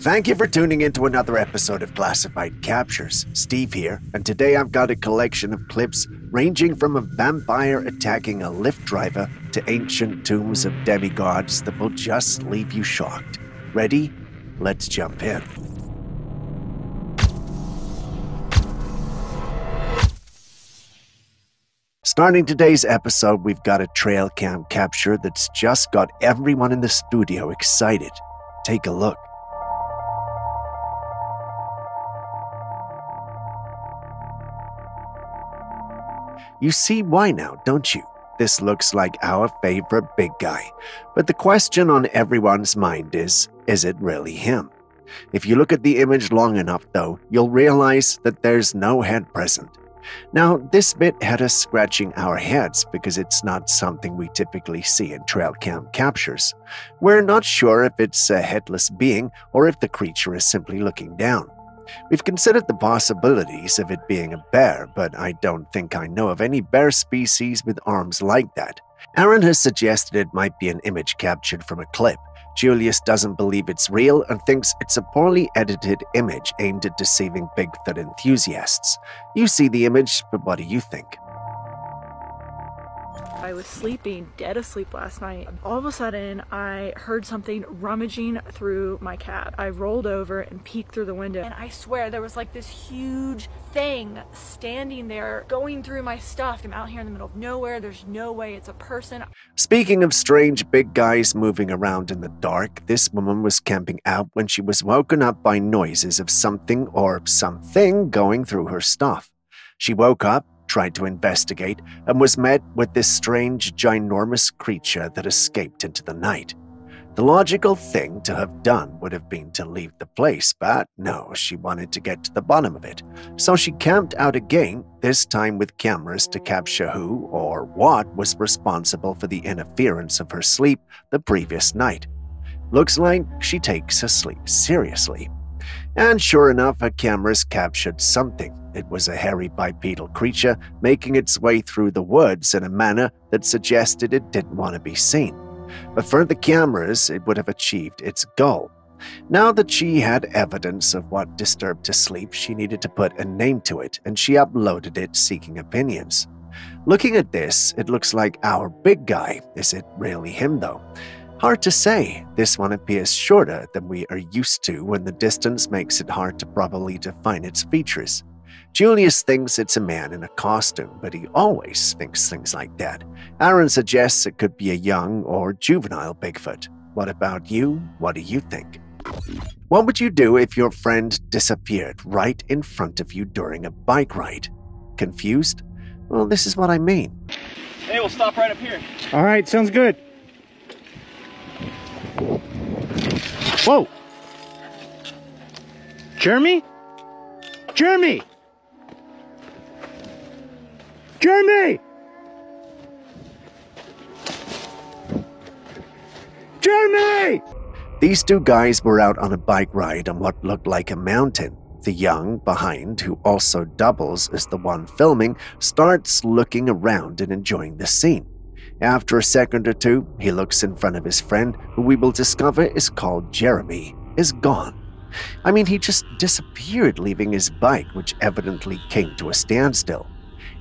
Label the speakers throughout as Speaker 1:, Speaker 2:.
Speaker 1: Thank you for tuning in to another episode of Classified Captures. Steve here, and today I've got a collection of clips ranging from a vampire attacking a Lyft driver to ancient tombs of demigods that will just leave you shocked. Ready? Let's jump in. Starting today's episode, we've got a Trailcam capture that's just got everyone in the studio excited. Take a look. You see why now, don't you? This looks like our favorite big guy. But the question on everyone's mind is it really him? If you look at the image long enough, though, you'll realize that there's no head present. Now, this bit had us scratching our heads because it's not something we typically see in Trailcam captures. We're not sure if it's a headless being or if the creature is simply looking down. We've considered the possibilities of it being a bear, but I don't think I know of any bear species with arms like that. Aaron has suggested it might be an image captured from a clip. Julius doesn't believe it's real and thinks it's a poorly edited image aimed at deceiving Bigfoot enthusiasts. You see the image, but what do you think?
Speaker 2: I was sleeping, dead asleep last night. All of a sudden, I heard something rummaging through my cab. I rolled over and peeked through the window, and I swear there was like this huge thing standing there going through my stuff. I'm out here in the middle of nowhere. There's no way it's a person.
Speaker 1: Speaking of strange big guys moving around in the dark, this woman was camping out when she was woken up by noises of something or something going through her stuff. She woke up, tried to investigate, and was met with this strange, ginormous creature that escaped into the night. The logical thing to have done would have been to leave the place, but no, she wanted to get to the bottom of it. So she camped out again, this time with cameras to capture who or what was responsible for the interference of her sleep the previous night. Looks like she takes her sleep seriously. And sure enough, her cameras captured something. It was a hairy bipedal creature making its way through the woods in a manner that suggested it didn't want to be seen. But for the cameras, it would have achieved its goal. Now that she had evidence of what disturbed her sleep, she needed to put a name to it, and she uploaded it seeking opinions. Looking at this, it looks like our big guy. Is it really him, though? Hard to say. This one appears shorter than we are used to when the distance makes it hard to properly define its features. Julius thinks it's a man in a costume, but he always thinks things like that. Aaron suggests it could be a young or juvenile Bigfoot. What about you? What do you think? What would you do if your friend disappeared right in front of you during a bike ride? Confused? Well, this is what I mean.
Speaker 3: Hey, we'll stop right up here.
Speaker 4: All right, sounds good. Whoa! Jeremy? Jeremy! Jeremy! Jeremy!
Speaker 1: These two guys were out on a bike ride on what looked like a mountain. The young behind, who also doubles as the one filming, starts looking around and enjoying the scene. After a second or two, he looks in front of his friend, who we will discover is called Jeremy, is gone. I mean, he just disappeared, leaving his bike, which evidently came to a standstill.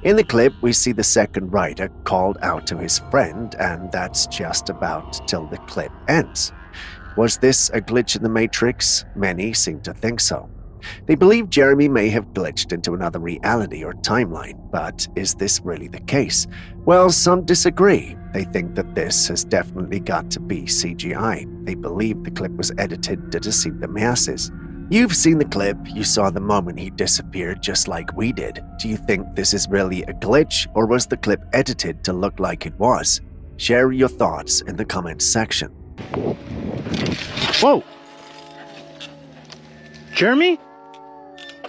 Speaker 1: In the clip, we see the second rider called out to his friend, and that's just about till the clip ends. Was this a glitch in the Matrix? Many seem to think so. They believe Jeremy may have glitched into another reality or timeline, but is this really the case? Well, some disagree. They think that this has definitely got to be CGI. They believe the clip was edited to deceive the masses. You've seen the clip, you saw the moment he disappeared just like we did. Do you think this is really a glitch, or was the clip edited to look like it was? Share your thoughts in the comments section.
Speaker 4: Whoa! Jeremy?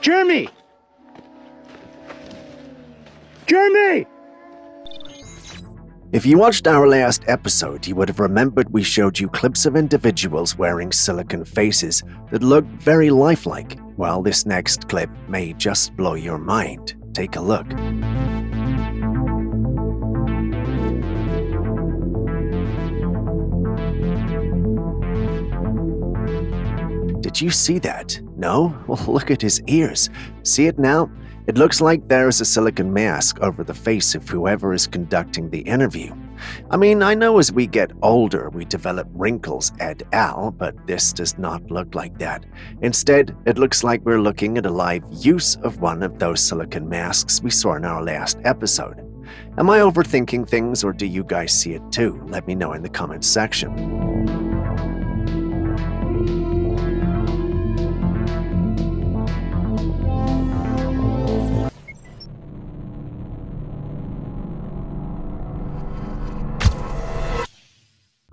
Speaker 4: Jeremy! Jeremy!
Speaker 1: If you watched our last episode, you would have remembered we showed you clips of individuals wearing silicone faces that looked very lifelike. Well, this next clip may just blow your mind. Take a look. Did you see that? No? Well, look at his ears. See it now? It looks like there is a silicone mask over the face of whoever is conducting the interview. I mean, I know as we get older we develop wrinkles et al., but this does not look like that. Instead, it looks like we're looking at a live use of one of those silicone masks we saw in our last episode. Am I overthinking things, or do you guys see it too? Let me know in the comments section.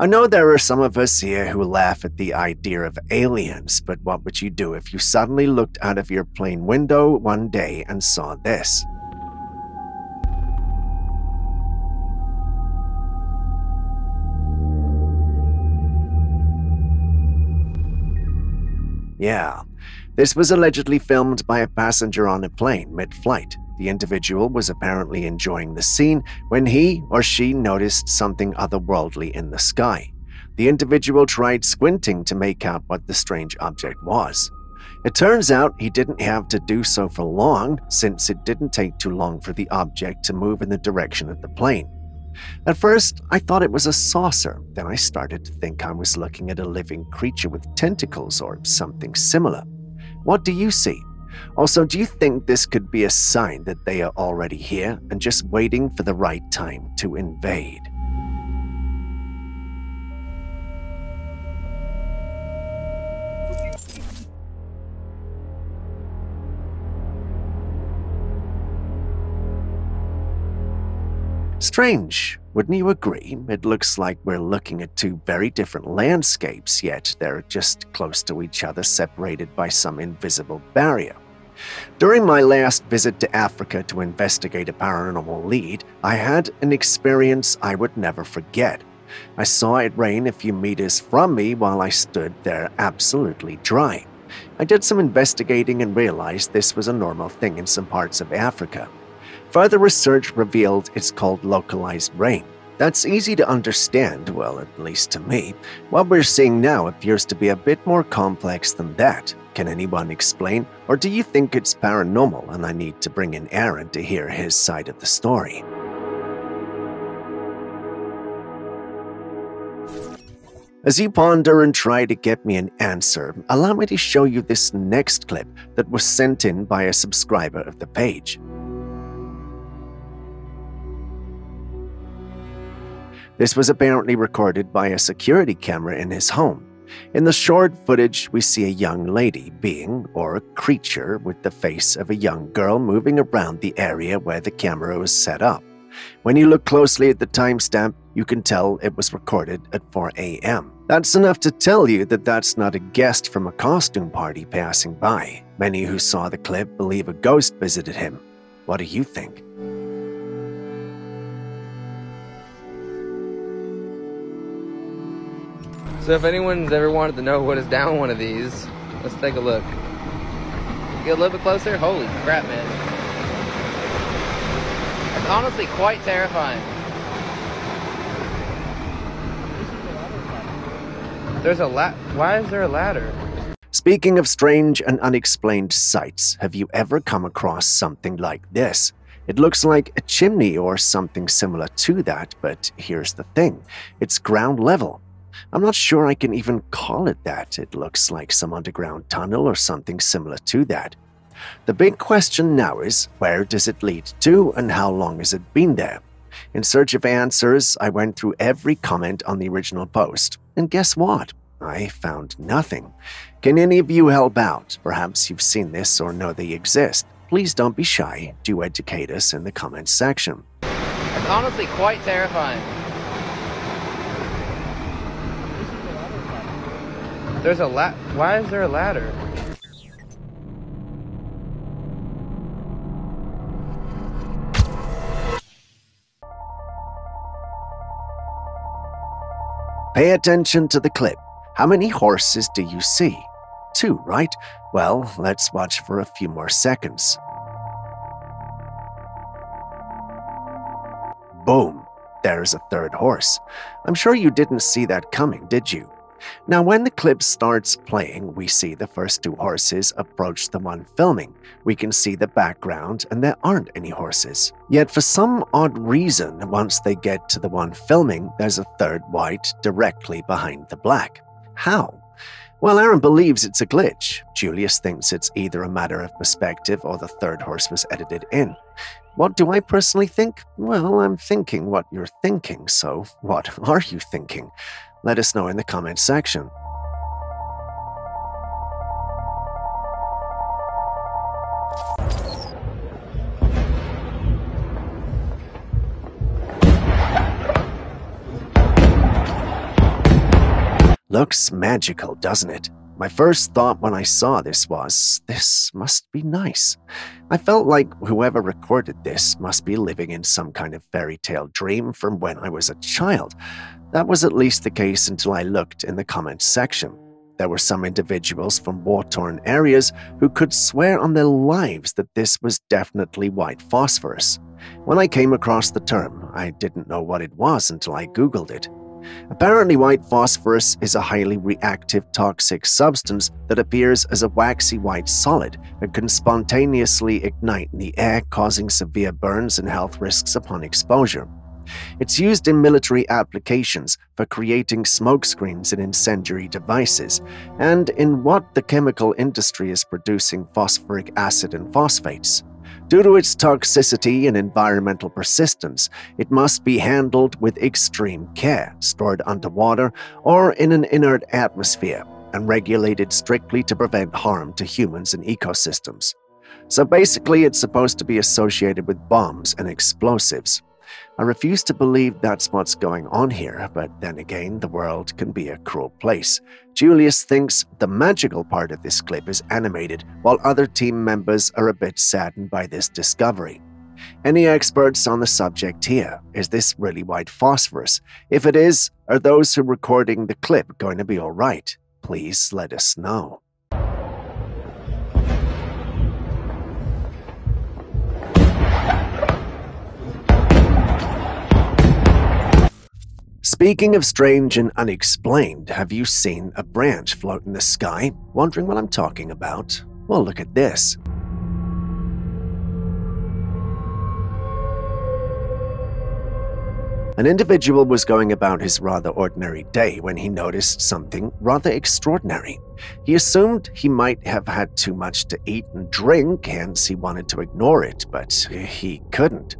Speaker 1: I know there are some of us here who laugh at the idea of aliens, but what would you do if you suddenly looked out of your plane window one day and saw this? Yeah, this was allegedly filmed by a passenger on a plane mid-flight. The individual was apparently enjoying the scene when he or she noticed something otherworldly in the sky. The individual tried squinting to make out what the strange object was. It turns out he didn't have to do so for long, since it didn't take too long for the object to move in the direction of the plane. At first, I thought it was a saucer. Then I started to think I was looking at a living creature with tentacles or something similar. What do you see? Also, do you think this could be a sign that they are already here and just waiting for the right time to invade? Strange, wouldn't you agree? It looks like we're looking at two very different landscapes, yet they're just close to each other, separated by some invisible barrier. During my last visit to Africa to investigate a paranormal lead, I had an experience I would never forget. I saw it rain a few meters from me while I stood there absolutely dry. I did some investigating and realized this was a normal thing in some parts of Africa. Further research revealed it's called localized rain. That's easy to understand, well, at least to me. What we're seeing now appears to be a bit more complex than that. Can anyone explain, or do you think it's paranormal and I need to bring in Aaron to hear his side of the story? As you ponder and try to get me an answer, allow me to show you this next clip that was sent in by a subscriber of the page. This was apparently recorded by a security camera in his home. In the short footage, we see a young lady being, or a creature, with the face of a young girl moving around the area where the camera was set up. When you look closely at the timestamp, you can tell it was recorded at 4 a.m. That's enough to tell you that that's not a guest from a costume party passing by. Many who saw the clip believe a ghost visited him. What do you think?
Speaker 5: So if anyone's ever wanted to know what is down one of these, let's take a look. Get a little bit closer? Holy crap, man. It's honestly quite terrifying. There's a why is there a ladder?
Speaker 1: Speaking of strange and unexplained sights, have you ever come across something like this? It looks like a chimney or something similar to that, but here's the thing. It's ground level. I'm not sure I can even call it that. It looks like some underground tunnel or something similar to that. The big question now is, where does it lead to and how long has it been there? In search of answers, I went through every comment on the original post. And guess what? I found nothing. Can any of you help out? Perhaps you've seen this or know they exist. Please don't be shy. Do educate us in the comments section.
Speaker 5: It's honestly quite terrifying. There's a why is there a ladder?
Speaker 1: Pay attention to the clip. How many horses do you see? 2, right? Well, let's watch for a few more seconds. Boom! There's a third horse. I'm sure you didn't see that coming, did you? Now, when the clip starts playing, we see the first two horses approach the one filming. We can see the background, and there aren't any horses. Yet, for some odd reason, once they get to the one filming, there's a third white directly behind the black. How? Well, Aaron believes it's a glitch. Julius thinks it's either a matter of perspective or the third horse was edited in. What do I personally think? Well, I'm thinking what you're thinking, so what are you thinking? Let us know in the comments section. Looks magical, doesn't it? My first thought when I saw this was, this must be nice. I felt like whoever recorded this must be living in some kind of fairy tale dream from when I was a child. That was at least the case until I looked in the comments section. There were some individuals from war-torn areas who could swear on their lives that this was definitely white phosphorus. When I came across the term, I didn't know what it was until I Googled it. Apparently, white phosphorus is a highly reactive toxic substance that appears as a waxy white solid and can spontaneously ignite in the air, causing severe burns and health risks upon exposure. It's used in military applications for creating smokescreens and incendiary devices, and in what the chemical industry is producing phosphoric acid and phosphates. Due to its toxicity and environmental persistence, it must be handled with extreme care, stored underwater or in an inert atmosphere, and regulated strictly to prevent harm to humans and ecosystems. So basically, it's supposed to be associated with bombs and explosives. I refuse to believe that's what's going on here, but then again, the world can be a cruel place. Julius thinks the magical part of this clip is animated, while other team members are a bit saddened by this discovery. Any experts on the subject here? Is this really white phosphorus? If it is, are those who are recording the clip going to be alright? Please let us know. Speaking of strange and unexplained, have you seen a branch float in the sky? Wondering what I'm talking about? Well, look at this. An individual was going about his rather ordinary day when he noticed something rather extraordinary. He assumed he might have had too much to eat and drink, hence he wanted to ignore it, but he couldn't.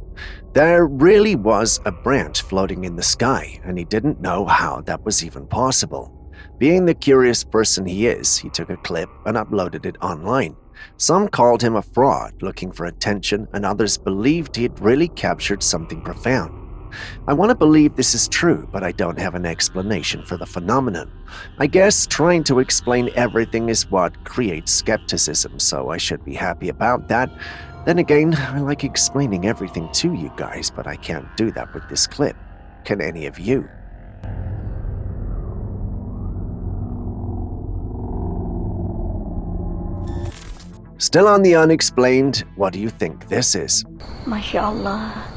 Speaker 1: There really was a branch floating in the sky, and he didn't know how that was even possible. Being the curious person he is, he took a clip and uploaded it online. Some called him a fraud looking for attention, and others believed he had really captured something profound. I want to believe this is true, but I don't have an explanation for the phenomenon. I guess trying to explain everything is what creates skepticism, so I should be happy about that. Then again, I like explaining everything to you guys, but I can't do that with this clip. Can any of you? Still on the unexplained, what do you think this is?
Speaker 6: Masya Allah.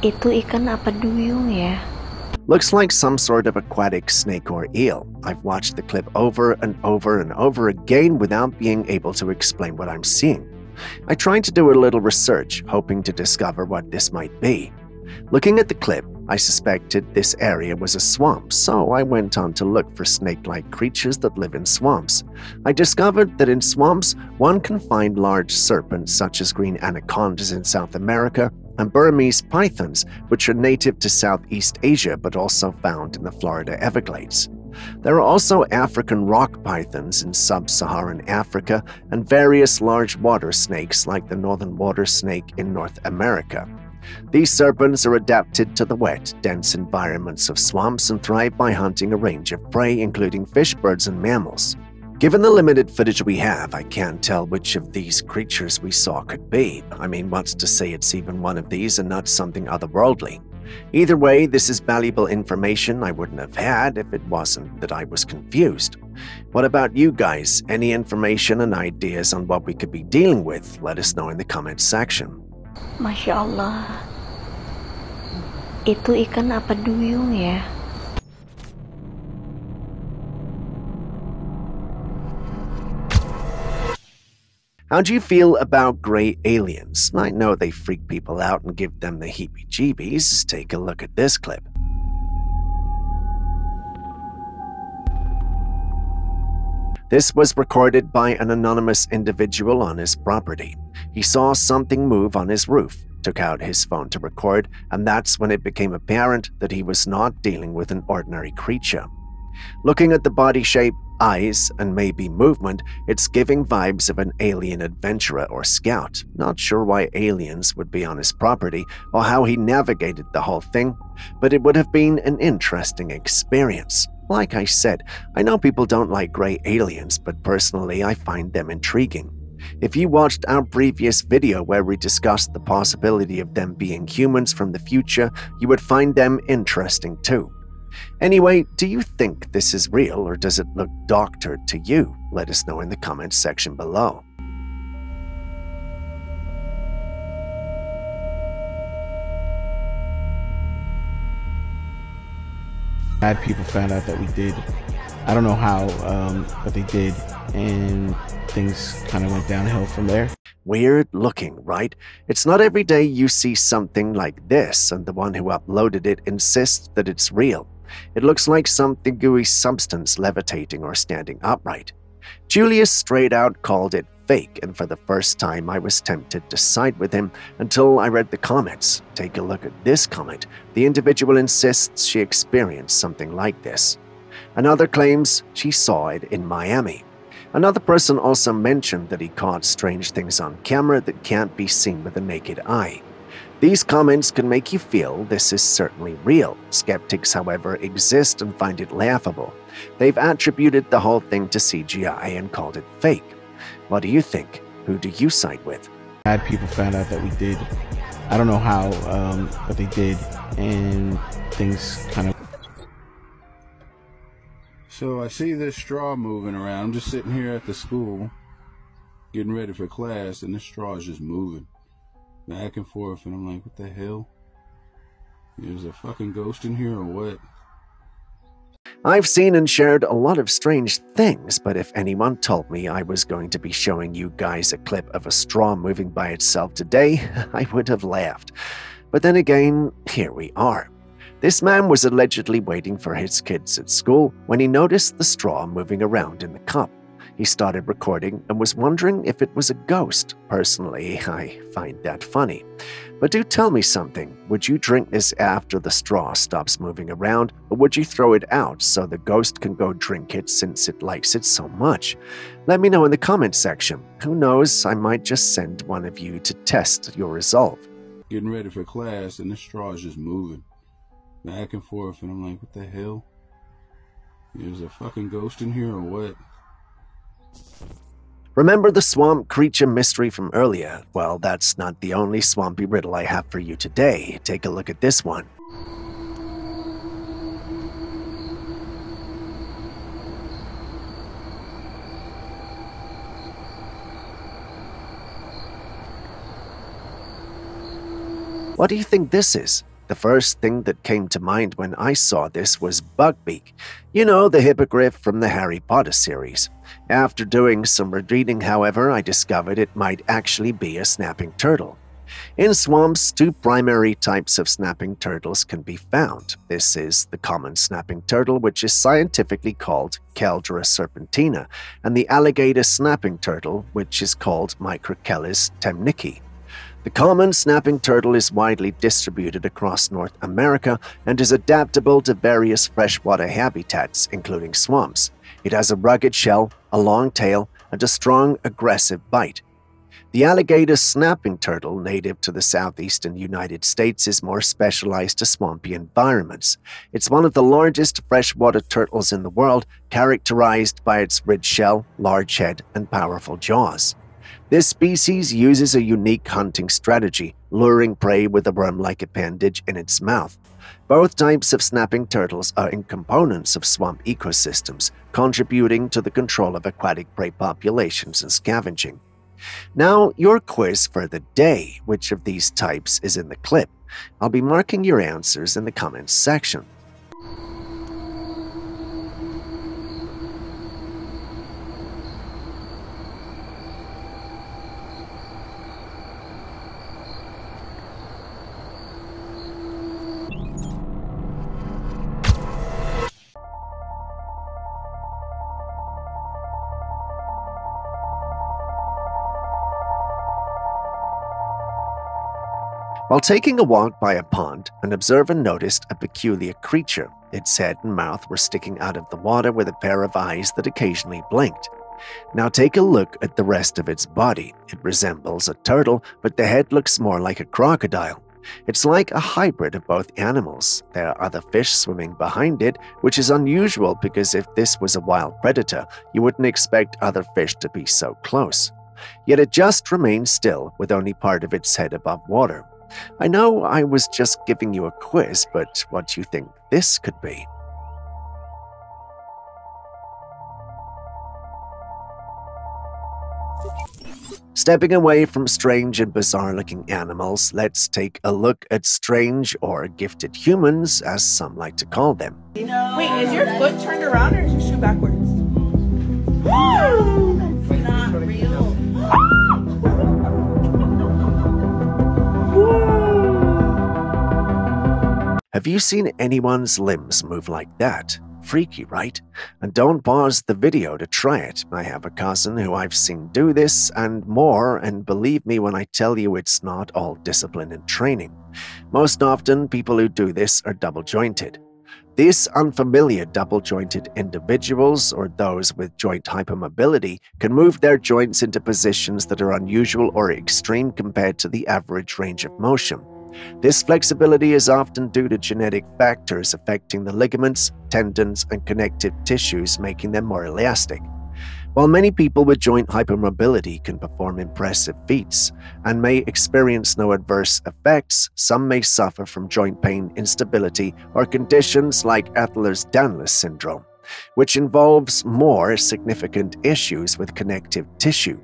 Speaker 6: Itu ikan apa duyung ya?
Speaker 1: Looks like some sort of aquatic snake or eel. I've watched the clip over and over and over again without being able to explain what I'm seeing. I tried to do a little research, hoping to discover what this might be. Looking at the clip, I suspected this area was a swamp, so I went on to look for snake-like creatures that live in swamps. I discovered that in swamps, one can find large serpents such as green anacondas in South America and Burmese pythons, which are native to Southeast Asia but also found in the Florida Everglades. There are also African rock pythons in sub-Saharan Africa and various large water snakes like the northern water snake in North America. These serpents are adapted to the wet, dense environments of swamps and thrive by hunting a range of prey, including fish, birds, and mammals. Given the limited footage we have, I can't tell which of these creatures we saw could be. I mean, what's to say it's even one of these and not something otherworldly? Either way, this is valuable information I wouldn't have had if it wasn't that I was confused. What about you guys? Any information and ideas on what we could be dealing with? Let us know in the comments section.
Speaker 6: Masya Allah. Itu ikan apa duyung ya?
Speaker 1: How do you feel about gray aliens? I know they freak people out and give them the heebie-jeebies. Take a look at this clip. This was recorded by an anonymous individual on his property. He saw something move on his roof, took out his phone to record, and that's when it became apparent that he was not dealing with an ordinary creature. Looking at the body shape, eyes, and maybe movement, it's giving vibes of an alien adventurer or scout. Not sure why aliens would be on his property or how he navigated the whole thing, but it would have been an interesting experience. Like I said, I know people don't like gray aliens, but personally I find them intriguing. If you watched our previous video where we discussed the possibility of them being humans from the future, you would find them interesting too. Anyway, do you think this is real or does it look doctored to you? Let us know in the comments section below.
Speaker 7: Bad people found out that we did. I don't know how, but they did, and things kind of went downhill from there.
Speaker 1: Weird looking, right? It's not every day you see something like this, and the one who uploaded it insists that it's real. It looks like something gooey substance levitating or standing upright. Julius straight out called it fake, and for the first time I was tempted to side with him until I read the comments. Take a look at this comment. The individual insists she experienced something like this. Another claims she saw it in Miami. Another person also mentioned that he caught strange things on camera that can't be seen with the naked eye. These comments can make you feel this is certainly real. Skeptics, however, exist and find it laughable. They've attributed the whole thing to CGI and called it fake. What do you think? Who do you side with?
Speaker 7: Bad people found out that we did. I don't know how, but they did, and things kind of...
Speaker 8: So I see this straw moving around. I'm just sitting here at the school, getting ready for class, and this straw is just moving back and forth, and I'm like, what the hell? There's a fucking ghost in here or what?
Speaker 1: I've seen and shared a lot of strange things, but if anyone told me I was going to be showing you guys a clip of a straw moving by itself today, I would have laughed. But then again, here we are. This man was allegedly waiting for his kids at school when he noticed the straw moving around in the cup. He started recording and was wondering if it was a ghost. Personally, I find that funny. But do tell me something. Would you drink this after the straw stops moving around, or would you throw it out so the ghost can go drink it since it likes it so much? Let me know in the comments section. Who knows, I might just send one of you to test your resolve.
Speaker 8: Getting ready for class, and this straw is just moving back and forth, and I'm like, what the hell? There's a fucking ghost in here or what?
Speaker 1: Remember the swamp creature mystery from earlier? Well, that's not the only swampy riddle I have for you today. Take a look at this one. What do you think this is? The first thing that came to mind when I saw this was Bugbeak. You know, the hippogriff from the Harry Potter series. After doing some reading, however, I discovered it might actually be a snapping turtle. In swamps, two primary types of snapping turtles can be found. This is the common snapping turtle, which is scientifically called Caldera serpentina, and the alligator snapping turtle, which is called Microchelys temnici. The common snapping turtle is widely distributed across North America and is adaptable to various freshwater habitats, including swamps. It has a rugged shell, a long tail, and a strong, aggressive bite. The alligator snapping turtle, native to the southeastern United States, is more specialized to swampy environments. It's one of the largest freshwater turtles in the world, characterized by its ridged shell, large head, and powerful jaws. This species uses a unique hunting strategy, luring prey with a worm-like appendage in its mouth. Both types of snapping turtles are components of swamp ecosystems, contributing to the control of aquatic prey populations and scavenging. Now, your quiz for the day. Which of these types is in the clip? I'll be marking your answers in the comments section. While taking a walk by a pond, an observer noticed a peculiar creature. Its head and mouth were sticking out of the water with a pair of eyes that occasionally blinked. Now take a look at the rest of its body. It resembles a turtle, but the head looks more like a crocodile. It's like a hybrid of both animals. There are other fish swimming behind it, which is unusual because if this was a wild predator, you wouldn't expect other fish to be so close. Yet it just remains still with only part of its head above water. I know I was just giving you a quiz, but what do you think this could be? Stepping away from strange and bizarre-looking animals, let's take a look at strange or gifted humans, as some like to call them.
Speaker 9: Wait, is your foot turned around or is your shoe backwards? That's not real.
Speaker 1: Have you seen anyone's limbs move like that? Freaky, right? And don't pause the video to try it. I have a cousin who I've seen do this and more, and believe me when I tell you it's not all discipline and training. Most often, people who do this are double-jointed. These unfamiliar double-jointed individuals, or those with joint hypermobility, can move their joints into positions that are unusual or extreme compared to the average range of motion. This flexibility is often due to genetic factors affecting the ligaments, tendons, and connective tissues, making them more elastic. While many people with joint hypermobility can perform impressive feats and may experience no adverse effects, some may suffer from joint pain, instability, or conditions like Ehlers-Danlos syndrome, which involves more significant issues with connective tissue.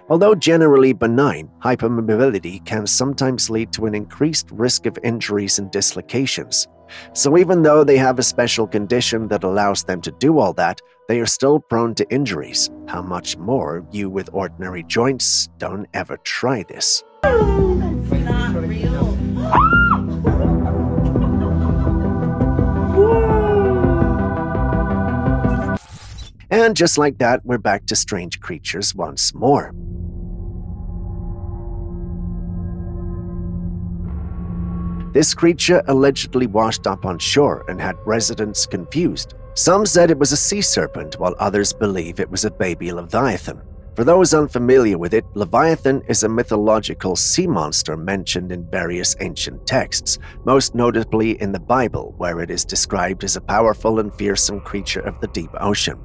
Speaker 1: Although generally benign, hypermobility can sometimes lead to an increased risk of injuries and dislocations. So even though they have a special condition that allows them to do all that, they are still prone to injuries. How much more you with ordinary joints? Don't ever try this.
Speaker 9: That's not real.
Speaker 1: And just like that, we're back to strange creatures once more. This creature allegedly washed up on shore and had residents confused. Some said it was a sea serpent, while others believe it was a baby leviathan. For those unfamiliar with it, Leviathan is a mythological sea monster mentioned in various ancient texts, most notably in the Bible, where it is described as a powerful and fearsome creature of the deep ocean.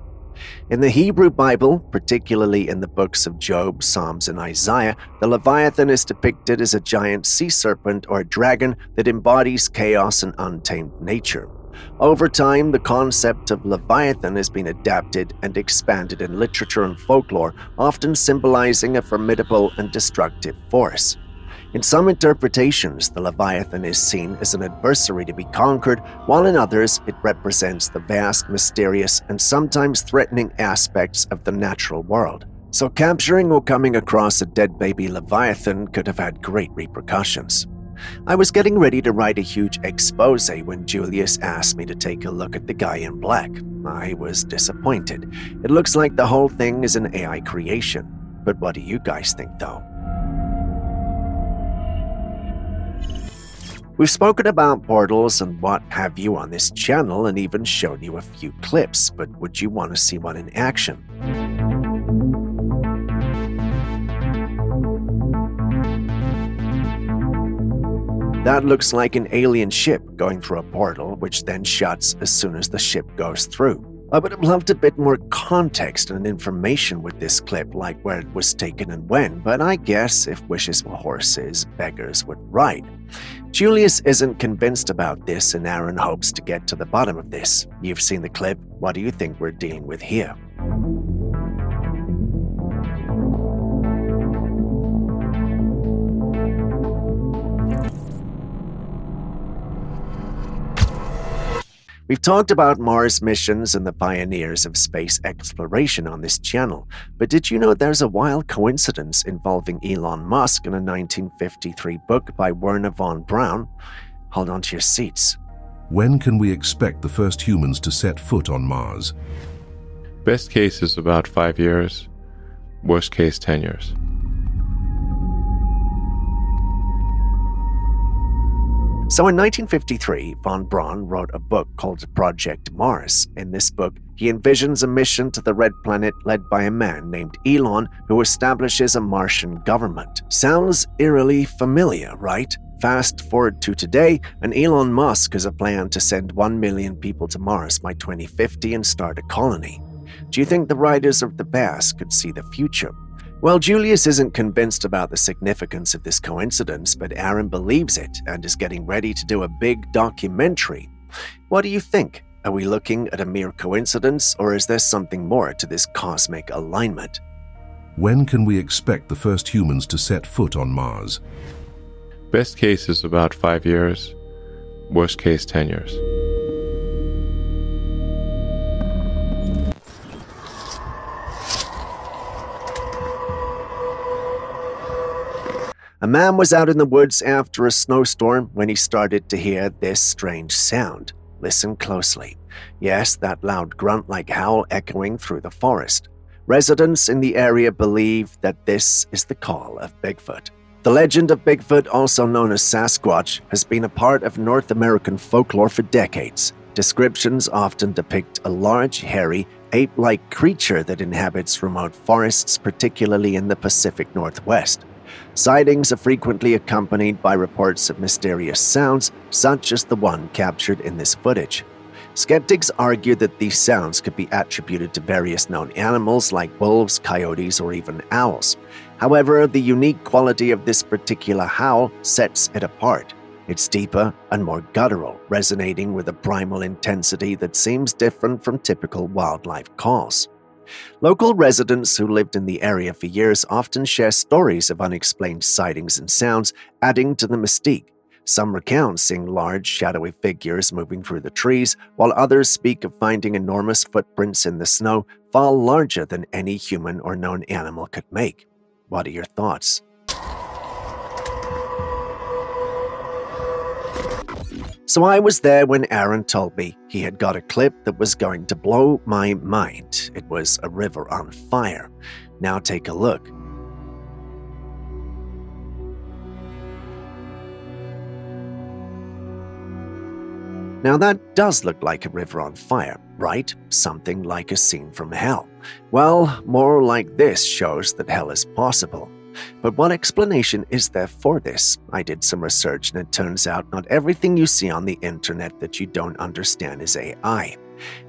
Speaker 1: In the Hebrew Bible, particularly in the books of Job, Psalms, and Isaiah, the Leviathan is depicted as a giant sea serpent or dragon that embodies chaos and untamed nature. Over time, the concept of Leviathan has been adapted and expanded in literature and folklore, often symbolizing a formidable and destructive force. In some interpretations, the Leviathan is seen as an adversary to be conquered, while in others it represents the vast, mysterious, and sometimes threatening aspects of the natural world. So capturing or coming across a dead baby Leviathan could have had great repercussions. I was getting ready to write a huge expose when Julius asked me to take a look at the guy in black. I was disappointed. It looks like the whole thing is an AI creation. But what do you guys think, though? We've spoken about portals and what have you on this channel and even shown you a few clips, but would you want to see one in action? That looks like an alien ship going through a portal, which then shuts as soon as the ship goes through. I would have loved a bit more context and information with this clip, like where it was taken and when, but I guess if wishes were horses, beggars would ride. Julius isn't convinced about this, and Aaron hopes to get to the bottom of this. You've seen the clip. What do you think we're dealing with here? We've talked about Mars missions and the pioneers of space exploration on this channel, but did you know there's a wild coincidence involving Elon Musk in a 1953 book by Wernher von Braun? Hold on to your seats.
Speaker 10: When can we expect the first humans to set foot on Mars?
Speaker 11: Best case is about 5 years, worst case 10 years.
Speaker 1: So in 1953, von Braun wrote a book called Project Mars. In this book, he envisions a mission to the Red Planet led by a man named Elon who establishes a Martian government. Sounds eerily familiar, right? Fast forward to today, and Elon Musk has a plan to send 1 million people to Mars by 2050 and start a colony. Do you think the writers of the past could see the future? Well, Julius isn't convinced about the significance of this coincidence, but Aaron believes it and is getting ready to do a big documentary. What do you think? Are we looking at a mere coincidence, or is there something more to this cosmic alignment?
Speaker 10: When can we expect the first humans to set foot on Mars?
Speaker 11: Best case is about 5 years, worst case 10 years.
Speaker 1: A man was out in the woods after a snowstorm when he started to hear this strange sound. Listen closely. Yes, that loud grunt-like howl echoing through the forest. Residents in the area believe that this is the call of Bigfoot. The legend of Bigfoot, also known as Sasquatch, has been a part of North American folklore for decades. Descriptions often depict a large, hairy, ape-like creature that inhabits remote forests, particularly in the Pacific Northwest. Sightings are frequently accompanied by reports of mysterious sounds, such as the one captured in this footage. Skeptics argue that these sounds could be attributed to various known animals like wolves, coyotes, or even owls. However, the unique quality of this particular howl sets it apart. It's deeper and more guttural, resonating with a primal intensity that seems different from typical wildlife calls. Local residents who lived in the area for years often share stories of unexplained sightings and sounds, adding to the mystique. Some recount seeing large, shadowy figures moving through the trees, while others speak of finding enormous footprints in the snow, far larger than any human or known animal could make. What are your thoughts? So I was there when Aaron told me he had got a clip that was going to blow my mind. It was a river on fire. Now take a look. Now that does look like a river on fire, right? Something like a scene from hell. Well, more like this shows that hell is possible. But what explanation is there for this? I did some research and it turns out not everything you see on the internet that you don't understand is AI.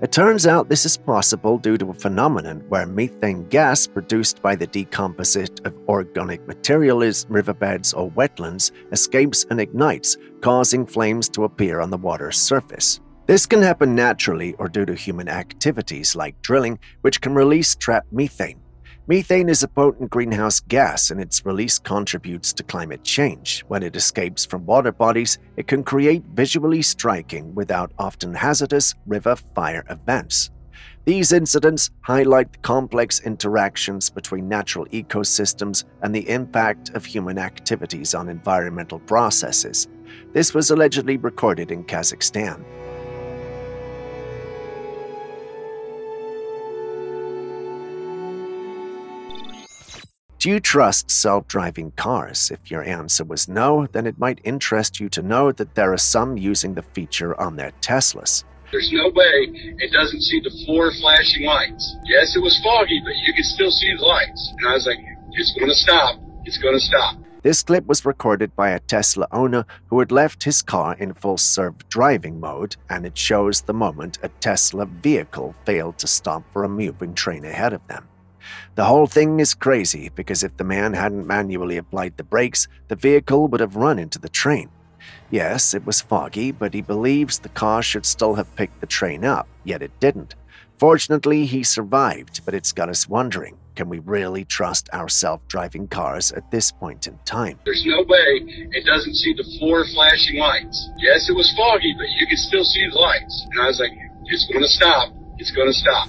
Speaker 1: It turns out this is possible due to a phenomenon where methane gas produced by the decomposition of organic material in riverbeds or wetlands escapes and ignites, causing flames to appear on the water's surface. This can happen naturally or due to human activities like drilling, which can release trapped methane. Methane is a potent greenhouse gas, and its release contributes to climate change. When it escapes from water bodies, it can create visually striking, without often hazardous, river fire events. These incidents highlight the complex interactions between natural ecosystems and the impact of human activities on environmental processes. This was allegedly recorded in Kazakhstan. Do you trust self-driving cars? If your answer was no, then it might interest you to know that there are some using the feature on their Teslas.
Speaker 12: There's no way it doesn't see the 4 flashing lights. Yes, it was foggy, but you could still see the lights. And I was like, it's going to stop. It's going to stop.
Speaker 1: This clip was recorded by a Tesla owner who had left his car in full self-driving mode, and it shows the moment a Tesla vehicle failed to stop for a moving train ahead of them. The whole thing is crazy because if the man hadn't manually applied the brakes, the vehicle would have run into the train. Yes, it was foggy, but he believes the car should still have picked the train up, yet it didn't. Fortunately, he survived, but it's got us wondering, can we really trust our self-driving cars at this point in time?
Speaker 12: There's no way it doesn't see the 4 flashing lights. Yes, it was foggy, but you could still see the lights. And I was like, it's going to stop. It's going to stop.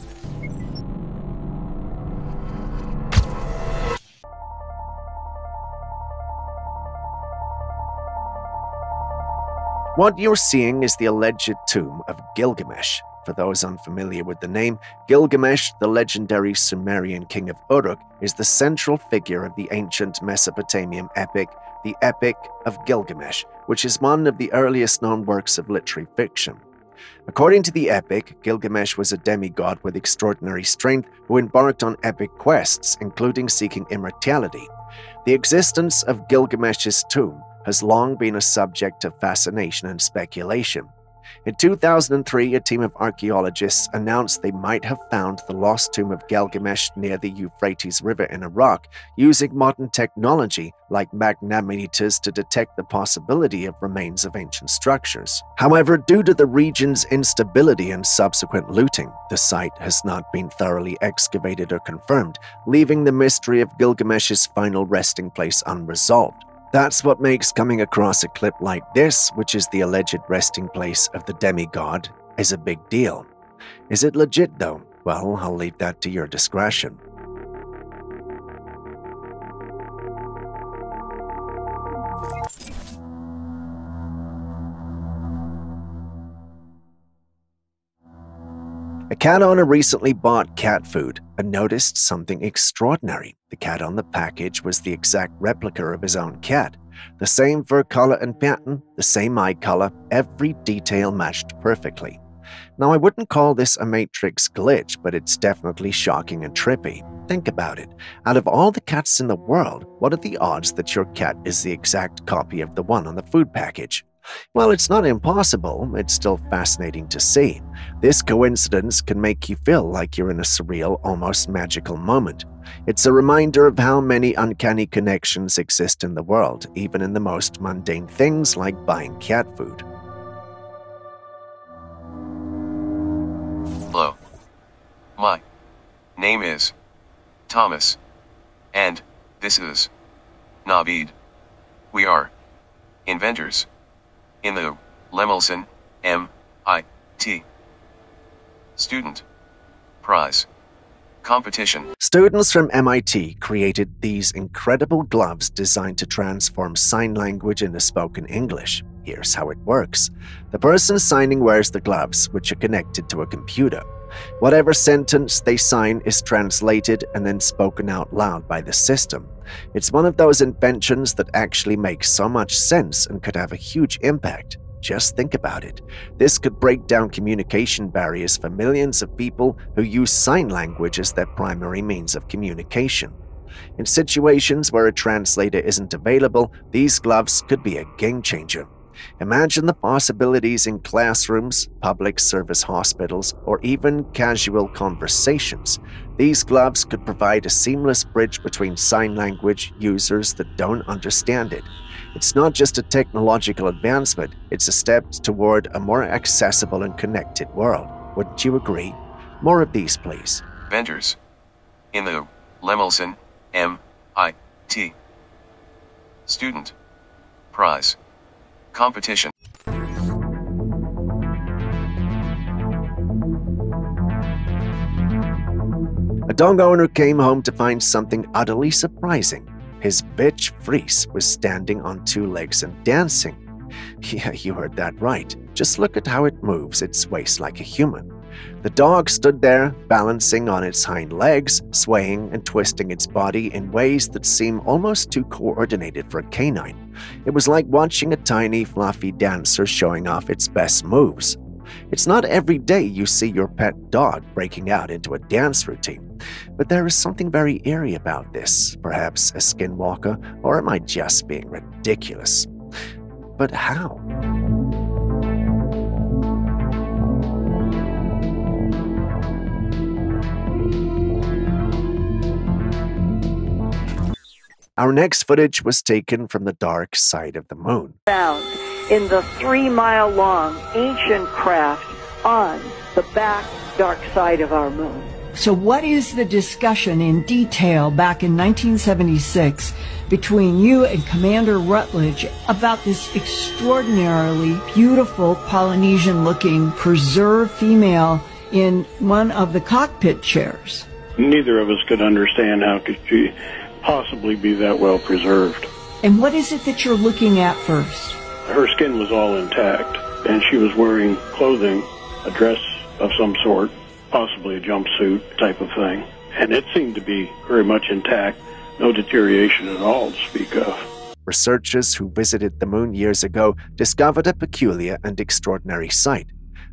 Speaker 1: What you're seeing is the alleged tomb of Gilgamesh. For those unfamiliar with the name, Gilgamesh, the legendary Sumerian king of Uruk, is the central figure of the ancient Mesopotamian epic the Epic of Gilgamesh, which is one of the earliest known works of literary fiction. According to the epic, Gilgamesh was a demigod with extraordinary strength who embarked on epic quests, including seeking immortality. The existence of Gilgamesh's tomb has long been a subject of fascination and speculation. In 2003, a team of archaeologists announced they might have found the lost tomb of Gilgamesh near the Euphrates River in Iraq, using modern technology like magnetometers to detect the possibility of remains of ancient structures. However, due to the region's instability and subsequent looting, the site has not been thoroughly excavated or confirmed, leaving the mystery of Gilgamesh's final resting place unresolved. That's what makes coming across a clip like this, which is the alleged resting place of the demigod, is a big deal. Is it legit though? Well, I'll leave that to your discretion. A cat owner recently bought cat food and noticed something extraordinary. The cat on the package was the exact replica of his own cat. The same fur color and pattern, the same eye color, every detail matched perfectly. Now, I wouldn't call this a Matrix glitch, but it's definitely shocking and trippy. Think about it. Out of all the cats in the world, what are the odds that your cat is the exact copy of the one on the food package? Well, it's not impossible, it's still fascinating to see. This coincidence can make you feel like you're in a surreal, almost magical moment. It's a reminder of how many uncanny connections exist in the world, even in the most mundane things like buying cat food.
Speaker 13: Hello. My name is Thomas. And this is Naveed. We are inventors in the Lemelson MIT Student Prize Competition.
Speaker 1: Students from MIT created these incredible gloves designed to transform sign language into spoken English. Here's how it works. The person signing wears the gloves, which are connected to a computer. Whatever sentence they sign is translated and then spoken out loud by the system. It's one of those inventions that actually makes so much sense and could have a huge impact. Just think about it. This could break down communication barriers for millions of people who use sign language as their primary means of communication. In situations where a translator isn't available, these gloves could be a game changer. Imagine the possibilities in classrooms, public service hospitals, or even casual conversations. These gloves could provide a seamless bridge between sign language users that don't understand it. It's not just a technological advancement, it's a step toward a more accessible and connected world. Wouldn't you agree? More of these, please.
Speaker 13: Inventors in the Lemelson MIT Student Prize Competition.
Speaker 1: A dog owner came home to find something utterly surprising. His bitch Fries was standing on two legs and dancing. Yeah, you heard that right. Just look at how it moves its waist like a human. The dog stood there, balancing on its hind legs, swaying and twisting its body in ways that seem almost too coordinated for a canine. It was like watching a tiny, fluffy dancer showing off its best moves. It's not every day you see your pet dog breaking out into a dance routine, but there is something very eerie about this, perhaps a skinwalker, or am I just being ridiculous? But how? Our next footage was taken from the dark side of the moon.
Speaker 14: Found in the 3-mile-long ancient craft on the back dark side of our moon.
Speaker 15: So what is the discussion in detail back in 1976 between you and Commander Rutledge about this extraordinarily beautiful Polynesian-looking preserved female in one of the cockpit chairs?
Speaker 16: Neither of us could understand how could she possibly be that well preserved.
Speaker 15: And what is it that you're looking at first?
Speaker 16: Her skin was all intact, and she was wearing clothing, a dress of some sort, possibly a jumpsuit type of thing. And it seemed to be very much intact, no deterioration at all to speak of.
Speaker 1: researchers who visited the moon years ago discovered a peculiar and extraordinary sight.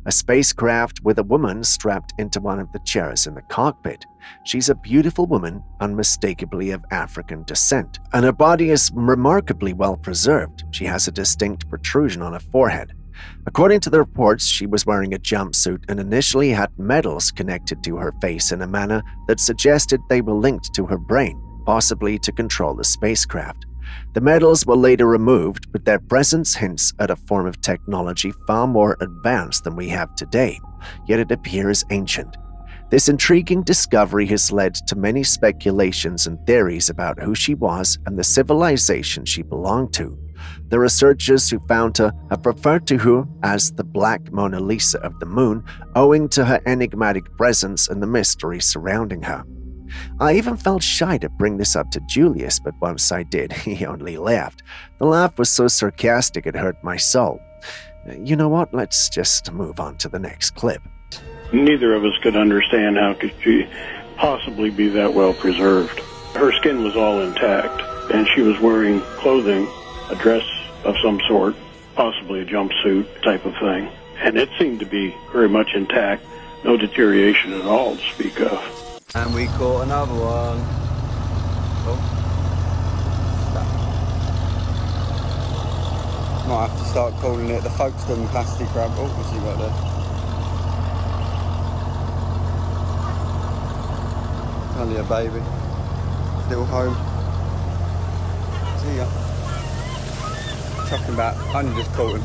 Speaker 1: A spacecraft with a woman strapped into one of the chairs in the cockpit. She's a beautiful woman, unmistakably of African descent, and her body is remarkably well preserved. She has a distinct protrusion on her forehead. According to the reports, she was wearing a jumpsuit and initially had medals connected to her face in a manner that suggested they were linked to her brain, possibly to control the spacecraft. The medals were later removed, but their presence hints at a form of technology far more advanced than we have today, yet it appears ancient. This intriguing discovery has led to many speculations and theories about who she was and the civilization she belonged to. The researchers who found her have referred to her as the Black Mona Lisa of the Moon, owing to her enigmatic presence and the mystery surrounding her. I even felt shy to bring this up to Julius, but once I did, he only laughed. The laugh was so sarcastic it hurt my soul. You know what? Let's just move on to the next clip.
Speaker 16: Neither of us could understand how could she possibly be that well preserved. Her skin was all intact, and she was wearing clothing, a dress of some sort, possibly a jumpsuit type of thing. And it seemed to be very much intact, no deterioration at all to speak of.
Speaker 17: And we caught another one. Oh. Might have to start calling it the Folkestone plastic crab. Oh, what's he got there? Only a baby. Still home. See ya. Talking about, only just caught him.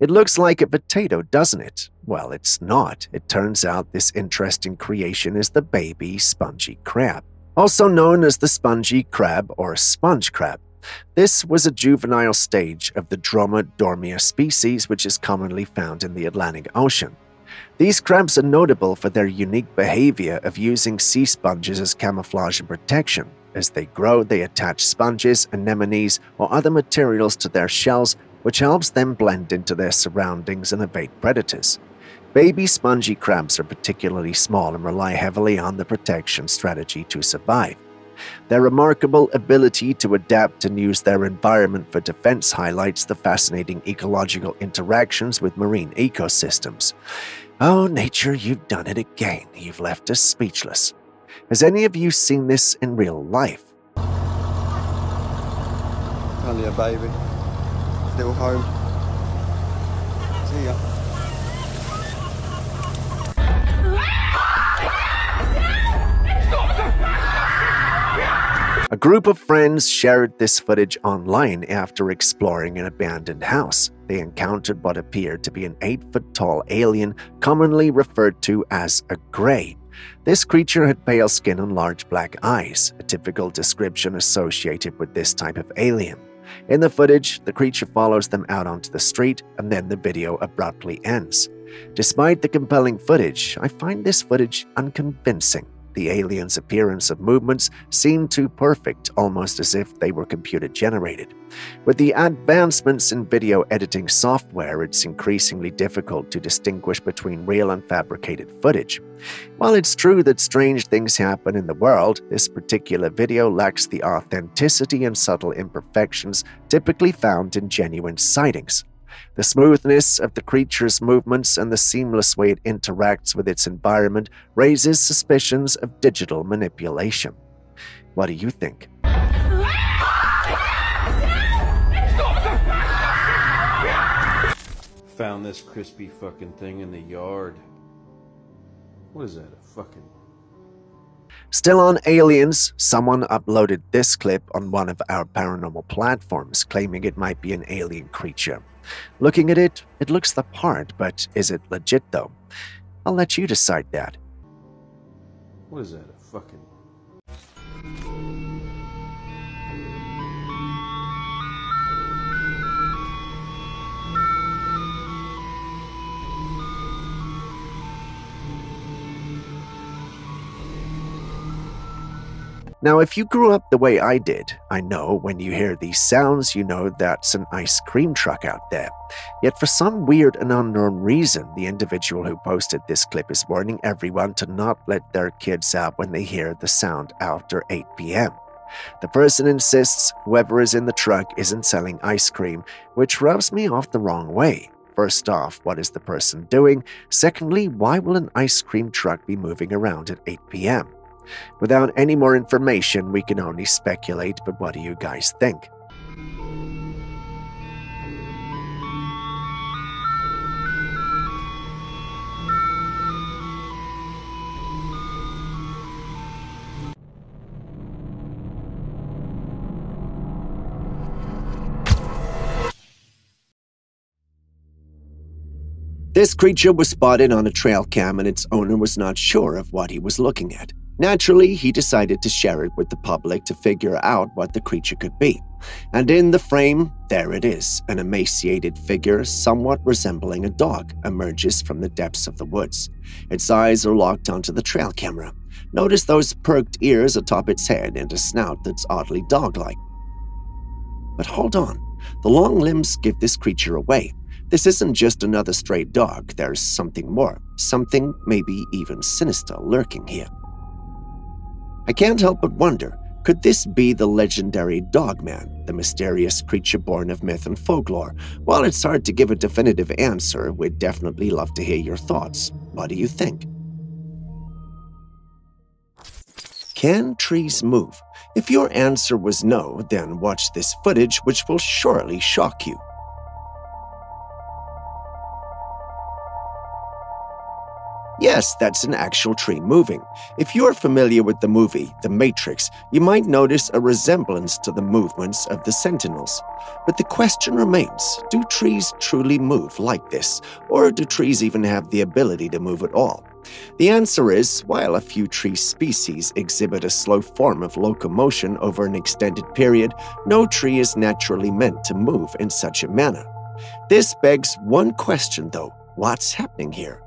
Speaker 1: It looks like a potato, doesn't it? Well, it's not. It turns out this interesting creation is the baby spongy crab, also known as the spongy crab or sponge crab. This was a juvenile stage of the Dromaeosaurus species, which is commonly found in the Atlantic Ocean. These crabs are notable for their unique behavior of using sea sponges as camouflage and protection. As they grow, they attach sponges, anemones, or other materials to their shells, which helps them blend into their surroundings and evade predators. Baby spongy crabs are particularly small and rely heavily on the protection strategy to survive. Their remarkable ability to adapt and use their environment for defense highlights the fascinating ecological interactions with marine ecosystems. Oh, nature, you've done it again. You've left us speechless. Has any of you seen this in real life?
Speaker 17: Only a baby. Still home. See ya.
Speaker 1: A group of friends shared this footage online after exploring an abandoned house. They encountered what appeared to be an 8-foot-tall alien, commonly referred to as a Grey. This creature had pale skin and large black eyes, a typical description associated with this type of alien. In the footage, the creature follows them out onto the street, and then the video abruptly ends. Despite the compelling footage, I find this footage unconvincing. The alien's appearance and movements seem too perfect, almost as if they were computer-generated. With the advancements in video editing software, it's increasingly difficult to distinguish between real and fabricated footage. While it's true that strange things happen in the world, this particular video lacks the authenticity and subtle imperfections typically found in genuine sightings. The smoothness of the creature's movements and the seamless way it interacts with its environment raises suspicions of digital manipulation. What do you think?
Speaker 8: Found this crispy fucking thing in the yard. What is that, a fucking...
Speaker 1: Still on aliens, someone uploaded this clip on one of our paranormal platforms, claiming it might be an alien creature. Looking at it, it looks the part, but is it legit though? I'll let you decide that.
Speaker 8: What is that, a fucking...
Speaker 1: Now, if you grew up the way I did, I know when you hear these sounds, you know that's an ice cream truck out there. Yet for some weird and unknown reason, the individual who posted this clip is warning everyone to not let their kids out when they hear the sound after 8 p.m. The person insists whoever is in the truck isn't selling ice cream, which rubs me off the wrong way. First off, what is the person doing? Secondly, why will an ice cream truck be moving around at 8 p.m.? Without any more information, we can only speculate, but what do you guys think? This creature was spotted on a trail cam and its owner was not sure of what he was looking at. Naturally, he decided to share it with the public to figure out what the creature could be. And in the frame, there it is, an emaciated figure somewhat resembling a dog emerges from the depths of the woods. Its eyes are locked onto the trail camera. Notice those perked ears atop its head and a snout that's oddly dog-like. But hold on, the long limbs give this creature away. This isn't just another stray dog, there's something more, something maybe even sinister lurking here. I can't help but wonder, could this be the legendary Dogman, the mysterious creature born of myth and folklore? While it's hard to give a definitive answer, we'd definitely love to hear your thoughts. What do you think? Can trees move? If your answer was no, then watch this footage, which will surely shock you. Yes, that's an actual tree moving. If you're familiar with the movie The Matrix, you might notice a resemblance to the movements of the Sentinels. But the question remains, do trees truly move like this? Or do trees even have the ability to move at all? The answer is, while a few tree species exhibit a slow form of locomotion over an extended period, no tree is naturally meant to move in such a manner. This begs one question though, what's happening here?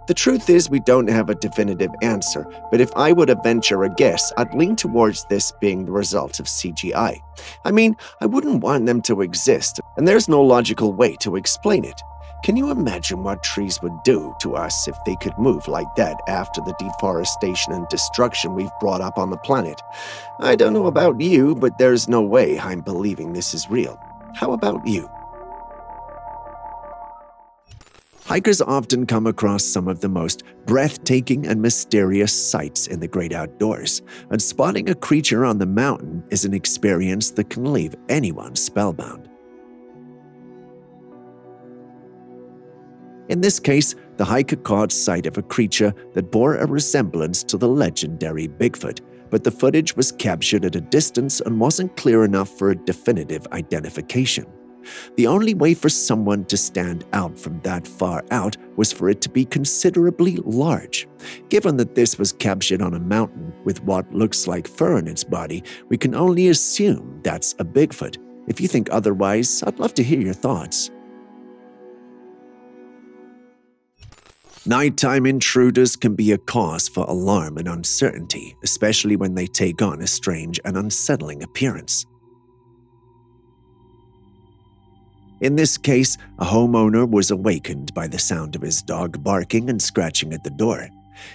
Speaker 1: The truth is we don't have a definitive answer, but if I were to venture a guess, I'd lean towards this being the result of CGI. I mean, I wouldn't want them to exist, and there's no logical way to explain it. Can you imagine what trees would do to us if they could move like that after the deforestation and destruction we've brought up on the planet? I don't know about you, but there's no way I'm believing this is real. How about you? Hikers often come across some of the most breathtaking and mysterious sights in the great outdoors, and spotting a creature on the mountain is an experience that can leave anyone spellbound. In this case, the hiker caught sight of a creature that bore a resemblance to the legendary Bigfoot, but the footage was captured at a distance and wasn't clear enough for a definitive identification. The only way for someone to stand out from that far out was for it to be considerably large. Given that this was captured on a mountain with what looks like fur in its body, we can only assume that's a Bigfoot. If you think otherwise, I'd love to hear your thoughts. Nighttime intruders can be a cause for alarm and uncertainty, especially when they take on a strange and unsettling appearance. In this case, a homeowner was awakened by the sound of his dog barking and scratching at the door.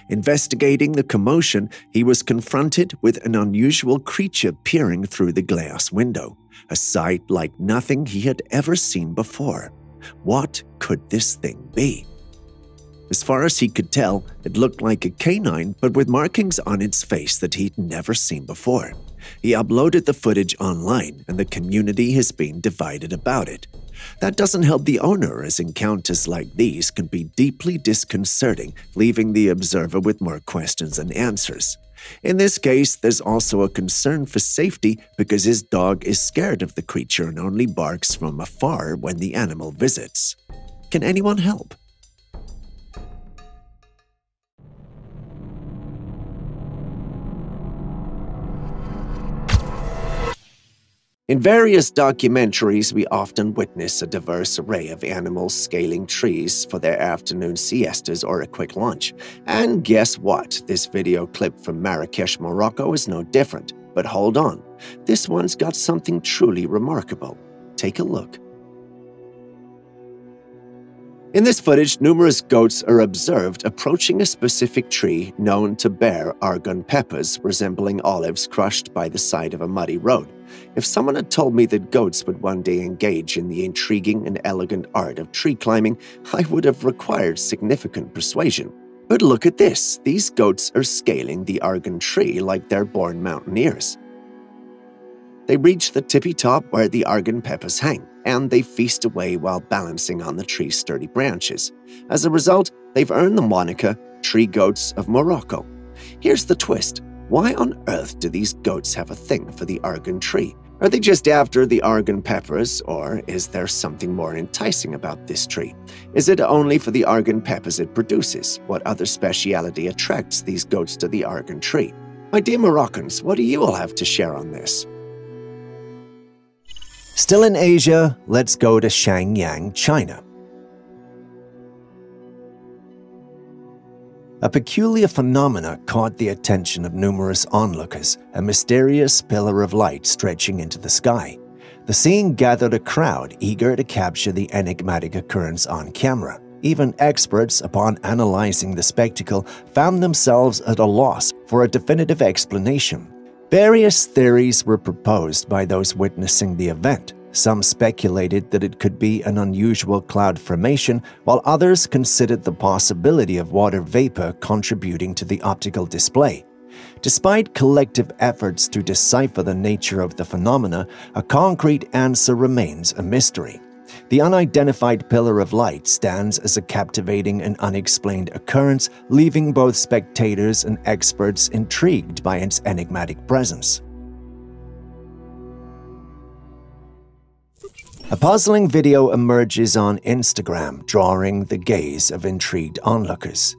Speaker 1: Investigating the commotion, he was confronted with an unusual creature peering through the glass window, a sight like nothing he had ever seen before. What could this thing be? As far as he could tell, it looked like a canine, but with markings on its face that he'd never seen before. He uploaded the footage online, and the community has been divided about it. That doesn't help the owner, as encounters like these can be deeply disconcerting, leaving the observer with more questions than answers. In this case, there's also a concern for safety because his dog is scared of the creature and only barks from afar when the animal visits. Can anyone help? In various documentaries, we often witness a diverse array of animals scaling trees for their afternoon siestas or a quick lunch. And guess what? This video clip from Marrakesh, Morocco is no different. But hold on, this one's got something truly remarkable. Take a look. In this footage, numerous goats are observed approaching a specific tree known to bear argon peppers resembling olives crushed by the side of a muddy road. If someone had told me that goats would one day engage in the intriguing and elegant art of tree climbing, I would have required significant persuasion. But look at this, these goats are scaling the argon tree like they're born mountaineers. They reach the tippy top where the argon peppers hang, and they feast away while balancing on the tree's sturdy branches. As a result, they've earned the moniker Tree Goats of Morocco. Here's the twist. Why on earth do these goats have a thing for the argon tree? Are they just after the argon peppers, or is there something more enticing about this tree? Is it only for the argon peppers it produces? What other speciality attracts these goats to the argon tree? My dear Moroccans, what do you all have to share on this? Still in Asia, let's go to Shenyang, China. A peculiar phenomena caught the attention of numerous onlookers, a mysterious pillar of light stretching into the sky. The scene gathered a crowd eager to capture the enigmatic occurrence on camera. Even experts, upon analyzing the spectacle, found themselves at a loss for a definitive explanation. Various theories were proposed by those witnessing the event. Some speculated that it could be an unusual cloud formation, while others considered the possibility of water vapor contributing to the optical display. Despite collective efforts to decipher the nature of the phenomena, a concrete answer remains a mystery. The unidentified pillar of light stands as a captivating and unexplained occurrence, leaving both spectators and experts intrigued by its enigmatic presence. A puzzling video emerges on Instagram, drawing the gaze of intrigued onlookers.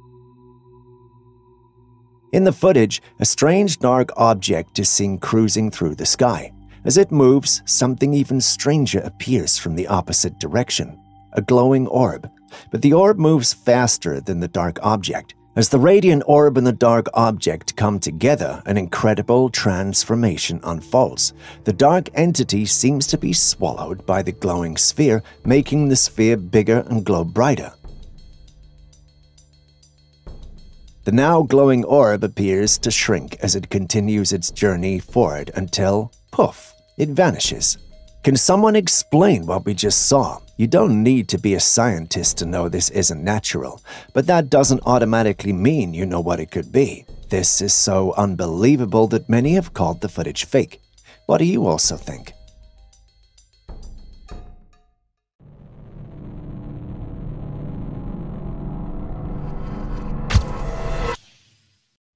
Speaker 1: In the footage, a strange dark object is seen cruising through the sky. As it moves, something even stranger appears from the opposite direction, a glowing orb. But the orb moves faster than the dark object. As the radiant orb and the dark object come together, an incredible transformation unfolds. The dark entity seems to be swallowed by the glowing sphere, making the sphere bigger and glow brighter. The now glowing orb appears to shrink as it continues its journey forward until, poof, it vanishes. Can someone explain what we just saw? You don't need to be a scientist to know this isn't natural, but that doesn't automatically mean you know what it could be. This is so unbelievable that many have called the footage fake. What do you also think?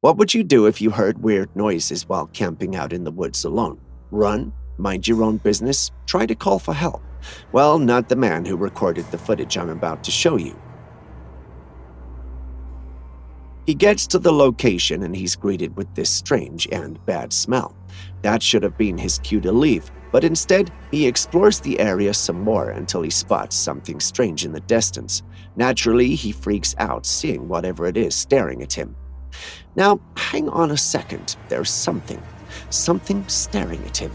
Speaker 1: What would you do if you heard weird noises while camping out in the woods alone? Run? Mind your own business? Try to call for help? Well, not the man who recorded the footage I'm about to show you. He gets to the location and he's greeted with this strange and bad smell. That should have been his cue to leave, but instead, he explores the area some more until he spots something strange in the distance. Naturally, he freaks out seeing whatever it is staring at him. Now, hang on a second, there's something staring at him.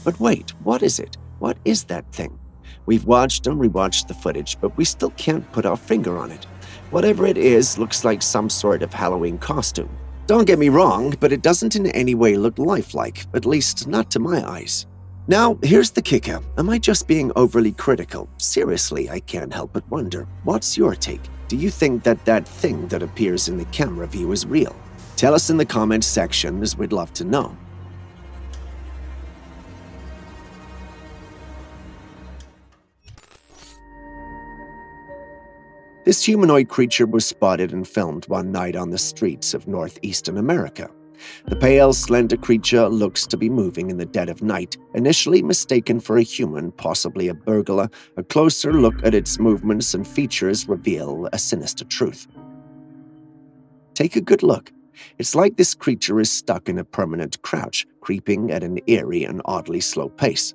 Speaker 1: But wait, what is it? What is that thing? We've watched and rewatched the footage, but we still can't put our finger on it. Whatever it is looks like some sort of Halloween costume. Don't get me wrong, but it doesn't in any way look lifelike, at least not to my eyes. Now, here's the kicker. Am I just being overly critical? Seriously, I can't help but wonder. What's your take? Do you think that that thing that appears in the camera view is real? Tell us in the comments section, as we'd love to know. This humanoid creature was spotted and filmed one night on the streets of northeastern America. The pale, slender creature looks to be moving in the dead of night. Initially mistaken for a human, possibly a burglar, a closer look at its movements and features reveal a sinister truth. Take a good look. It's like this creature is stuck in a permanent crouch, creeping at an eerie and oddly slow pace.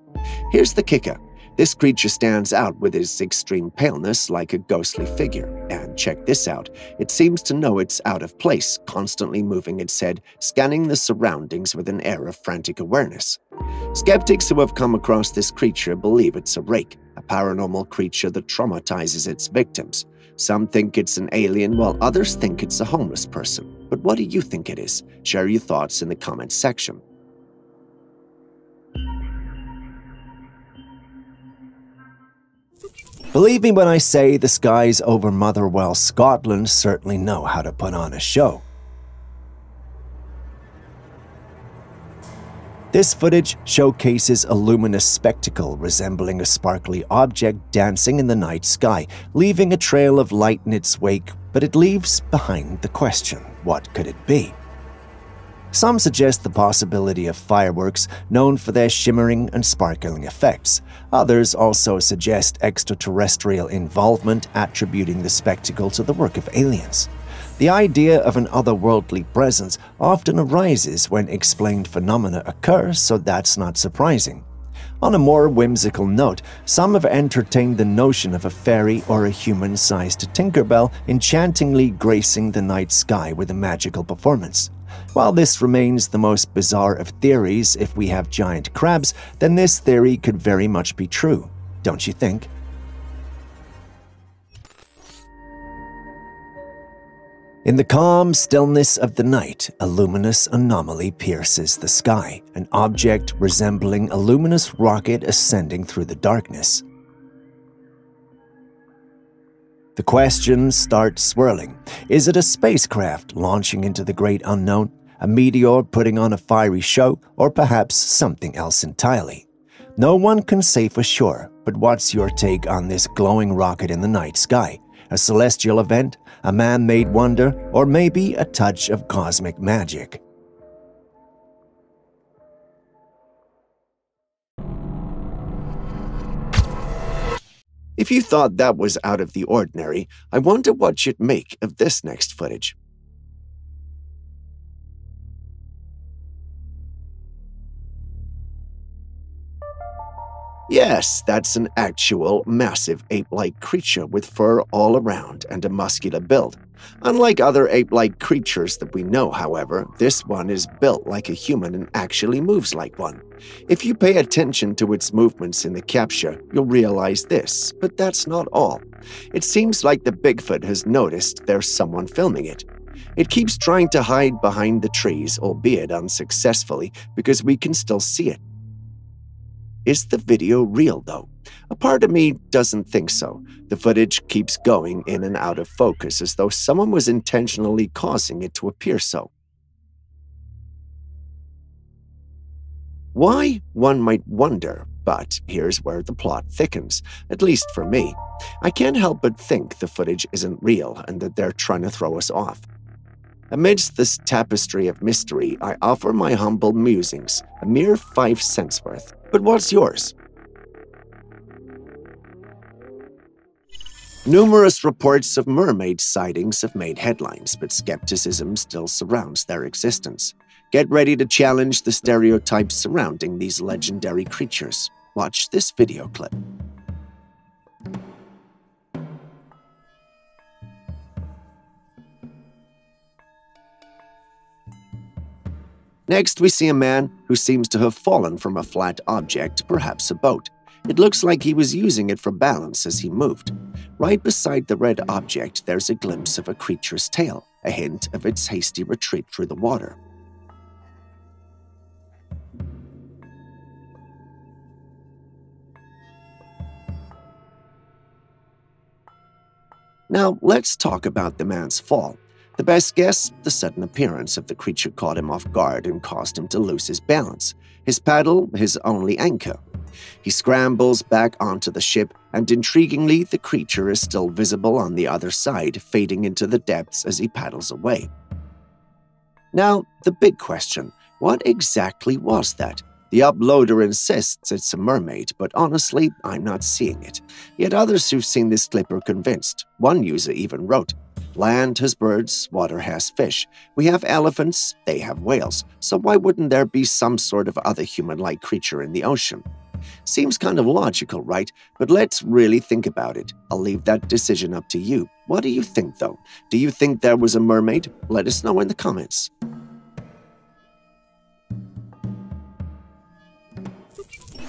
Speaker 1: Here's the kicker. This creature stands out with its extreme paleness like a ghostly figure. And check this out, it seems to know it's out of place, constantly moving its head, scanning the surroundings with an air of frantic awareness. Skeptics who have come across this creature believe it's a rake, a paranormal creature that traumatizes its victims. Some think it's an alien, while others think it's a homeless person. But what do you think it is? Share your thoughts in the comments section. Believe me when I say the skies over Motherwell, Scotland certainly know how to put on a show. This footage showcases a luminous spectacle resembling a sparkly object dancing in the night sky, leaving a trail of light in its wake, but it leaves behind the question, what could it be? Some suggest the possibility of fireworks, known for their shimmering and sparkling effects. Others also suggest extraterrestrial involvement, attributing the spectacle to the work of aliens. The idea of an otherworldly presence often arises when explained phenomena occur, so that's not surprising. On a more whimsical note, some have entertained the notion of a fairy or a human-sized Tinkerbell enchantingly gracing the night sky with a magical performance. While this remains the most bizarre of theories, if we have giant crabs, then this theory could very much be true, don't you think? In the calm stillness of the night, a luminous anomaly pierces the sky, an object resembling a luminous rocket ascending through the darkness. The questions start swirling. Is it a spacecraft launching into the great unknown, a meteor putting on a fiery show, or perhaps something else entirely? No one can say for sure, but what's your take on this glowing rocket in the night sky? A celestial event, a man-made wonder, or maybe a touch of cosmic magic? If you thought that was out of the ordinary, I wonder what you'd make of this next footage. Yes, that's an actual, massive ape-like creature with fur all around and a muscular build. Unlike other ape-like creatures that we know, however, this one is built like a human and actually moves like one. If you pay attention to its movements in the capture, you'll realize this, but that's not all. It seems like the Bigfoot has noticed there's someone filming it. It keeps trying to hide behind the trees, albeit unsuccessfully, because we can still see it. Is the video real, though? A part of me doesn't think so. The footage keeps going in and out of focus as though someone was intentionally causing it to appear so. Why, one might wonder, but here's where the plot thickens, at least for me. I can't help but think the footage isn't real and that they're trying to throw us off. Amidst this tapestry of mystery, I offer my humble musings, a mere 5 cents worth. But what's yours? Numerous reports of mermaid sightings have made headlines, but skepticism still surrounds their existence. Get ready to challenge the stereotypes surrounding these legendary creatures. Watch this video clip. Next, we see a man who seems to have fallen from a flat object, perhaps a boat. It looks like he was using it for balance as he moved. Right beside the red object, there's a glimpse of a creature's tail, a hint of its hasty retreat through the water. Now, let's talk about the man's fall. The best guess, the sudden appearance of the creature caught him off guard and caused him to lose his balance. His paddle, his only anchor. He scrambles back onto the ship, and intriguingly, the creature is still visible on the other side, fading into the depths as he paddles away. Now, the big question, what exactly was that? The uploader insists it's a mermaid, but honestly, I'm not seeing it. Yet others who've seen this clip are convinced. One user even wrote, "Land has birds, water has fish. We have elephants, they have whales. So why wouldn't there be some sort of other human-like creature in the ocean?" Seems kind of logical, right? But let's really think about it. I'll leave that decision up to you. What do you think, though? Do you think there was a mermaid? Let us know in the comments.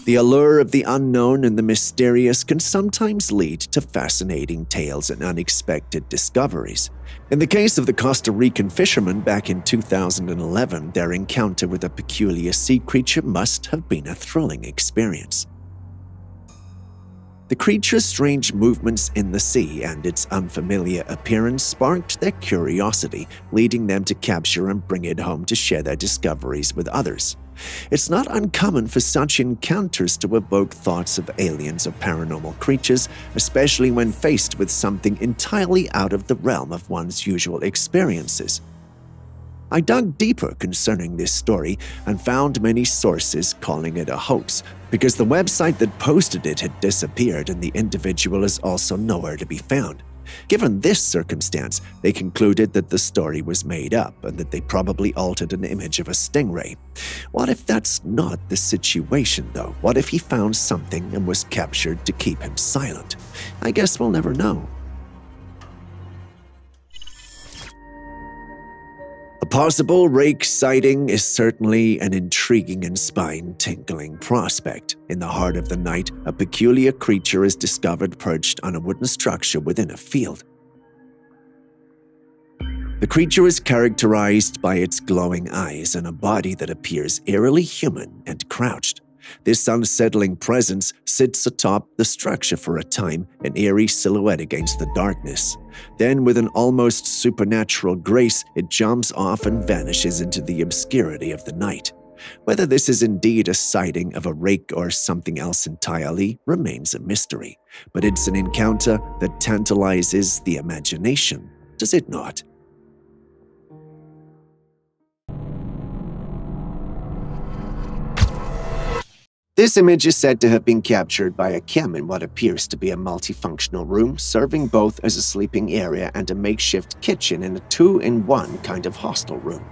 Speaker 1: The allure of the unknown and the mysterious can sometimes lead to fascinating tales and unexpected discoveries. In the case of the Costa Rican fishermen back in 2011, their encounter with a peculiar sea creature must have been a thrilling experience. The creature's strange movements in the sea and its unfamiliar appearance sparked their curiosity, leading them to capture and bring it home to share their discoveries with others. It's not uncommon for such encounters to evoke thoughts of aliens or paranormal creatures, especially when faced with something entirely out of the realm of one's usual experiences. I dug deeper concerning this story and found many sources calling it a hoax, because the website that posted it had disappeared and the individual is also nowhere to be found. Given this circumstance, they concluded that the story was made up and that they probably altered an image of a stingray. What if that's not the situation, though? What if he found something and was captured to keep him silent? I guess we'll never know. A possible rake sighting is certainly an intriguing and spine-tingling prospect. In the heart of the night, a peculiar creature is discovered perched on a wooden structure within a field. The creature is characterized by its glowing eyes and a body that appears eerily human and crouched. This unsettling presence sits atop the structure for a time, an eerie silhouette against the darkness. Then, with an almost supernatural grace, it jumps off and vanishes into the obscurity of the night. Whether this is indeed a sighting of a rake or something else entirely remains a mystery, but it's an encounter that tantalizes the imagination, does it not? This image is said to have been captured by a cam in what appears to be a multifunctional room, serving both as a sleeping area and a makeshift kitchen in a two-in-one kind of hostel room.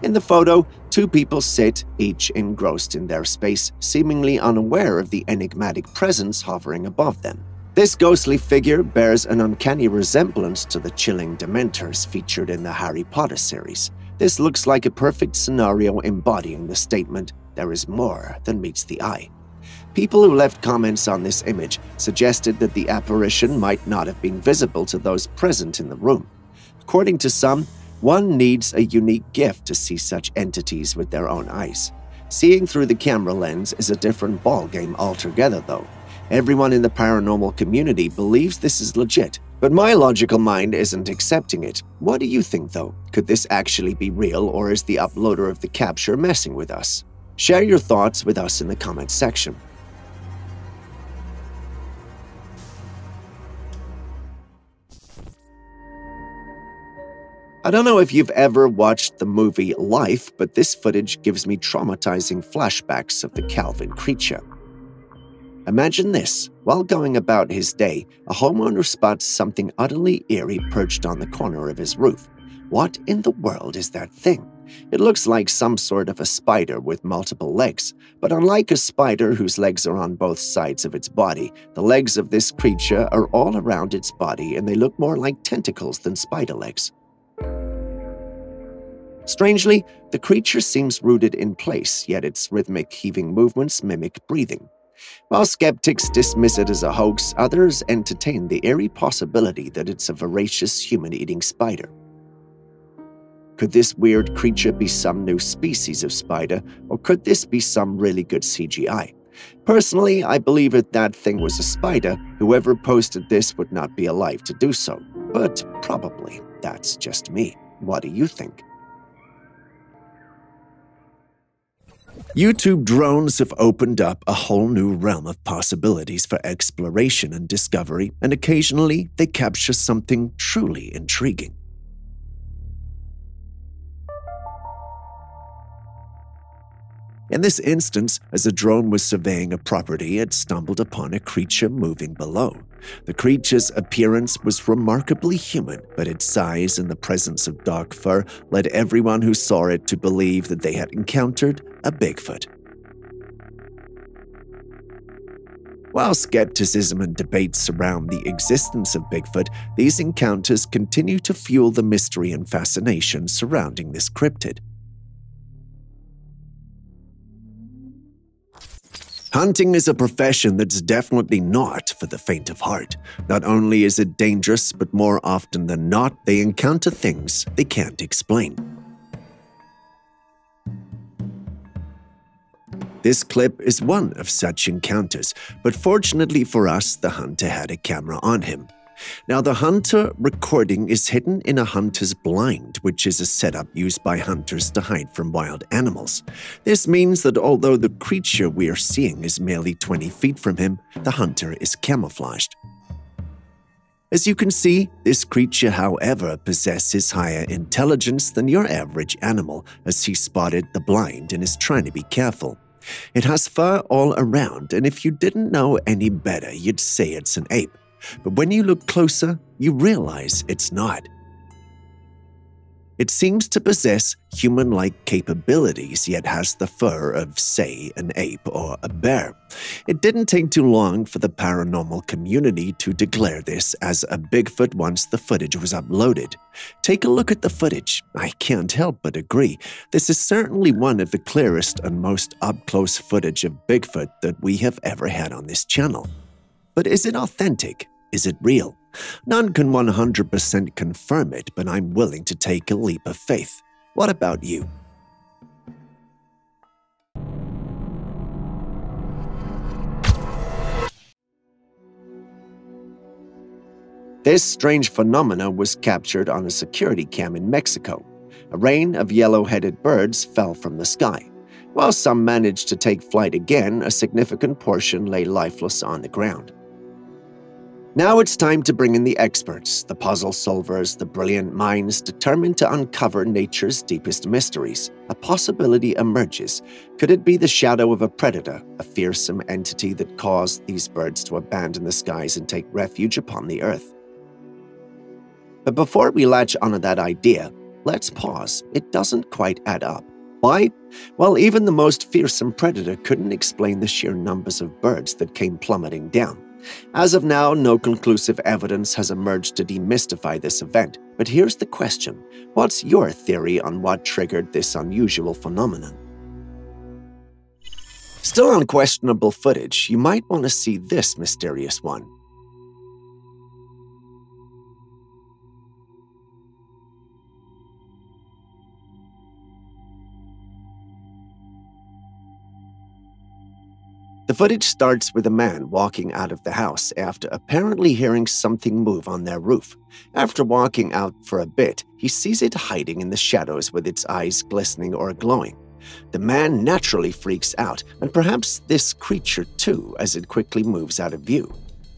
Speaker 1: In the photo, two people sit, each engrossed in their space, seemingly unaware of the enigmatic presence hovering above them. This ghostly figure bears an uncanny resemblance to the chilling Dementors featured in the Harry Potter series. This looks like a perfect scenario embodying the statement, "There is more than meets the eye." People who left comments on this image suggested that the apparition might not have been visible to those present in the room. According to some, one needs a unique gift to see such entities with their own eyes. Seeing through the camera lens is a different ballgame altogether, though. Everyone in the paranormal community believes this is legit, but my logical mind isn't accepting it. What do you think, though? Could this actually be real, or is the uploader of the capture messing with us? Share your thoughts with us in the comments section. I don't know if you've ever watched the movie Life, but this footage gives me traumatizing flashbacks of the Calvin creature. Imagine this. While going about his day, a homeowner spots something utterly eerie perched on the corner of his roof. What in the world is that thing? It looks like some sort of a spider with multiple legs, but unlike a spider whose legs are on both sides of its body, the legs of this creature are all around its body and they look more like tentacles than spider legs. Strangely, the creature seems rooted in place, yet its rhythmic heaving movements mimic breathing. While skeptics dismiss it as a hoax, others entertain the eerie possibility that it's a voracious human-eating spider. Could this weird creature be some new species of spider, or could this be some really good CGI? Personally, I believe if that thing was a spider, whoever posted this would not be alive to do so. But probably that's just me. What do you think? YouTube drones have opened up a whole new realm of possibilities for exploration and discovery, and occasionally they capture something truly intriguing. In this instance, as a drone was surveying a property, it stumbled upon a creature moving below. The creature's appearance was remarkably human, but its size and the presence of dark fur led everyone who saw it to believe that they had encountered a Bigfoot. While skepticism and debates surround the existence of Bigfoot, these encounters continue to fuel the mystery and fascination surrounding this cryptid. Hunting is a profession that's definitely not for the faint of heart. Not only is it dangerous, but more often than not, they encounter things they can't explain. This clip is one of such encounters, but fortunately for us, the hunter had a camera on him. Now, the hunter recording is hidden in a hunter's blind, which is a setup used by hunters to hide from wild animals. This means that although the creature we are seeing is merely 20 feet from him, the hunter is camouflaged. As you can see, this creature, however, possesses higher intelligence than your average animal, as he spotted the blind and is trying to be careful. It has fur all around, and if you didn't know any better, you'd say it's an ape. But when you look closer, you realize it's not. It seems to possess human-like capabilities, yet has the fur of, say, an ape or a bear. It didn't take too long for the paranormal community to declare this as a Bigfoot once the footage was uploaded. Take a look at the footage. I can't help but agree. This is certainly one of the clearest and most up-close footage of Bigfoot that we have ever had on this channel. But is it authentic? Is it real? None can 100% confirm it, but I'm willing to take a leap of faith. What about you? This strange phenomena was captured on a security cam in Mexico. A rain of yellow-headed birds fell from the sky. While some managed to take flight again, a significant portion lay lifeless on the ground. Now it's time to bring in the experts, the puzzle solvers, the brilliant minds determined to uncover nature's deepest mysteries. A possibility emerges. Could it be the shadow of a predator, a fearsome entity that caused these birds to abandon the skies and take refuge upon the earth? But before we latch onto that idea, let's pause. It doesn't quite add up. Why? Well, even the most fearsome predator couldn't explain the sheer numbers of birds that came plummeting down. As of now, no conclusive evidence has emerged to demystify this event. But here's the question. What's your theory on what triggered this unusual phenomenon? Still on questionable footage, you might want to see this mysterious one. The footage starts with a man walking out of the house after apparently hearing something move on their roof. After walking out for a bit, he sees it hiding in the shadows with its eyes glistening or glowing. The man naturally freaks out, and perhaps this creature too, as it quickly moves out of view.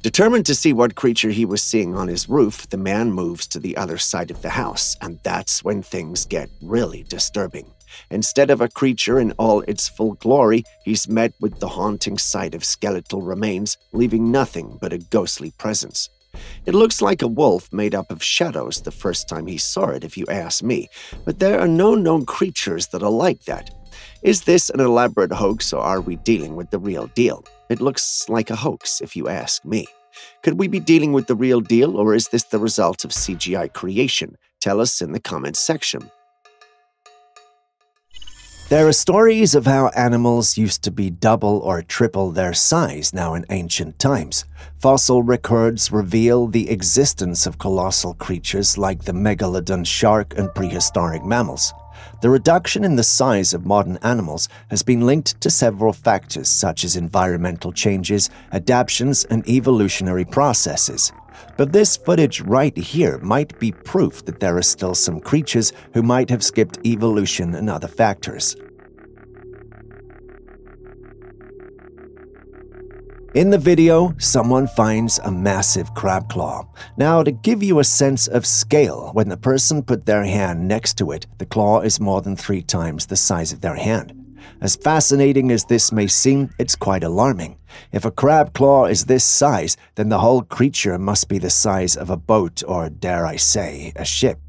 Speaker 1: Determined to see what creature he was seeing on his roof, the man moves to the other side of the house, and that's when things get really disturbing. Instead of a creature in all its full glory, he's met with the haunting sight of skeletal remains, leaving nothing but a ghostly presence. It looks like a wolf made up of shadows the first time he saw it, if you ask me, but there are no known creatures that are like that. Is this an elaborate hoax, or are we dealing with the real deal? It looks like a hoax, if you ask me. Could we be dealing with the real deal, or is this the result of CGI creation? Tell us in the comments section. There are stories of how animals used to be double or triple their size now in ancient times. Fossil records reveal the existence of colossal creatures like the megalodon shark and prehistoric mammals. The reduction in the size of modern animals has been linked to several factors such as environmental changes, adaptations, and evolutionary processes. But this footage right here might be proof that there are still some creatures who might have skipped evolution and other factors. In the video, someone finds a massive crab claw. Now, to give you a sense of scale, when the person put their hand next to it, the claw is more than 3 times the size of their hand. As fascinating as this may seem, it's quite alarming. If a crab claw is this size, then the whole creature must be the size of a boat or, dare I say, a ship.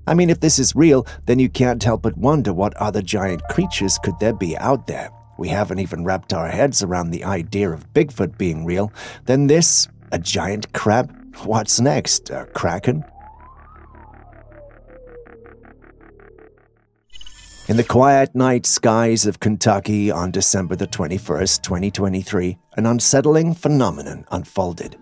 Speaker 1: I mean, if this is real, then you can't help but wonder what other giant creatures could there be out there. We haven't even wrapped our heads around the idea of Bigfoot being real. Then this, a giant crab? What's next? A kraken? In the quiet night skies of Kentucky on December the 21st, 2023, an unsettling phenomenon unfolded.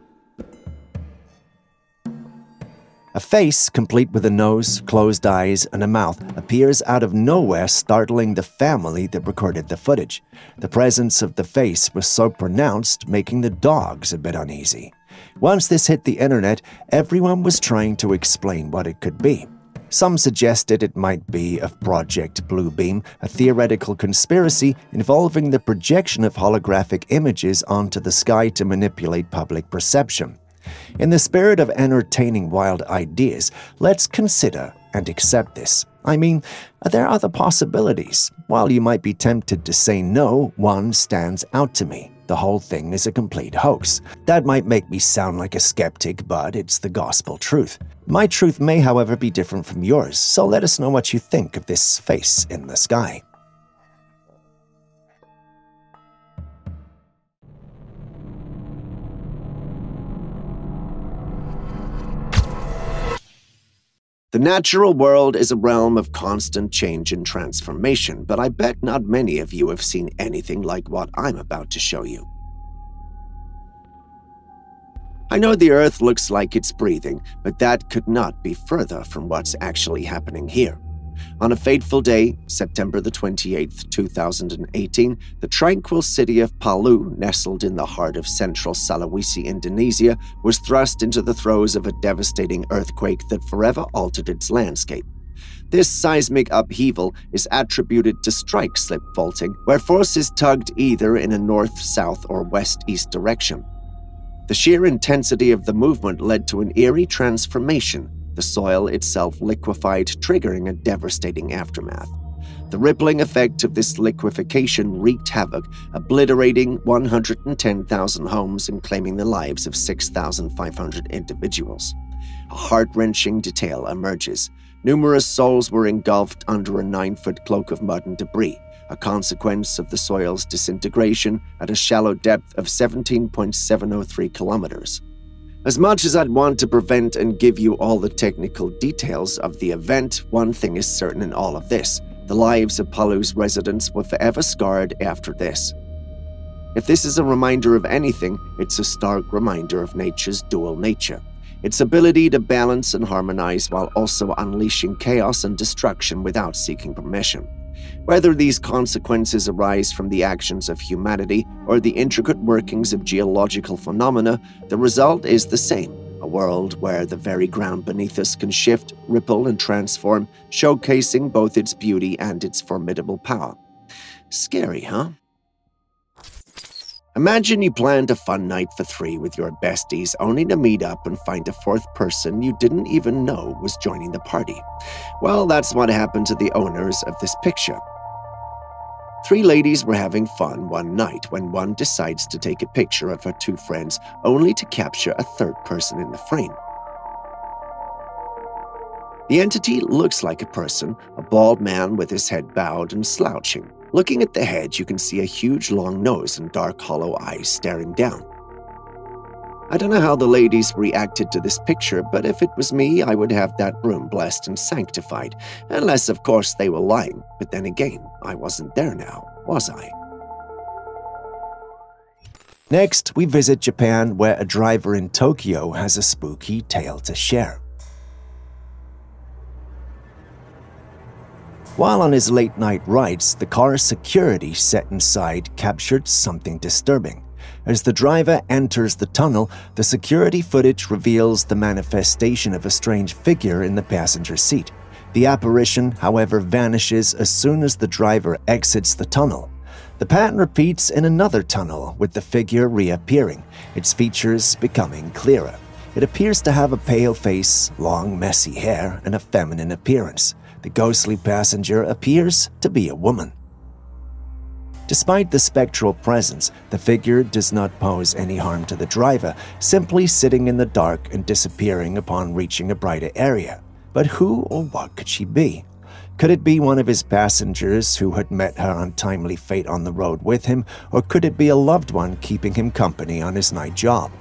Speaker 1: A face, complete with a nose, closed eyes, and a mouth, appears out of nowhere, startling the family that recorded the footage. The presence of the face was so pronounced, making the dogs a bit uneasy. Once this hit the internet, everyone was trying to explain what it could be. Some suggested it might be of Project Bluebeam, a theoretical conspiracy involving the projection of holographic images onto the sky to manipulate public perception. In the spirit of entertaining wild ideas, let's consider and accept this. I mean, there are other possibilities. While you might be tempted to say no, one stands out to me. The whole thing is a complete hoax. That might make me sound like a skeptic, but it's the gospel truth. My truth may, however, be different from yours, so let us know what you think of this face in the sky. The natural world is a realm of constant change and transformation, but I bet not many of you have seen anything like what I'm about to show you. I know the Earth looks like it's breathing, but that could not be further from what's actually happening here. On a fateful day, September the 28th, 2018, the tranquil city of Palu, nestled in the heart of central Sulawesi, Indonesia, was thrust into the throes of a devastating earthquake that forever altered its landscape. This seismic upheaval is attributed to strike-slip faulting, where forces tugged either in a north, south, or west-east direction. The sheer intensity of the movement led to an eerie transformation. The soil itself liquefied, triggering a devastating aftermath. The rippling effect of this liquefaction wreaked havoc, obliterating 110,000 homes and claiming the lives of 6,500 individuals. A heart-wrenching detail emerges. Numerous souls were engulfed under a 9-foot cloak of mud and debris, a consequence of the soil's disintegration at a shallow depth of 17.703 kilometers. As much as I'd want to prevent and give you all the technical details of the event, one thing is certain in all of this. The lives of Palu's residents were forever scarred after this. If this is a reminder of anything, it's a stark reminder of nature's dual nature. Its ability to balance and harmonize while also unleashing chaos and destruction without seeking permission. Whether these consequences arise from the actions of humanity or the intricate workings of geological phenomena, the result is the same, a world where the very ground beneath us can shift, ripple, and transform, showcasing both its beauty and its formidable power. Scary, huh? Imagine you planned a fun night for 3 with your besties, only to meet up and find a 4th person you didn't even know was joining the party. Well, that's what happened to the owners of this picture. 3 ladies were having fun one night when one decides to take a picture of her 2 friends, only to capture a 3rd person in the frame. The entity looks like a person, a bald man with his head bowed and slouching. Looking at the head, you can see a huge long nose and dark hollow eyes staring down. I don't know how the ladies reacted to this picture, but if it was me, I would have that room blessed and sanctified, unless of course they were lying. But then again, I wasn't there now, was I? Next, we visit Japan, where a driver in Tokyo has a spooky tale to share. While on his late-night rides, the car's security set inside captured something disturbing. As the driver enters the tunnel, the security footage reveals the manifestation of a strange figure in the passenger seat. The apparition, however, vanishes as soon as the driver exits the tunnel. The pattern repeats in another tunnel, with the figure reappearing, its features becoming clearer. It appears to have a pale face, long, messy hair, and a feminine appearance. The ghostly passenger appears to be a woman. Despite the spectral presence, the figure does not pose any harm to the driver, simply sitting in the dark and disappearing upon reaching a brighter area. But who or what could she be? Could it be one of his passengers who had met her untimely fate on the road with him, or could it be a loved one keeping him company on his night job?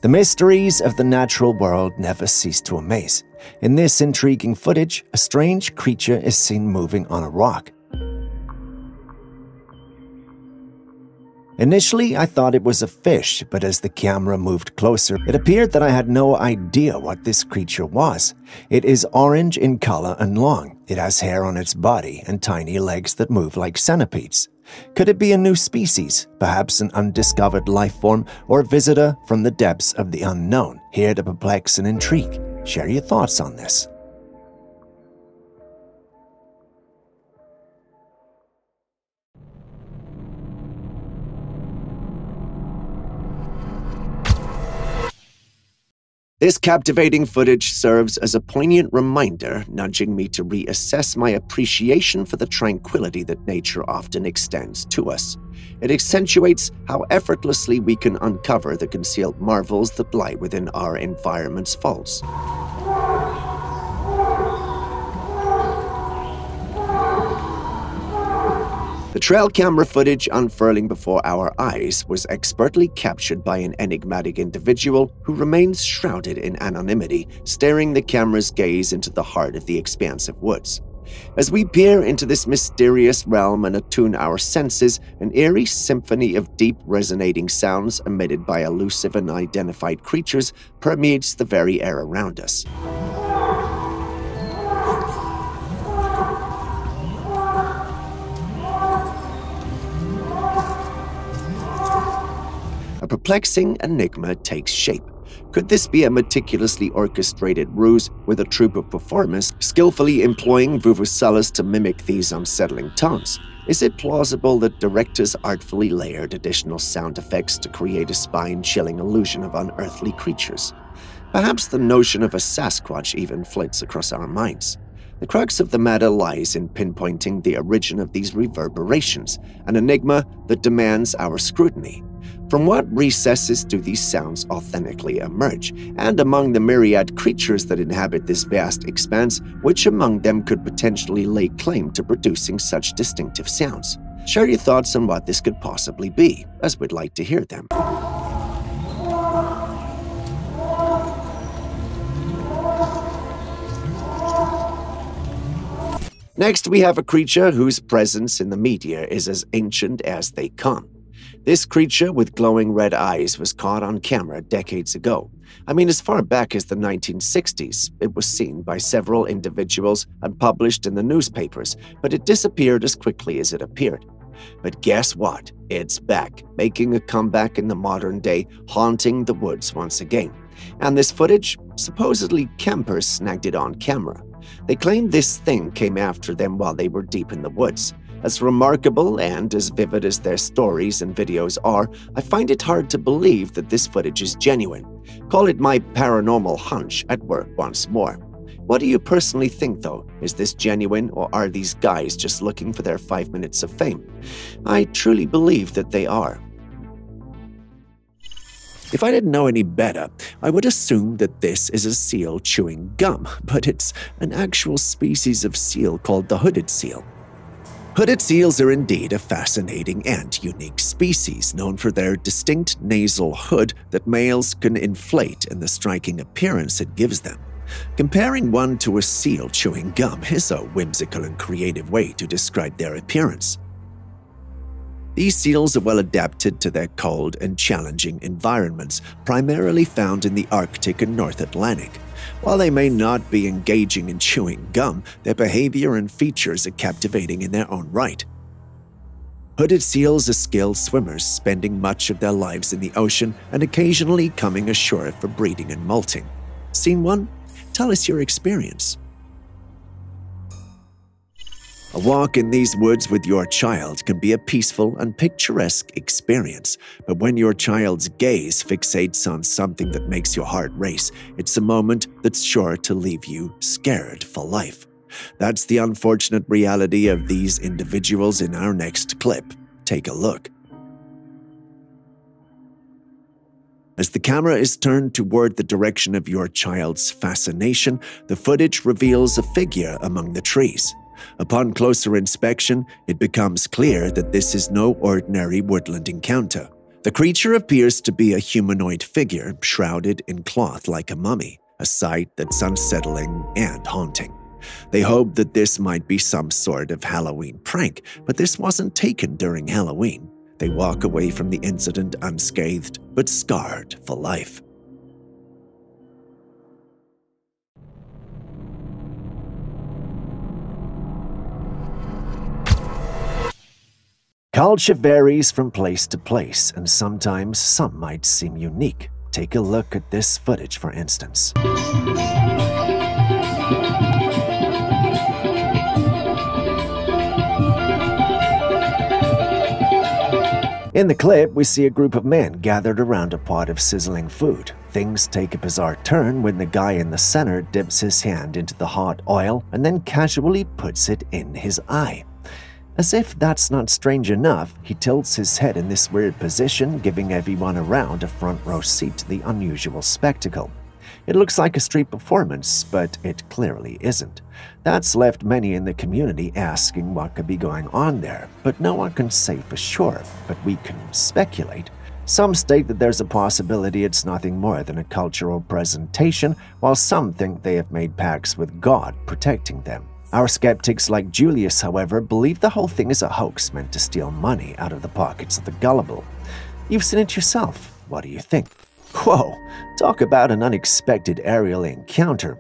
Speaker 1: The mysteries of the natural world never cease to amaze. In this intriguing footage, a strange creature is seen moving on a rock. Initially, I thought it was a fish, but as the camera moved closer, it appeared that I had no idea what this creature was. It is orange in color and long. It has hair on its body and tiny legs that move like centipedes. Could it be a new species, perhaps an undiscovered life form, or a visitor from the depths of the unknown, here to perplex and intrigue? Share your thoughts on this. This captivating footage serves as a poignant reminder, nudging me to reassess my appreciation for the tranquility that nature often extends to us. It accentuates how effortlessly we can uncover the concealed marvels that lie within our environment's vaults. The trail camera footage unfurling before our eyes was expertly captured by an enigmatic individual who remains shrouded in anonymity, staring the camera's gaze into the heart of the expansive woods. As we peer into this mysterious realm and attune our senses, an eerie symphony of deep resonating sounds emitted by elusive and unidentified creatures permeates the very air around us. A perplexing enigma takes shape. Could this be a meticulously orchestrated ruse with a troupe of performers skillfully employing vuvuzelas to mimic these unsettling tones? Is it plausible that directors artfully layered additional sound effects to create a spine-chilling illusion of unearthly creatures? Perhaps the notion of a Sasquatch even flits across our minds. The crux of the matter lies in pinpointing the origin of these reverberations, an enigma that demands our scrutiny. From what recesses do these sounds authentically emerge? And among the myriad creatures that inhabit this vast expanse, which among them could potentially lay claim to producing such distinctive sounds? Share your thoughts on what this could possibly be, as we'd like to hear them. Next, we have a creature whose presence in the media is as ancient as they come. This creature with glowing red eyes was caught on camera decades ago. I mean, as far back as the 1960s, it was seen by several individuals and published in the newspapers, but it disappeared as quickly as it appeared. But guess what? It's back, making a comeback in the modern day, haunting the woods once again. And this footage, supposedly campers snagged it on camera. They claim this thing came after them while they were deep in the woods. As remarkable and as vivid as their stories and videos are, I find it hard to believe that this footage is genuine. Call it my paranormal hunch at work once more. What do you personally think, though? Is this genuine, or are these guys just looking for their 5 minutes of fame? I truly believe that they are. If I didn't know any better, I would assume that this is a seal chewing gum, but it's an actual species of seal called the hooded seal. Hooded seals are indeed a fascinating and unique species, known for their distinct nasal hood that males can inflate and the striking appearance it gives them. Comparing one to a seal chewing gum is a whimsical and creative way to describe their appearance. These seals are well adapted to their cold and challenging environments, primarily found in the Arctic and North Atlantic. While they may not be engaging in chewing gum, their behavior and features are captivating in their own right. Hooded seals are skilled swimmers, spending much of their lives in the ocean and occasionally coming ashore for breeding and molting. Seen one? Tell us your experience. A walk in these woods with your child can be a peaceful and picturesque experience, but when your child's gaze fixates on something that makes your heart race, it's a moment that's sure to leave you scared for life. That's the unfortunate reality of these individuals in our next clip. Take a look. As the camera is turned toward the direction of your child's fascination, the footage reveals a figure among the trees. Upon closer inspection, it becomes clear that this is no ordinary woodland encounter. The creature appears to be a humanoid figure shrouded in cloth like a mummy, a sight that's unsettling and haunting. They hope that this might be some sort of Halloween prank, but this wasn't taken during Halloween. They walk away from the incident unscathed, but scarred for life. Culture varies from place to place, and sometimes some might seem unique. Take a look at this footage, for instance. In the clip, we see a group of men gathered around a pot of sizzling food. Things take a bizarre turn when the guy in the center dips his hand into the hot oil and then casually puts it in his eye. As if that's not strange enough, he tilts his head in this weird position, giving everyone around a front row seat to the unusual spectacle. It looks like a street performance, but it clearly isn't. That's left many in the community asking what could be going on there, but no one can say for sure, but we can speculate. Some state that there's a possibility it's nothing more than a cultural presentation, while some think they have made pacts with God protecting them. Our skeptics like Julius, however, believe the whole thing is a hoax meant to steal money out of the pockets of the gullible. You've seen it yourself. What do you think? Whoa, talk about an unexpected aerial encounter.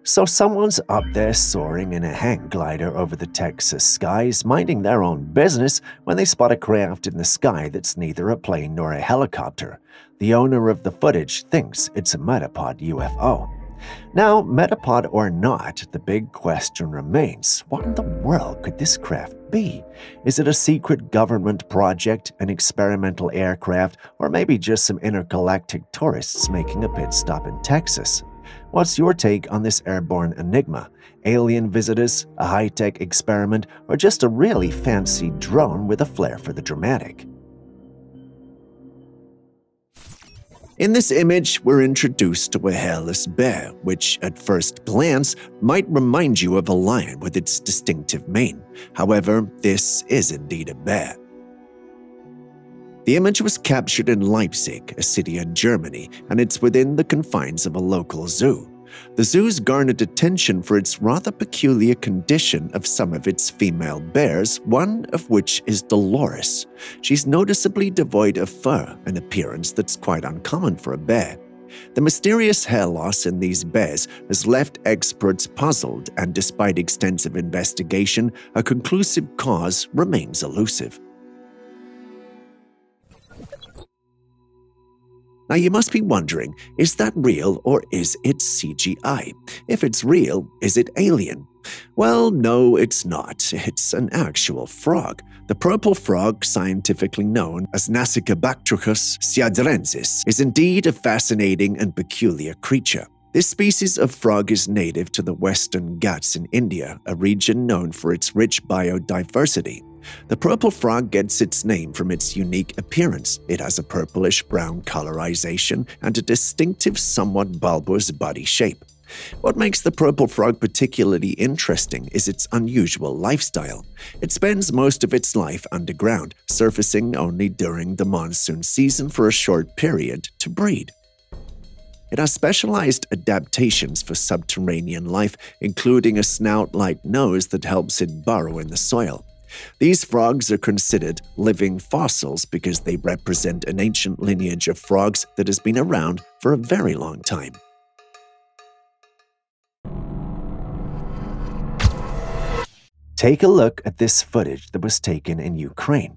Speaker 1: So someone's up there soaring in a hang glider over the Texas skies, minding their own business, when they spot a craft in the sky that's neither a plane nor a helicopter. The owner of the footage thinks it's a Metapod UFO. Now, Metapod or not, the big question remains, what in the world could this craft be? Is it a secret government project, an experimental aircraft, or maybe just some intergalactic tourists making a pit stop in Texas? What's your take on this airborne enigma? Alien visitors, a high-tech experiment, or just a really fancy drone with a flair for the dramatic? In this image, we're introduced to a hairless bear, which at first glance might remind you of a lion with its distinctive mane. However, this is indeed a bear. The image was captured in Leipzig, a city in Germany, and it's within the confines of a local zoo. The zoo's garnered attention for its rather peculiar condition of some of its female bears, one of which is Dolores. She's noticeably devoid of fur, an appearance that's quite uncommon for a bear. The mysterious hair loss in these bears has left experts puzzled, and despite extensive investigation, a conclusive cause remains elusive. Now you must be wondering, is that real or is it CGI? If it's real, is it alien? Well, no, it's not. It's an actual frog. The purple frog, scientifically known as Nasica siadrensis, is indeed a fascinating and peculiar creature. This species of frog is native to the Western Ghats in India, a region known for its rich biodiversity. The purple frog gets its name from its unique appearance. It has a purplish-brown colorization and a distinctive, somewhat bulbous body shape. What makes the purple frog particularly interesting is its unusual lifestyle. It spends most of its life underground, surfacing only during the monsoon season for a short period to breed. It has specialized adaptations for subterranean life, including a snout-like nose that helps it burrow in the soil. These frogs are considered living fossils because they represent an ancient lineage of frogs that has been around for a very long time. Take a look at this footage that was taken in Ukraine.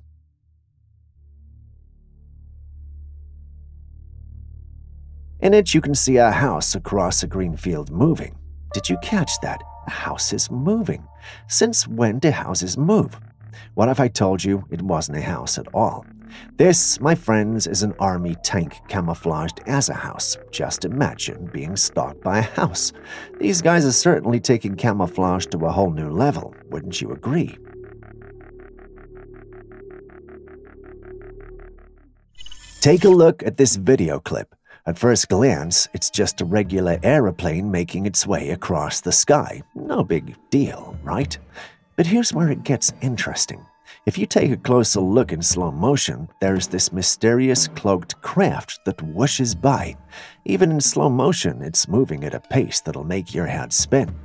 Speaker 1: In it, you can see a house across a green field moving. Did you catch that? A house is moving. Since when do houses move? What if I told you it wasn't a house at all? This, my friends, is an army tank camouflaged as a house. Just imagine being stalked by a house. These guys are certainly taking camouflage to a whole new level, wouldn't you agree? Take a look at this video clip. At first glance, it's just a regular aeroplane making its way across the sky. No big deal, right? But here's where it gets interesting. If you take a closer look in slow motion, there's this mysterious cloaked craft that whooshes by. Even in slow motion, it's moving at a pace that'll make your head spin.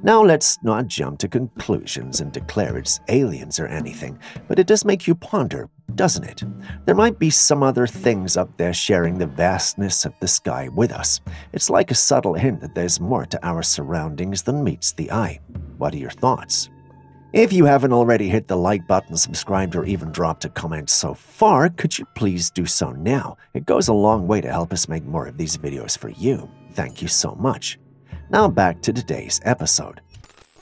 Speaker 1: Now let's not jump to conclusions and declare it's aliens or anything, but it does make you ponder, doesn't it? There might be some other things up there sharing the vastness of the sky with us. It's like a subtle hint that there's more to our surroundings than meets the eye. What are your thoughts? If you haven't already hit the like button, subscribed, or even dropped a comment so far, could you please do so now? It goes a long way to help us make more of these videos for you. Thank you so much. Now back to today's episode.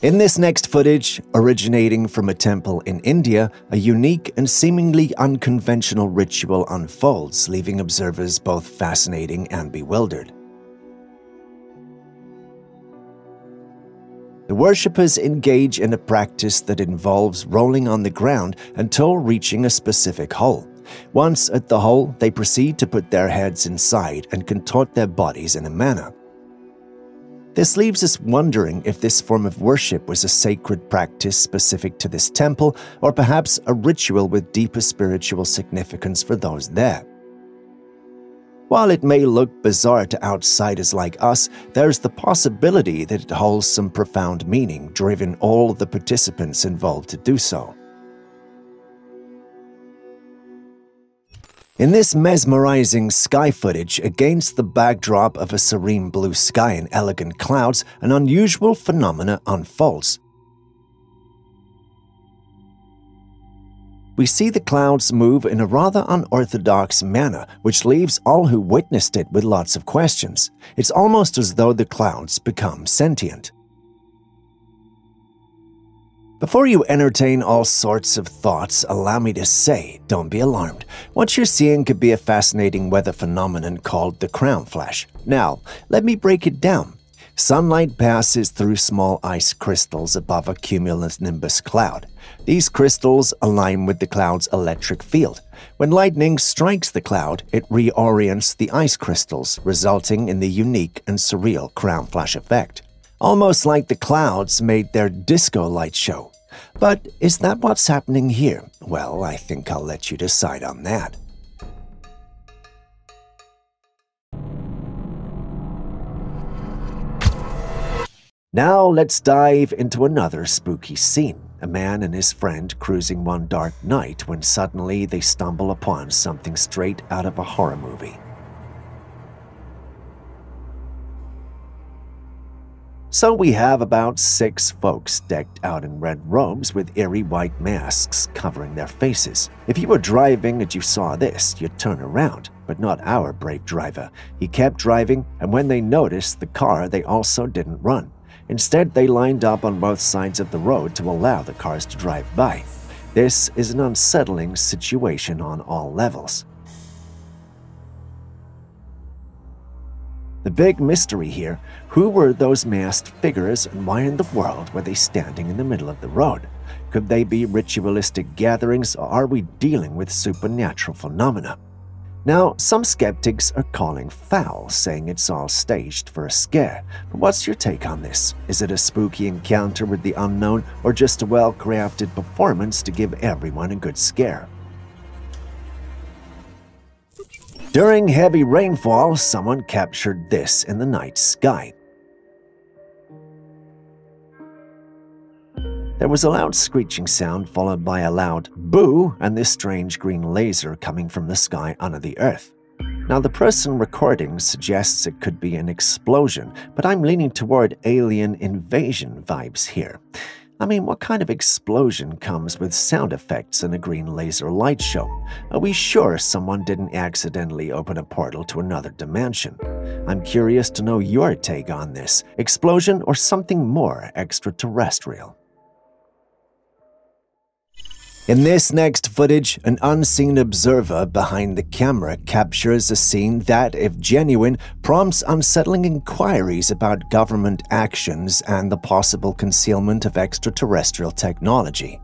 Speaker 1: In this next footage, originating from a temple in India, a unique and seemingly unconventional ritual unfolds, leaving observers both fascinating and bewildered. The worshippers engage in a practice that involves rolling on the ground until reaching a specific hole. Once at the hole, they proceed to put their heads inside and contort their bodies in a manner. This leaves us wondering if this form of worship was a sacred practice specific to this temple, or perhaps a ritual with deeper spiritual significance for those there. While it may look bizarre to outsiders like us, there's the possibility that it holds some profound meaning, driving all the participants involved to do so. In this mesmerizing sky footage, against the backdrop of a serene blue sky and elegant clouds, an unusual phenomena unfolds. We see the clouds move in a rather unorthodox manner, which leaves all who witnessed it with lots of questions. It's almost as though the clouds become sentient. Before you entertain all sorts of thoughts, allow me to say, don't be alarmed. What you're seeing could be a fascinating weather phenomenon called the crown flash. Now, let me break it down. Sunlight passes through small ice crystals above a cumulonimbus cloud. These crystals align with the cloud's electric field. When lightning strikes the cloud, it reorients the ice crystals, resulting in the unique and surreal crown flash effect. Almost like the clouds made their disco light show. But is that what's happening here? Well, I think I'll let you decide on that. Now let's dive into another spooky scene. A man and his friend cruising one dark night when suddenly they stumble upon something straight out of a horror movie. So we have about 6 folks decked out in red robes with eerie white masks covering their faces. If you were driving and you saw this, you'd turn around, but not our brave driver. He kept driving, and when they noticed the car, they also didn't run. Instead, they lined up on both sides of the road to allow the cars to drive by. This is an unsettling situation on all levels. The big mystery here, who were those masked figures and why in the world were they standing in the middle of the road? Could they be ritualistic gatherings, or are we dealing with supernatural phenomena? Now, some skeptics are calling foul, saying it's all staged for a scare. But what's your take on this? Is it a spooky encounter with the unknown, or just a well-crafted performance to give everyone a good scare? During heavy rainfall, someone captured this in the night sky. There was a loud screeching sound followed by a loud boo and this strange green laser coming from the sky under the earth. Now, the person recording suggests it could be an explosion, but I'm leaning toward alien invasion vibes here. I mean, what kind of explosion comes with sound effects and a green laser light show? Are we sure someone didn't accidentally open a portal to another dimension? I'm curious to know your take on this. Explosion or something more extraterrestrial? In this next footage, an unseen observer behind the camera captures a scene that, if genuine, prompts unsettling inquiries about government actions and the possible concealment of extraterrestrial technology.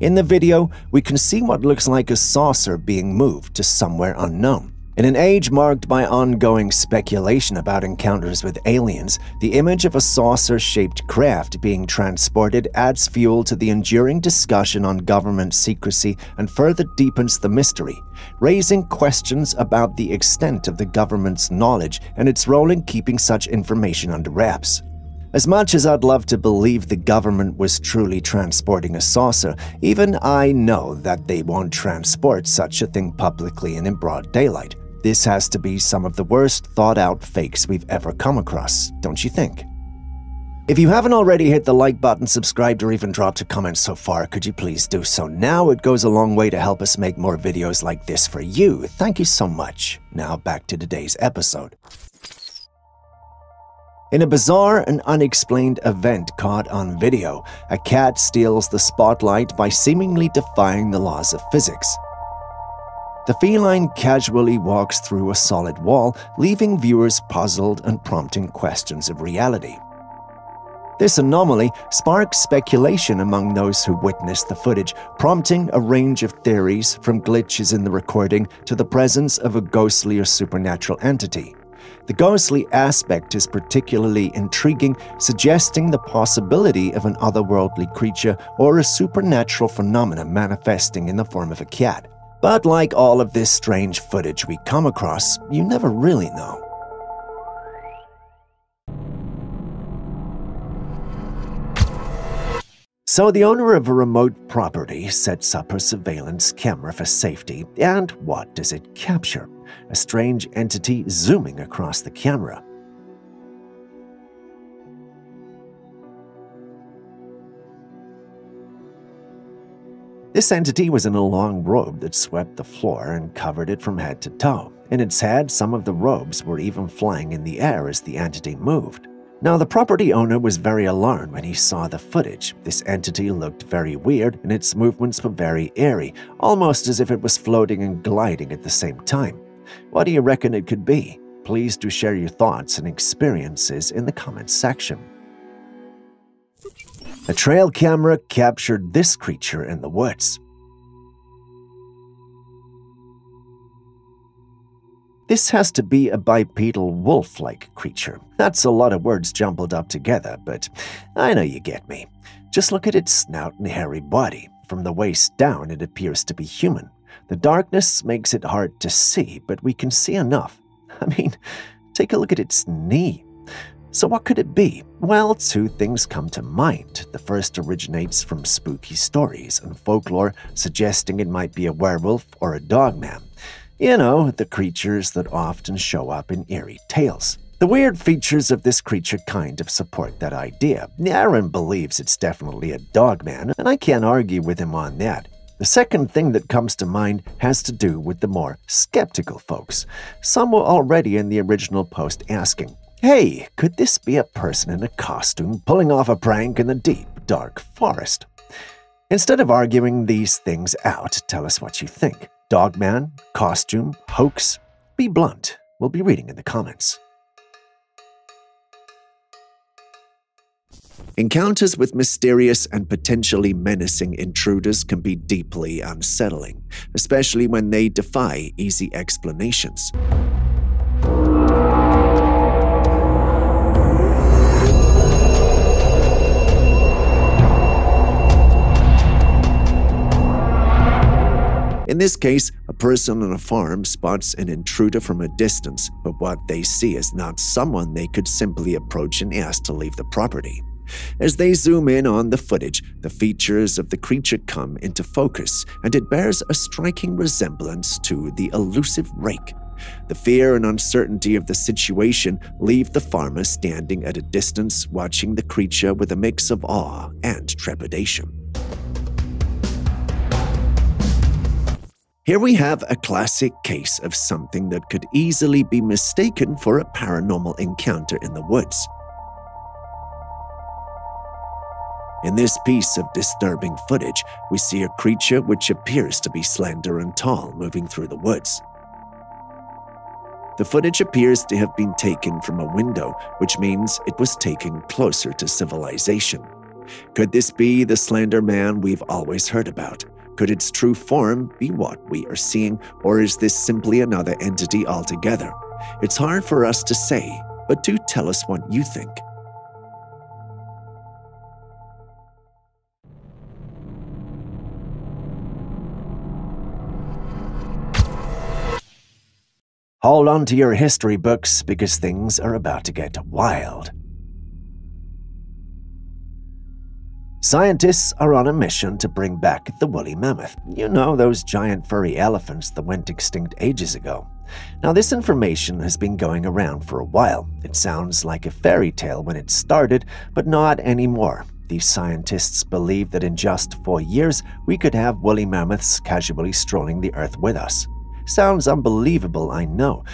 Speaker 1: In the video, we can see what looks like a saucer being moved to somewhere unknown. In an age marked by ongoing speculation about encounters with aliens, the image of a saucer-shaped craft being transported adds fuel to the enduring discussion on government secrecy and further deepens the mystery, raising questions about the extent of the government's knowledge and its role in keeping such information under wraps. As much as I'd love to believe the government was truly transporting a saucer, even I know that they won't transport such a thing publicly and in broad daylight. This has to be some of the worst thought-out fakes we've ever come across, don't you think? If you haven't already hit the like button, subscribed, or even dropped a comment so far, could you please do so now? It goes a long way to help us make more videos like this for you. Thank you so much. Now back to today's episode. In a bizarre and unexplained event caught on video, a cat steals the spotlight by seemingly defying the laws of physics. The feline casually walks through a solid wall, leaving viewers puzzled and prompting questions of reality. This anomaly sparks speculation among those who witnessed the footage, prompting a range of theories from glitches in the recording to the presence of a ghostly or supernatural entity. The ghostly aspect is particularly intriguing, suggesting the possibility of an otherworldly creature or a supernatural phenomenon manifesting in the form of a cat. But like all of this strange footage we come across, you never really know. So the owner of a remote property sets up her surveillance camera for safety, and what does it capture? A strange entity zooming across the camera. This entity was in a long robe that swept the floor and covered it from head to toe. In its head, some of the robes were even flying in the air as the entity moved. Now, the property owner was very alarmed when he saw the footage. This entity looked very weird, and its movements were very eerie, almost as if it was floating and gliding at the same time. What do you reckon it could be? Please do share your thoughts and experiences in the comments section. A trail camera captured this creature in the woods. This has to be a bipedal wolf-like creature. That's a lot of words jumbled up together, but I know you get me. Just look at its snout and hairy body. From the waist down, it appears to be human. The darkness makes it hard to see, but we can see enough. I mean, take a look at its knee. So what could it be? Well, two things come to mind. The first originates from spooky stories and folklore, suggesting it might be a werewolf or a dogman. You know, the creatures that often show up in eerie tales. The weird features of this creature kind of support that idea. Aaron believes it's definitely a dogman, and I can't argue with him on that. The second thing that comes to mind has to do with the more skeptical folks. Some were already in the original post asking, hey, could this be a person in a costume pulling off a prank in the deep, dark forest? Instead of arguing these things out, tell us what you think. Dogman, costume, hoax? Be blunt. We'll be reading in the comments. Encounters with mysterious and potentially menacing intruders can be deeply unsettling, especially when they defy easy explanations. In this case, a person on a farm spots an intruder from a distance, but what they see is not someone they could simply approach and ask to leave the property. As they zoom in on the footage, the features of the creature come into focus, and it bears a striking resemblance to the elusive rake. The fear and uncertainty of the situation leave the farmer standing at a distance, watching the creature with a mix of awe and trepidation. Here we have a classic case of something that could easily be mistaken for a paranormal encounter in the woods. In this piece of disturbing footage, we see a creature which appears to be slender and tall moving through the woods. The footage appears to have been taken from a window, which means it was taken closer to civilization. Could this be the slender man we've always heard about? Could its true form be what we are seeing, or is this simply another entity altogether? It's hard for us to say, but do tell us what you think. Hold on to your history books because things are about to get wild. Scientists are on a mission to bring back the woolly mammoth. You know, those giant furry elephants that went extinct ages ago. Now, this information has been going around for a while. It sounds like a fairy tale when it started, but not anymore. These scientists believe that in just 4 years, we could have woolly mammoths casually strolling the earth with us. Sounds unbelievable, I know,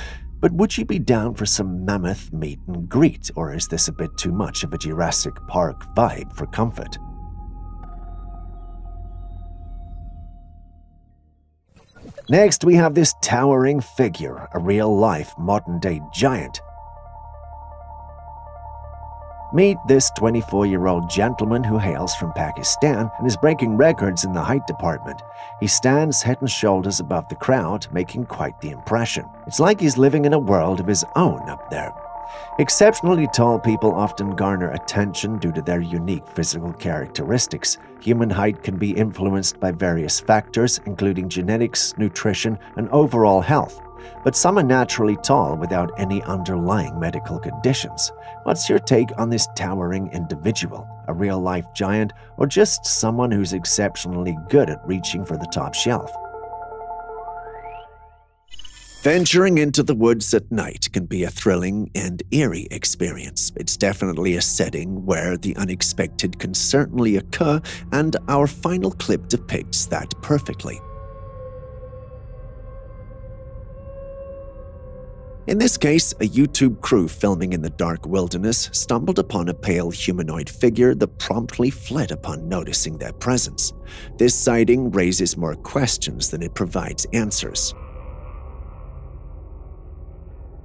Speaker 1: but would you be down for some mammoth meet and greet, or is this a bit too much of a Jurassic Park vibe for comfort? Next, we have this towering figure, a real-life, modern-day giant. Meet this 24-year-old gentleman who hails from Pakistan and is breaking records in the height department. He stands head and shoulders above the crowd, making quite the impression. It's like he's living in a world of his own up there. Exceptionally tall people often garner attention due to their unique physical characteristics. Human height can be influenced by various factors, including genetics, nutrition, and overall health. But some are naturally tall without any underlying medical conditions. What's your take on this towering individual? A real-life giant, or just someone who's exceptionally good at reaching for the top shelf? Venturing into the woods at night can be a thrilling and eerie experience. It's definitely a setting where the unexpected can certainly occur, and our final clip depicts that perfectly. In this case, a YouTube crew filming in the dark wilderness stumbled upon a pale humanoid figure that promptly fled upon noticing their presence. This sighting raises more questions than it provides answers.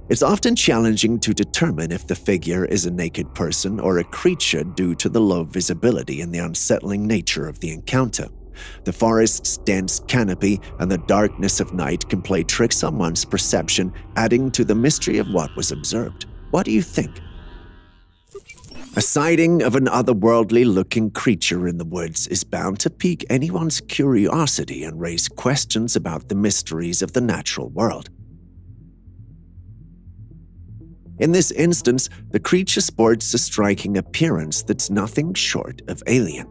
Speaker 1: It's often challenging to determine if the figure is a naked person or a creature due to the low visibility and the unsettling nature of the encounter. The forest's dense canopy and the darkness of night can play tricks on one's perception, adding to the mystery of what was observed. What do you think? A sighting of an otherworldly-looking creature in the woods is bound to pique anyone's curiosity and raise questions about the mysteries of the natural world. In this instance, the creature sports a striking appearance that's nothing short of alien.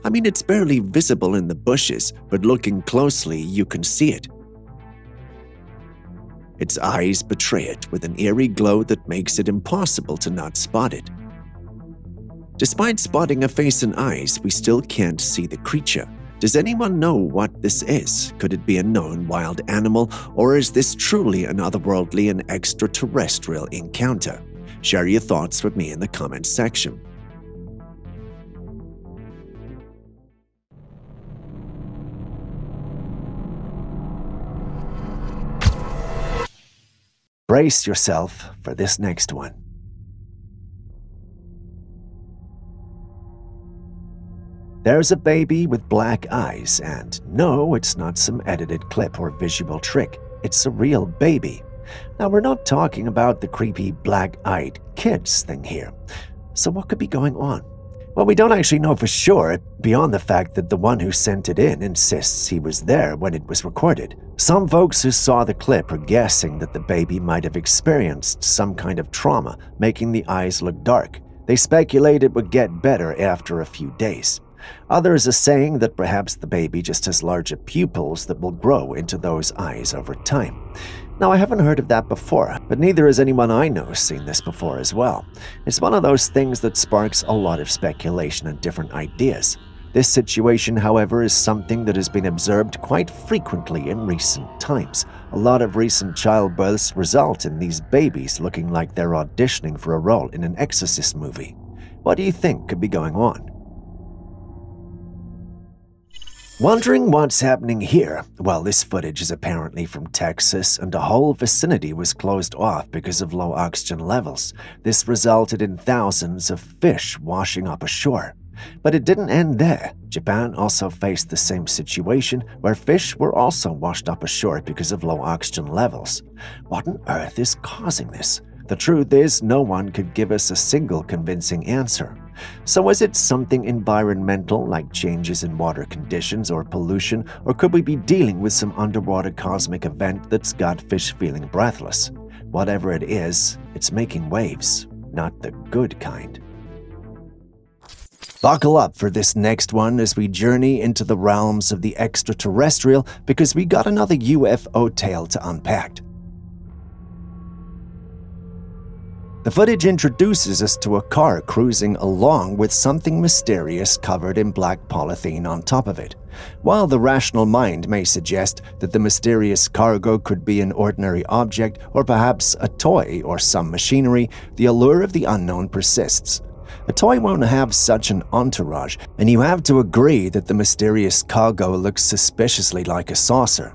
Speaker 1: I mean, it's barely visible in the bushes, but looking closely, you can see it. Its eyes betray it with an eerie glow that makes it impossible to not spot it. Despite spotting a face and eyes, we still can't see the creature. Does anyone know what this is? Could it be a known wild animal, or is this truly an otherworldly and extraterrestrial encounter? Share your thoughts with me in the comments section. Brace yourself for this next one. There's a baby with black eyes, and no, it's not some edited clip or visual trick. It's a real baby. Now, we're not talking about the creepy black-eyed kids thing here. So what could be going on? Well, we don't actually know for sure, beyond the fact that the one who sent it in insists he was there when it was recorded. Some folks who saw the clip are guessing that the baby might have experienced some kind of trauma, making the eyes look dark. They speculate it would get better after a few days. Others are saying that perhaps the baby just has larger pupils that will grow into those eyes over time. Now, I haven't heard of that before, but neither has anyone I know seen this before as well. It's one of those things that sparks a lot of speculation and different ideas. This situation, however, is something that has been observed quite frequently in recent times. A lot of recent childbirths result in these babies looking like they're auditioning for a role in an Exorcist movie. What do you think could be going on? Wondering what's happening here? Well, this footage is apparently from Texas, and the whole vicinity was closed off because of low oxygen levels. This resulted in thousands of fish washing up ashore. But it didn't end there. Japan also faced the same situation, where fish were also washed up ashore because of low oxygen levels. What on earth is causing this? The truth is, no one could give us a single convincing answer. So is it something environmental, like changes in water conditions or pollution, or could we be dealing with some underwater cosmic event that's got fish feeling breathless? Whatever it is, it's making waves, not the good kind. Buckle up for this next one as we journey into the realms of the extraterrestrial, because we got another UFO tale to unpack. The footage introduces us to a car cruising along with something mysterious covered in black polythene on top of it. While the rational mind may suggest that the mysterious cargo could be an ordinary object or perhaps a toy or some machinery, the allure of the unknown persists. A toy won't have such an entourage, and you have to agree that the mysterious cargo looks suspiciously like a saucer.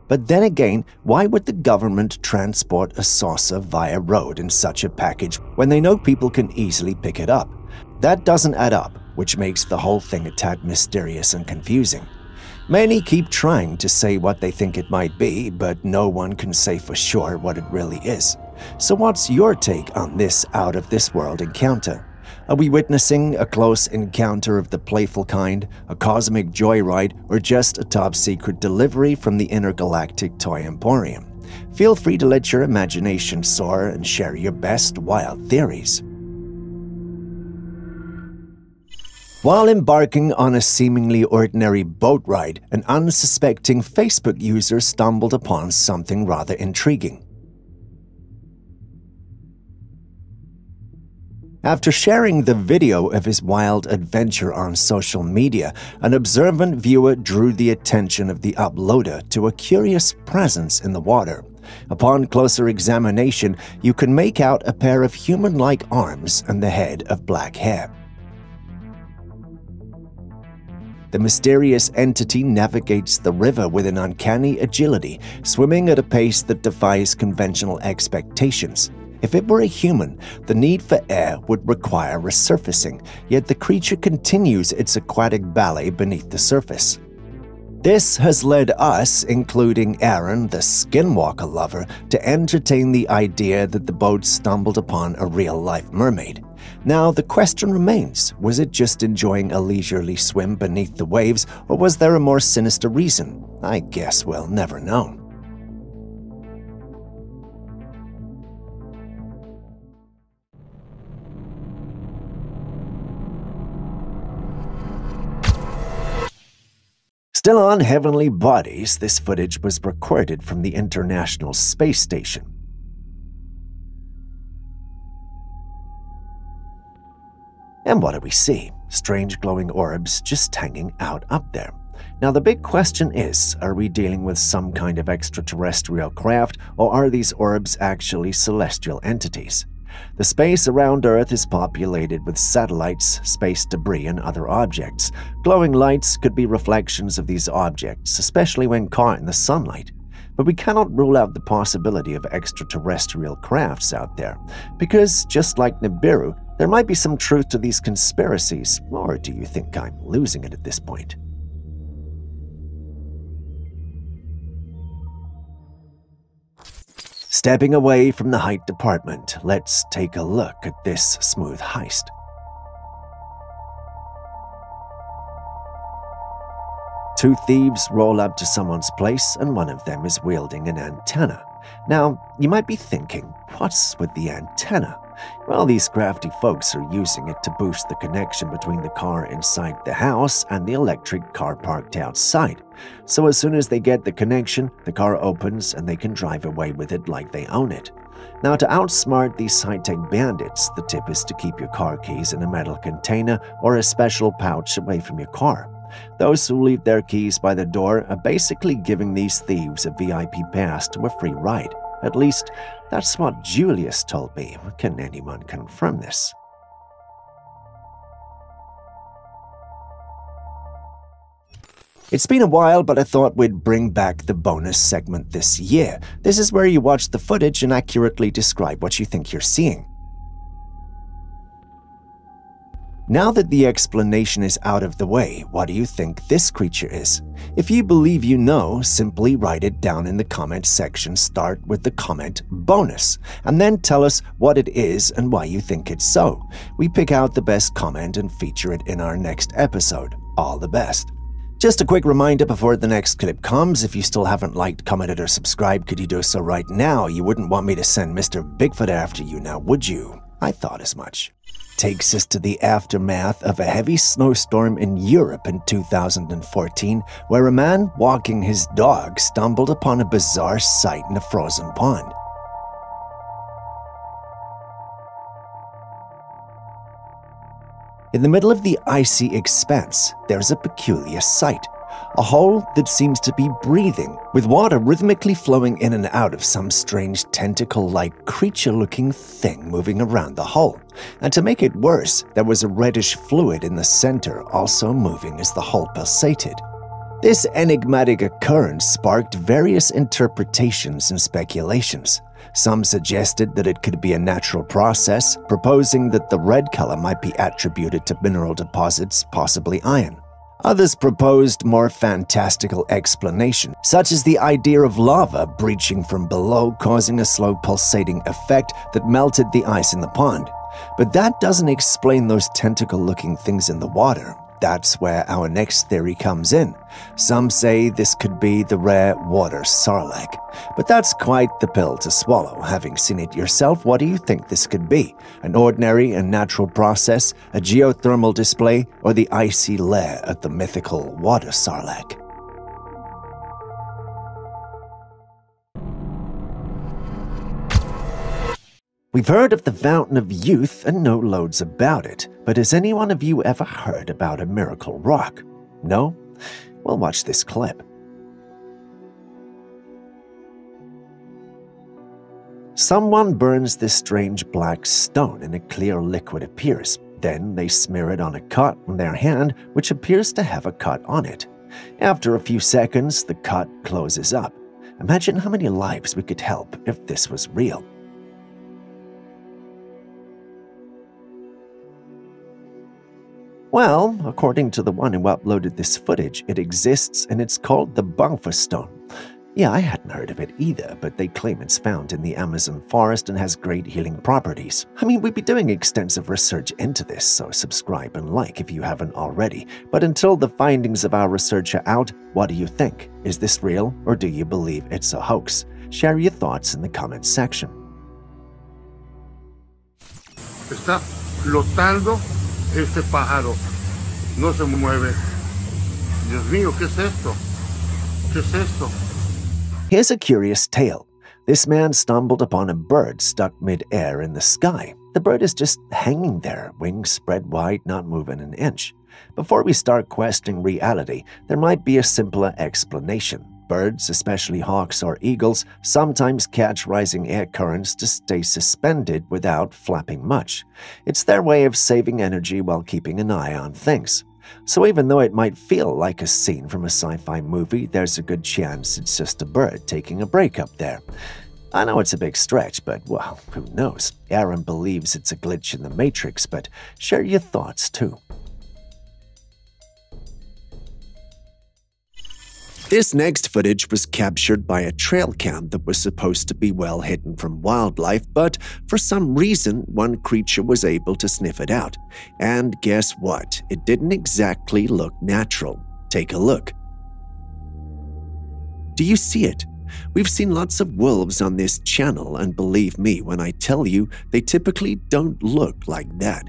Speaker 1: But then again, why would the government transport a saucer via road in such a package when they know people can easily pick it up? That doesn't add up, which makes the whole thing a tad mysterious and confusing. Many keep trying to say what they think it might be, but no one can say for sure what it really is. So what's your take on this out-of-this-world encounter? Are we witnessing a close encounter of the playful kind, a cosmic joyride, or just a top-secret delivery from the intergalactic toy emporium? Feel free to let your imagination soar and share your best wild theories. While embarking on a seemingly ordinary boat ride, an unsuspecting Facebook user stumbled upon something rather intriguing. After sharing the video of his wild adventure on social media, an observant viewer drew the attention of the uploader to a curious presence in the water. Upon closer examination, you can make out a pair of human-like arms and the head of black hair. The mysterious entity navigates the river with an uncanny agility, swimming at a pace that defies conventional expectations. If it were a human, the need for air would require resurfacing, yet the creature continues its aquatic ballet beneath the surface. This has led us, including Aaron, the skinwalker lover, to entertain the idea that the boat stumbled upon a real-life mermaid. Now, the question remains, was it just enjoying a leisurely swim beneath the waves, or was there a more sinister reason? I guess we'll never know. Still on heavenly bodies, this footage was recorded from the International Space Station. And what do we see? Strange glowing orbs just hanging out up there. Now the big question is, are we dealing with some kind of extraterrestrial craft, or are these orbs actually celestial entities? The space around Earth is populated with satellites, space debris, and other objects. Glowing lights could be reflections of these objects, especially when caught in the sunlight. But we cannot rule out the possibility of extraterrestrial crafts out there, because just like Nibiru, there might be some truth to these conspiracies, or do you think I'm losing it at this point? Stepping away from the height department, let's take a look at this smooth heist. Two thieves roll up to someone's place, and one of them is wielding an antenna. Now, you might be thinking, what's with the antenna? Well, these crafty folks are using it to boost the connection between the car inside the house and the electric car parked outside. So as soon as they get the connection, the car opens and they can drive away with it like they own it. Now, to outsmart these high-tech bandits, the tip is to keep your car keys in a metal container or a special pouch away from your car. Those who leave their keys by the door are basically giving these thieves a VIP pass to a free ride. At least, that's what Julius told me. Can anyone confirm this? It's been a while, but I thought we'd bring back the bonus segment this year. This is where you watch the footage and accurately describe what you think you're seeing. Now that the explanation is out of the way, what do you think this creature is? If you believe you know, simply write it down in the comment section. Start with the comment bonus, and then tell us what it is and why you think it's so. We pick out the best comment and feature it in our next episode. All the best. Just a quick reminder before the next clip comes, if you still haven't liked, commented, or subscribed, could you do so right now? You wouldn't want me to send Mr. Bigfoot after you now, would you? I thought as much. Takes us to the aftermath of a heavy snowstorm in Europe in 2014, where a man walking his dog stumbled upon a bizarre sight in a frozen pond. In the middle of the icy expanse, there's a peculiar sight. A hole that seems to be breathing, with water rhythmically flowing in and out of some strange tentacle-like creature-looking thing moving around the hole. And to make it worse, there was a reddish fluid in the center also moving as the hole pulsated. This enigmatic occurrence sparked various interpretations and speculations. Some suggested that it could be a natural process, proposing that the red color might be attributed to mineral deposits, possibly iron. Others proposed more fantastical explanation, such as the idea of lava breaching from below, causing a slow pulsating effect that melted the ice in the pond. But that doesn't explain those tentacle-looking things in the water. That's where our next theory comes in. Some say this could be the rare water sarlacc. But that's quite the pill to swallow. Having seen it yourself, what do you think this could be? An ordinary and natural process, a geothermal display, or the icy lair of the mythical water sarlacc? We've heard of the Fountain of Youth and know loads about it, but has any one of you ever heard about a miracle rock? No? Well, watch this clip. Someone burns this strange black stone and a clear liquid appears. Then they smear it on a cut on their hand, which appears to have a cut on it. After a few seconds, the cut closes up. Imagine how many lives we could help if this was real. Well, according to the one who uploaded this footage, it exists and it's called the Bangfa stone. Yeah, I hadn't heard of it either, but they claim it's found in the Amazon forest and has great healing properties. I mean, we'd be doing extensive research into this, so subscribe and like if you haven't already. But until the findings of our research are out, what do you think? Is this real, or do you believe it's a hoax? Share your thoughts in the comments section.
Speaker 18: Está flotando este pájaro. No se mueve. Dios mío, ¿qué es esto? ¿Qué es esto?
Speaker 1: Here's a curious tale. This man stumbled upon a bird stuck mid-air in the sky. The bird is just hanging there, wings spread wide, not moving an inch. Before we start questioning reality, there might be a simpler explanation. Birds, especially hawks or eagles, sometimes catch rising air currents to stay suspended without flapping much. It's their way of saving energy while keeping an eye on things. So even though it might feel like a scene from a sci-fi movie, there's a good chance it's just a bird taking a break up there. I know it's a big stretch, but, well, who knows? Aaron believes it's a glitch in the Matrix, but share your thoughts too. This next footage was captured by a trail cam that was supposed to be well hidden from wildlife, but for some reason, one creature was able to sniff it out. And guess what? It didn't exactly look natural. Take a look. Do you see it? We've seen lots of wolves on this channel, and believe me when I tell you, they typically don't look like that.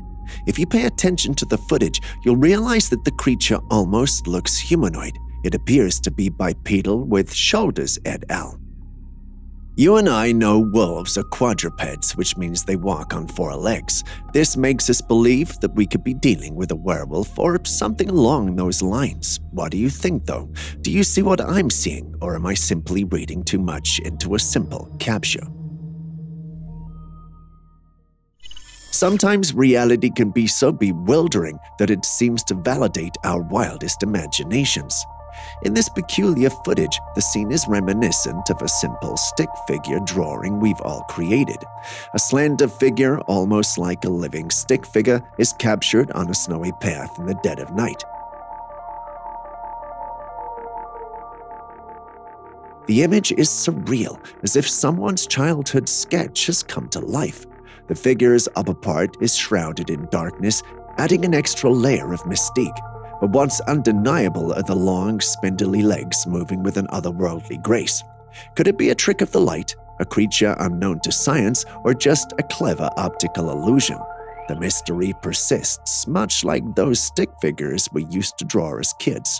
Speaker 1: If you pay attention to the footage, you'll realize that the creature almost looks humanoid. It appears to be bipedal with shoulders et al. You and I know wolves are quadrupeds, which means they walk on 4 legs. This makes us believe that we could be dealing with a werewolf or something along those lines. What do you think, though? Do you see what I'm seeing, or am I simply reading too much into a simple capture? Sometimes reality can be so bewildering that it seems to validate our wildest imaginations. In this peculiar footage, the scene is reminiscent of a simple stick figure drawing we've all created. A slender figure, almost like a living stick figure, is captured on a snowy path in the dead of night. The image is surreal, as if someone's childhood sketch has come to life. The figure's upper part is shrouded in darkness, adding an extra layer of mystique. But what's undeniable are the long, spindly legs moving with an otherworldly grace. Could it be a trick of the light, a creature unknown to science, or just a clever optical illusion? The mystery persists, much like those stick figures we used to draw as kids.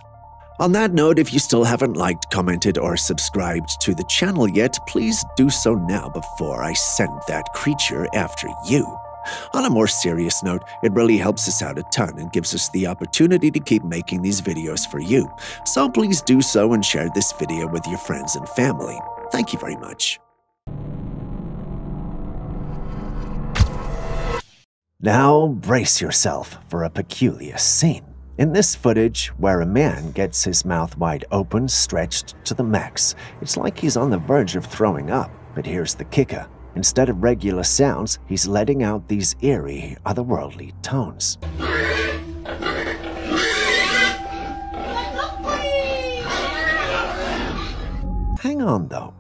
Speaker 1: On that note, if you still haven't liked, commented, or subscribed to the channel yet, please do so now before I send that creature after you. On a more serious note, it really helps us out a ton and gives us the opportunity to keep making these videos for you. So please do so and share this video with your friends and family. Thank you very much. Now brace yourself for a peculiar scene. In this footage, where a man gets his mouth wide open, stretched to the max, it's like he's on the verge of throwing up. But here's the kicker. Instead of regular sounds, he's letting out these eerie, otherworldly tones. Hang on, though,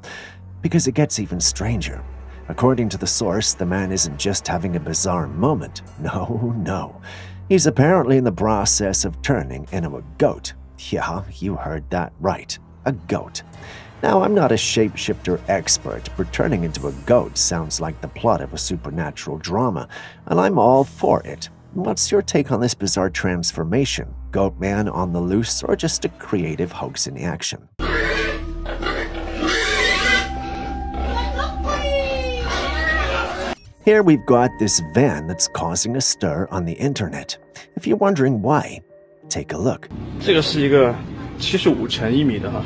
Speaker 1: because it gets even stranger. According to the source, the man isn't just having a bizarre moment. No. He's apparently in the process of turning into a goat. Yeah, you heard that right. A goat. Now, I'm not a shapeshifter expert, but turning into a goat sounds like the plot of a supernatural drama, and I'm all for it. What's your take on this bizarre transformation? Goat man on the loose, or just a creative hoax in action? Here we've got this van that's causing a stir on the internet. If you're wondering why, take a look.
Speaker 3: 这个是一个75乘1米的哈。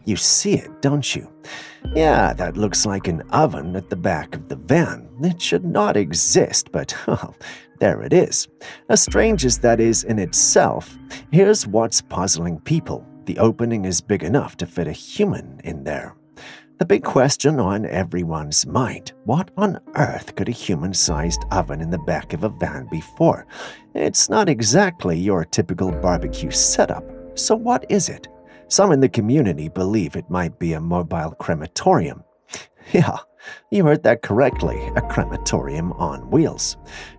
Speaker 1: You see it, don't you? Yeah, that looks like an oven at the back of the van. It should not exist, but there it is. As strange as that is in itself, here's what's puzzling people. The opening is big enough to fit a human in there. The big question on everyone's mind, what on earth could a human-sized oven in the back of a van be for? It's not exactly your typical barbecue setup, so what is it? Some in the community believe it might be a mobile crematorium. Yeah, you heard that correctly, a crematorium on wheels.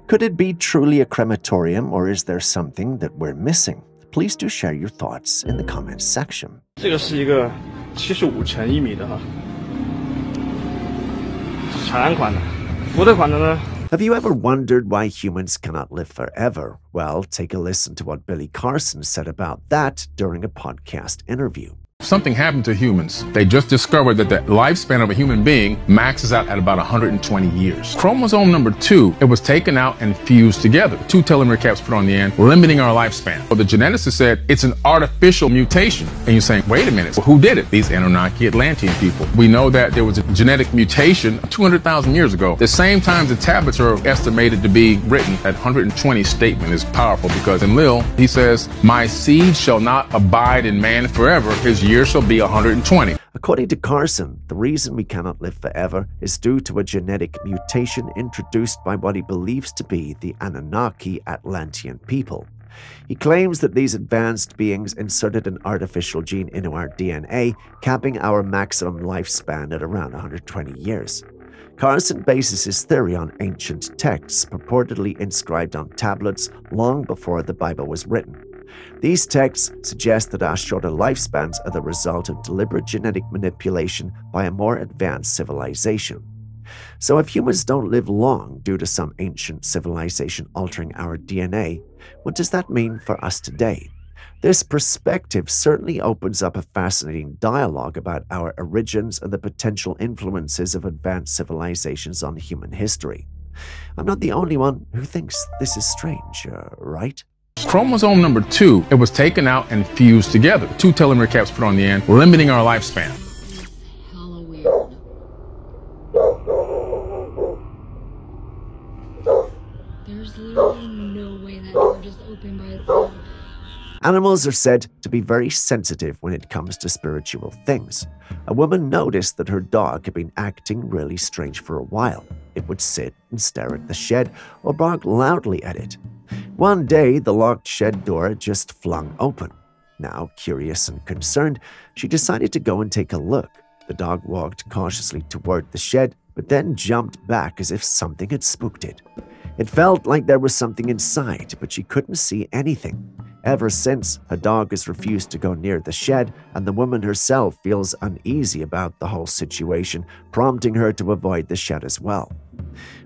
Speaker 1: Could it be truly a crematorium, or is there something that we're missing? Please do share your thoughts in the comments section.
Speaker 3: 这个是一个75乘1米的哈。
Speaker 1: Have you ever wondered why humans cannot live forever? Well, take a listen to what Billy Carson said about that during a podcast interview.
Speaker 19: Something happened to humans. They just discovered that the lifespan of a human being maxes out at about 120 years. Chromosome number 2, it was taken out and fused together. 2 telomere caps put on the end, limiting our lifespan. Well, the geneticist said it's an artificial mutation. And you're saying, wait a minute, well, who did it? These Anunnaki Atlantean people. We know that there was a genetic mutation 200,000 years ago. The same time the tablets are estimated to be written, that 120 statement is powerful because in Lil, he says, my seed shall not abide in man forever. His years shall be 120.
Speaker 1: According to Carson, the reason we cannot live forever is due to a genetic mutation introduced by what he believes to be the Anunnaki Atlantean people. He claims that these advanced beings inserted an artificial gene into our DNA, capping our maximum lifespan at around 120 years. Carson bases his theory on ancient texts purportedly inscribed on tablets long before the Bible was written. These texts suggest that our shorter lifespans are the result of deliberate genetic manipulation by a more advanced civilization. So if humans don't live long due to some ancient civilization altering our DNA, what does that mean for us today? This perspective certainly opens up a fascinating dialogue about our origins and the potential influences of advanced civilizations on human history. I'm not the only one who thinks this is strange, right?
Speaker 19: Chromosome number 2, it was taken out and fused together. 2 telomere caps put on the end, limiting our lifespan.
Speaker 20: There's literally no way that door just opened by itself.
Speaker 1: Animals are said to be very sensitive when it comes to spiritual things. A woman noticed that her dog had been acting really strange for a while. It would sit and stare at the shed or bark loudly at it. One day, the locked shed door just flung open. Now, curious and concerned, she decided to go and take a look. The dog walked cautiously toward the shed, but then jumped back as if something had spooked it. It felt like there was something inside, but she couldn't see anything. Ever since, her dog has refused to go near the shed, and the woman herself feels uneasy about the whole situation, prompting her to avoid the shed as well.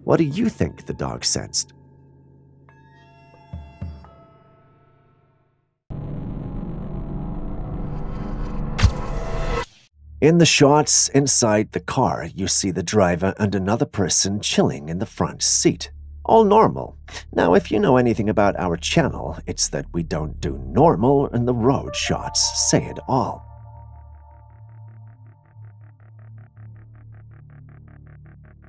Speaker 1: What do you think the dog sensed? In the shots inside the car, you see the driver and another person chilling in the front seat. All normal. Now, if you know anything about our channel, it's that we don't do normal, and the road shots say it all.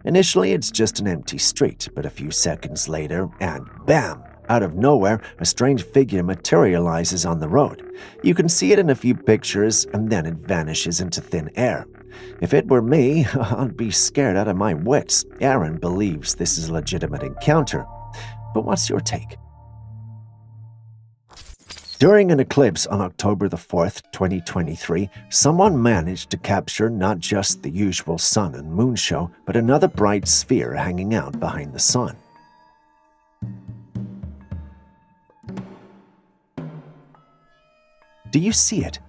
Speaker 1: Initially, it's just an empty street, but a few seconds later, and bam! Out of nowhere, a strange figure materializes on the road. You can see it in a few pictures, and then it vanishes into thin air. If it were me, I'd be scared out of my wits. Aaron believes this is a legitimate encounter. But what's your take? During an eclipse on October the 4th, 2023, someone managed to capture not just the usual sun and moon show, but another bright sphere hanging out behind the sun. Do you see it?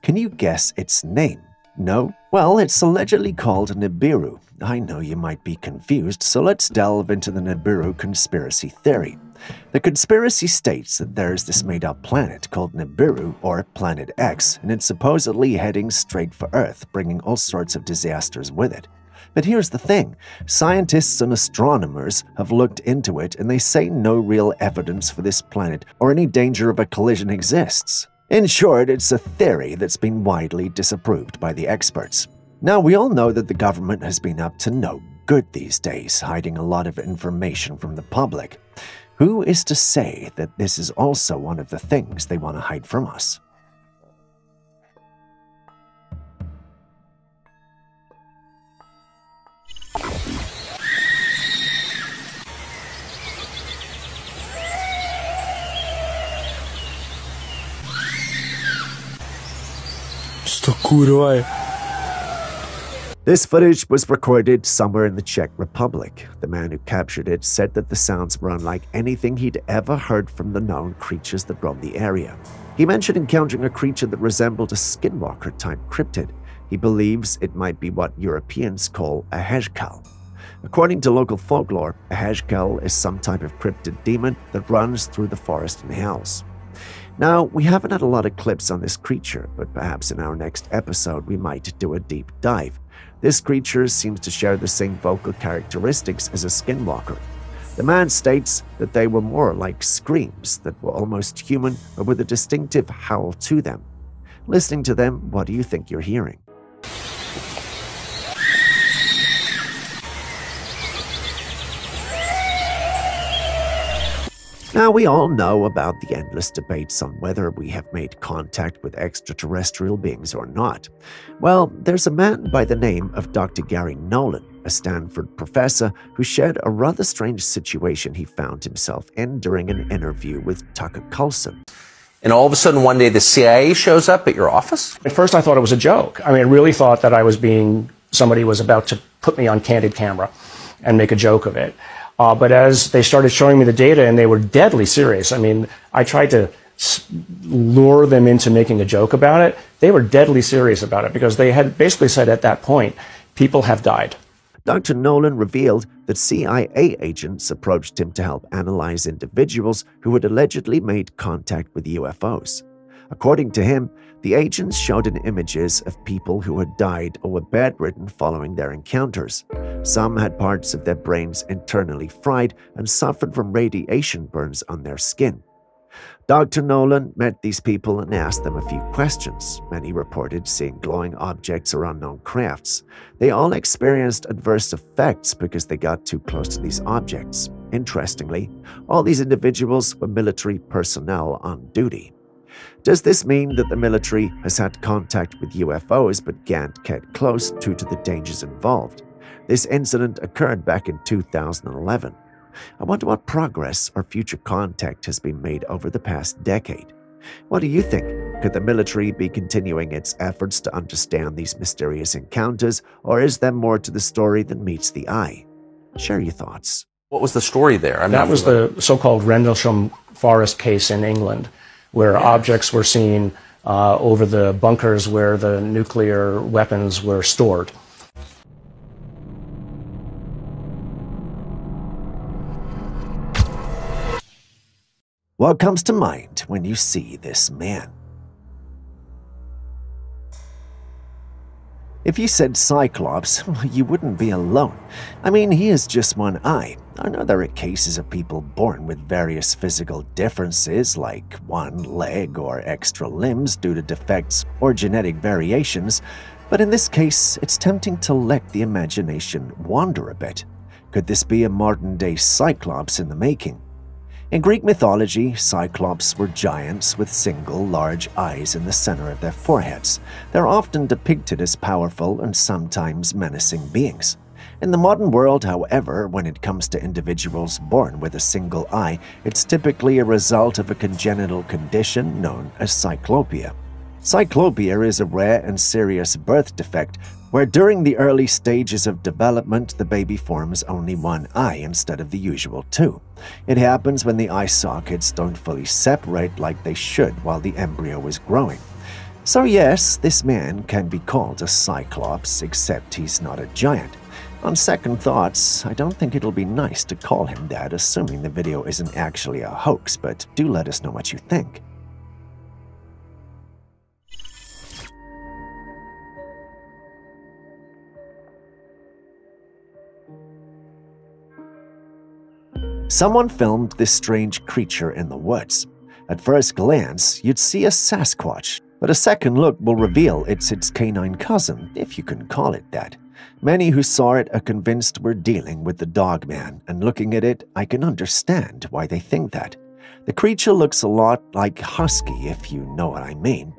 Speaker 1: Can you guess its name? No? Well, it's allegedly called Nibiru. I know you might be confused, so let's delve into the Nibiru conspiracy theory. The conspiracy states that there is this made-up planet called Nibiru, or Planet X, and it's supposedly heading straight for Earth, bringing all sorts of disasters with it. But here's the thing. Scientists and astronomers have looked into it, and they say no real evidence for this planet or any danger of a collision exists. In short, it's a theory that's been widely disapproved by the experts. Now, we all know that the government has been up to no good these days, hiding a lot of information from the public. Who is to say that this is also one of the things they want to hide from us? This footage was recorded somewhere in the Czech Republic. The man who captured it said that the sounds were unlike anything he'd ever heard from the known creatures that roam the area. He mentioned encountering a creature that resembled a skinwalker-type cryptid. He believes it might be what Europeans call a hezkal. According to local folklore, a hezkal is some type of cryptid demon that runs through the forest and hills. Now, we haven't had a lot of clips on this creature, but perhaps in our next episode we might do a deep dive. This creature seems to share the same vocal characteristics as a skinwalker. The man states that they were more like screams that were almost human, but with a distinctive howl to them. Listening to them, what do you think you're hearing? Now, we all know about the endless debates on whether we have made contact with extraterrestrial beings or not. Well, there's a man by the name of Dr. Gary Nolan, a Stanford professor, who shared a rather strange situation he found himself in during an interview with Tucker Carlson.
Speaker 21: And all of a sudden, one day, the CIA shows up at your office?
Speaker 22: At first, I thought it was a joke. I really thought that somebody was about to put me on candid camera and make a joke of it. But as they started showing me the data, and they were deadly serious, I tried to lure them into making a joke about it. They were deadly serious about it because they had basically said at that point, people have died.
Speaker 1: Dr. Nolan revealed that CIA agents approached him to help analyze individuals who had allegedly made contact with UFOs. According to him, the agents showed him images of people who had died or were bedridden following their encounters. Some had parts of their brains internally fried and suffered from radiation burns on their skin. Dr. Nolan met these people and asked them a few questions. Many reported seeing glowing objects or unknown crafts. They all experienced adverse effects because they got too close to these objects. Interestingly, all these individuals were military personnel on duty. Does this mean that the military has had contact with UFOs but can't get close due to the dangers involved? This incident occurred back in 2011. I wonder what progress or future contact has been made over the past decade. What do you think? Could the military be continuing its efforts to understand these mysterious encounters, or is there more to the story than meets the eye? Share your thoughts.
Speaker 21: What was the story there?
Speaker 22: That was the so-called Rendlesham Forest case in England, where objects were seen over the bunkers where the nuclear weapons were stored.
Speaker 1: What comes to mind when you see this man? If you said Cyclops, you wouldn't be alone. I mean, he has just one eye. I know there are cases of people born with various physical differences, like one leg or extra limbs due to defects or genetic variations, but in this case, it's tempting to let the imagination wander a bit. Could this be a modern-day Cyclops in the making? In Greek mythology, Cyclops were giants with single, large eyes in the center of their foreheads. They're often depicted as powerful and sometimes menacing beings. In the modern world, however, when it comes to individuals born with a single eye, it's typically a result of a congenital condition known as cyclopia. Cyclopia is a rare and serious birth defect where during the early stages of development the baby forms only one eye instead of the usual two. It happens when the eye sockets don't fully separate like they should while the embryo is growing. So yes, this man can be called a Cyclops, except he's not a giant. On second thoughts, I don't think it'll be nice to call him that, assuming the video isn't actually a hoax, but do let us know what you think. Someone filmed this strange creature in the woods. At first glance, you'd see a Sasquatch, but a second look will reveal it's its canine cousin, if you can call it that. Many who saw it are convinced we're dealing with the Dogman, and looking at it, I can understand why they think that. The creature looks a lot like Husky, if you know what I mean.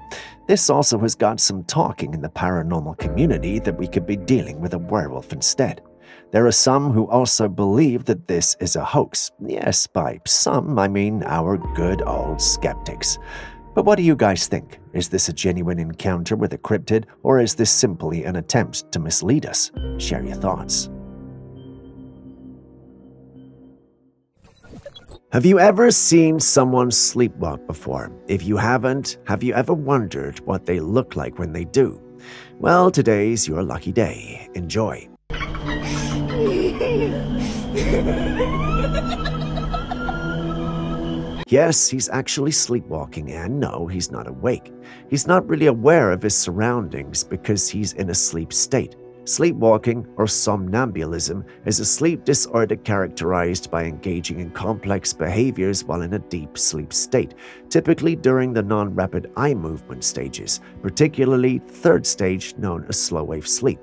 Speaker 1: This also has got some talking in the paranormal community that we could be dealing with a werewolf instead. There are some who also believe that this is a hoax. Yes, by some, I mean our good old skeptics. But what do you guys think? Is this a genuine encounter with a cryptid, or is this simply an attempt to mislead us? Share your thoughts. Have you ever seen someone sleepwalk before? If you haven't, have you ever wondered what they look like when they do? Well, today's your lucky day. Enjoy. Yes, he's actually sleepwalking, and no, he's not awake. He's not really aware of his surroundings because he's in a sleep state. Sleepwalking, or somnambulism, is a sleep disorder characterized by engaging in complex behaviors while in a deep sleep state, typically during the non-rapid eye movement stages, particularly third stage known as slow-wave sleep.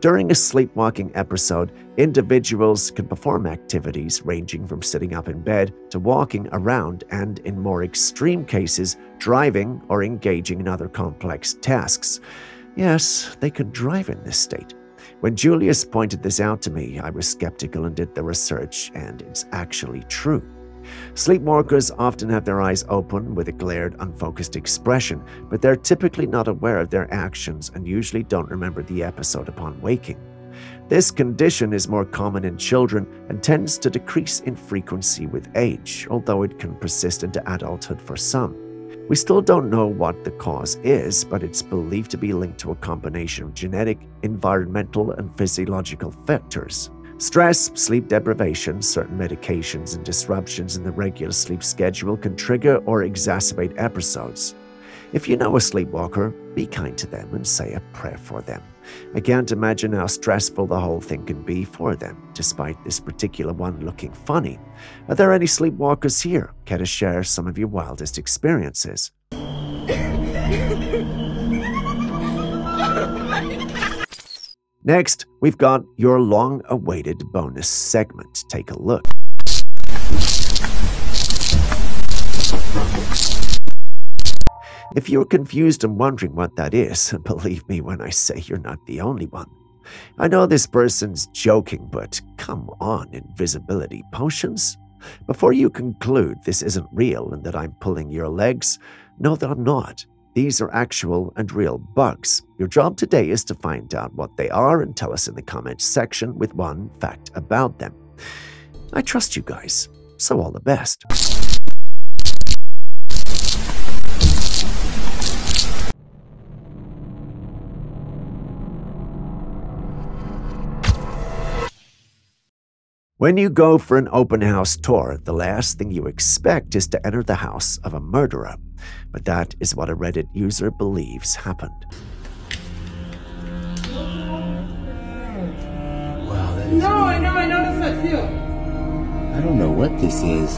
Speaker 1: During a sleepwalking episode, individuals can perform activities ranging from sitting up in bed to walking around and, in more extreme cases, driving or engaging in other complex tasks. Yes, they could drive in this state. When Julius pointed this out to me, I was skeptical and did the research, and it's actually true. Sleepwalkers often have their eyes open with a glared, unfocused expression, but they're typically not aware of their actions and usually don't remember the episode upon waking. This condition is more common in children and tends to decrease in frequency with age, although it can persist into adulthood for some. We still don't know what the cause is, but it's believed to be linked to a combination of genetic, environmental, and physiological factors. Stress, sleep deprivation, certain medications, and disruptions in the regular sleep schedule can trigger or exacerbate episodes. If you know a sleepwalker, be kind to them and say a prayer for them. I can't imagine how stressful the whole thing can be for them, despite this particular one looking funny. Are there any sleepwalkers here? Care to share some of your wildest experiences? Next, we've got your long-awaited bonus segment. Take a look. If you're confused and wondering what that is, believe me when I say you're not the only one. I know this person's joking, but come on, invisibility potions? Before you conclude this isn't real and that I'm pulling your legs, know that I'm not. These are actual and real bugs. Your job today is to find out what they are and tell us in the comments section with one fact about them. I trust you guys, so all the best. When you go for an open house tour, the last thing you expect is to enter the house of a murderer. But that is what a Reddit user believes happened.
Speaker 2: Wow, that is
Speaker 9: I noticed that too.
Speaker 2: I don't know what this is,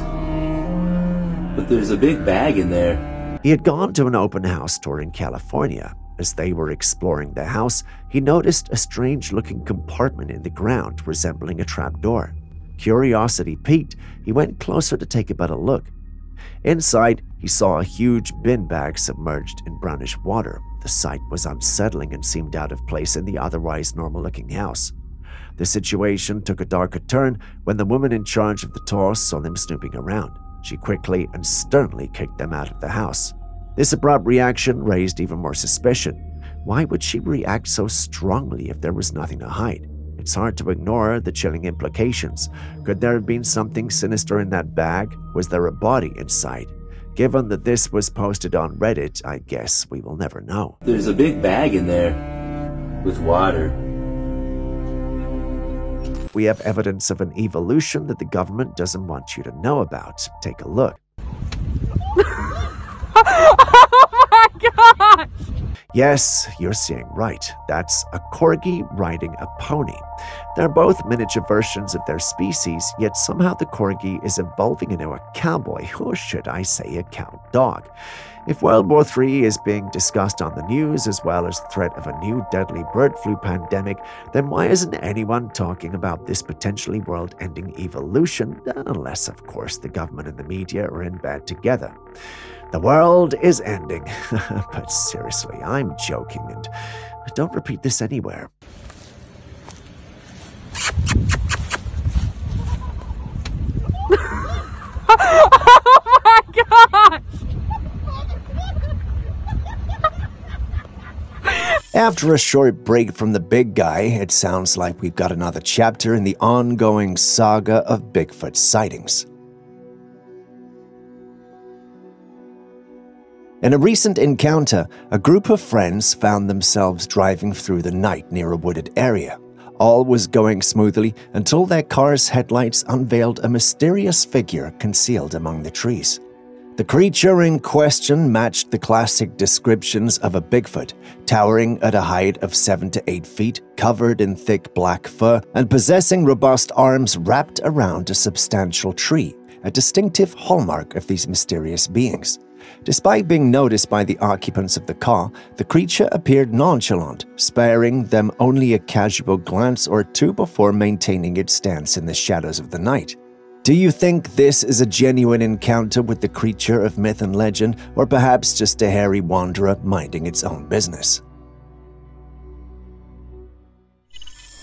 Speaker 2: but there's a big bag in there.
Speaker 1: He had gone to an open house tour in California. As they were exploring the house, he noticed a strange-looking compartment in the ground resembling a trapdoor. Curiosity piqued, he went closer to take a better look. Inside, he saw a huge bin bag submerged in brownish water. The sight was unsettling and seemed out of place in the otherwise normal-looking house. The situation took a darker turn when the woman in charge of the tour saw them snooping around. She quickly and sternly kicked them out of the house. This abrupt reaction raised even more suspicion. Why would she react so strongly if there was nothing to hide? It's hard to ignore the chilling implications. Could there have been something sinister in that bag? Was there a body inside? Given that this was posted on Reddit, I guess we will never know.
Speaker 2: There's a big bag in there with water.
Speaker 1: We have evidence of an evolution that the government doesn't want you to know about. Take a look.
Speaker 9: Oh my gosh!
Speaker 1: Yes, you're seeing right. That's a corgi riding a pony. They're both miniature versions of their species, yet somehow the corgi is evolving into a cowboy, or should I say a cow dog. If World War III is being discussed on the news as well as the threat of a new deadly bird flu pandemic, then why isn't anyone talking about this potentially world-ending evolution? Unless, of course, the government and the media are in bed together. The world is ending. But seriously, I'm joking, and don't repeat this anywhere.
Speaker 9: Oh my gosh!
Speaker 1: After a short break from the big guy, it sounds like we've got another chapter in the ongoing saga of Bigfoot sightings. In a recent encounter, a group of friends found themselves driving through the night near a wooded area. All was going smoothly until their car's headlights unveiled a mysterious figure concealed among the trees. The creature in question matched the classic descriptions of a Bigfoot, towering at a height of 7 to 8 feet, covered in thick black fur, and possessing robust arms wrapped around a substantial tree, a distinctive hallmark of these mysterious beings. Despite being noticed by the occupants of the car, the creature appeared nonchalant, sparing them only a casual glance or two before maintaining its stance in the shadows of the night. Do you think this is a genuine encounter with the creature of myth and legend, or perhaps just a hairy wanderer minding its own business?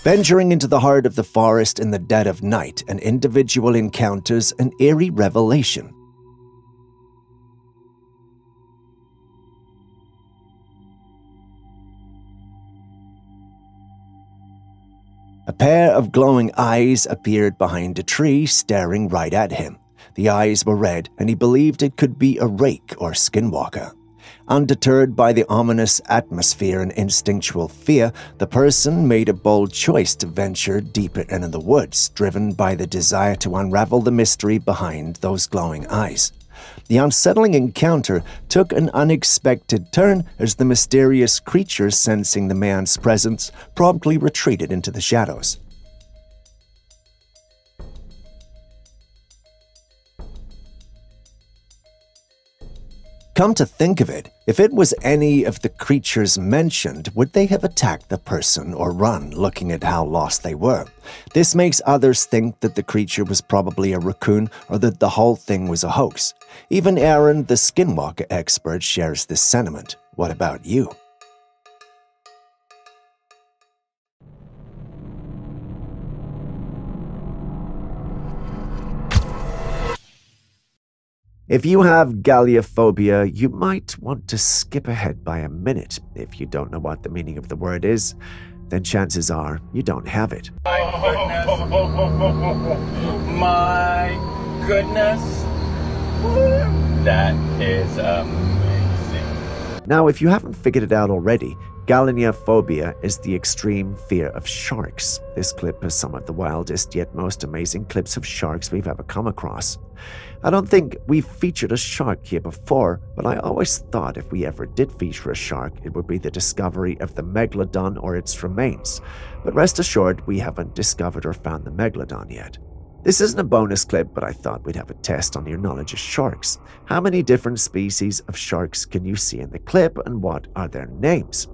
Speaker 1: Venturing into the heart of the forest in the dead of night, an individual encounters an eerie revelation. A pair of glowing eyes appeared behind a tree, staring right at him. The eyes were red, and he believed it could be a rake or skinwalker. Undeterred by the ominous atmosphere and instinctual fear, the person made a bold choice to venture deeper into the woods, driven by the desire to unravel the mystery behind those glowing eyes. The unsettling encounter took an unexpected turn as the mysterious creature, sensing the man's presence, promptly retreated into the shadows. Come to think of it, if it was any of the creatures mentioned, would they have attacked the person or run, looking at how lost they were? This makes others think that the creature was probably a raccoon or that the whole thing was a hoax. Even Aaron, the skinwalker expert, shares this sentiment. What about you? If you have galleophobia, you might want to skip ahead by a minute. If you don't know what the meaning of the word is, then chances are you don't have it.
Speaker 4: My goodness. That is amazing.
Speaker 1: Now, if you haven't figured it out already, galleophobia is the extreme fear of sharks. This clip is some of the wildest yet most amazing clips of sharks we've ever come across. I don't think we've featured a shark here before, but I always thought if we ever did feature a shark, it would be the discovery of the MacLeod or its remains. But rest assured, we haven't discovered or found the MacLeod yet. This isn't a bonus clip, but I thought we'd have a test on your knowledge of sharks. How many different species of sharks can you see in the clip, and what are their names?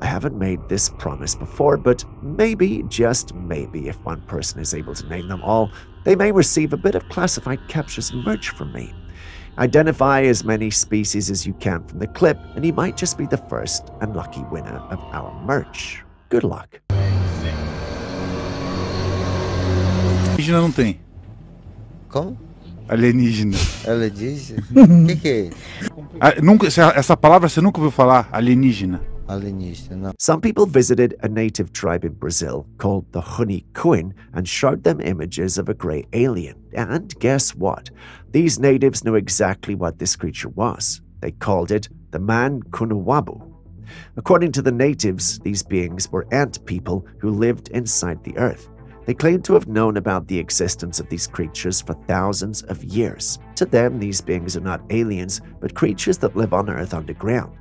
Speaker 1: I haven't made this promise before, but maybe, just maybe, if one person is able to name them all, they may receive a bit of classified captures merch from me. Identify as many species as you can from the clip, and you might just be the first and lucky winner of our merch. Good luck.
Speaker 8: Alienígena não tem.
Speaker 5: Como?
Speaker 8: Alienígena.
Speaker 5: Alienígena? O que é isso?
Speaker 8: Essa palavra você nunca ouviu falar? Alienígena.
Speaker 5: Alienígena, não.
Speaker 1: Some people visited a native tribe in Brazil called the Hunikuin and showed them images of a grey alien. And guess what? These natives knew exactly what this creature was. They called it the Man Kunuwabu. According to the natives, these beings were ant people who lived inside the earth. They claimed to have known about the existence of these creatures for thousands of years. To them, these beings are not aliens, but creatures that live on Earth underground.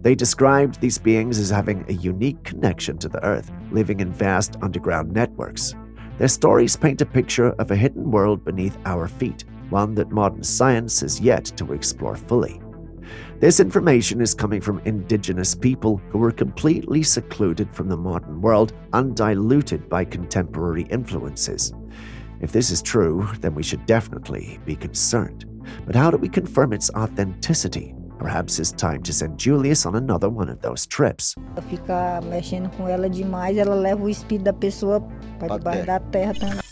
Speaker 1: They described these beings as having a unique connection to the Earth, living in vast underground networks. Their stories paint a picture of a hidden world beneath our feet, one that modern science has yet to explore fully. This information is coming from indigenous people who were completely secluded from the modern world, undiluted by contemporary influences. If this is true, then we should definitely be concerned. But how do we confirm its authenticity? Perhaps it's time to send Julius on another one of those trips.
Speaker 23: Fica mexendo com ela demais, ela leva o espírito da pessoa para debaixo da terra também.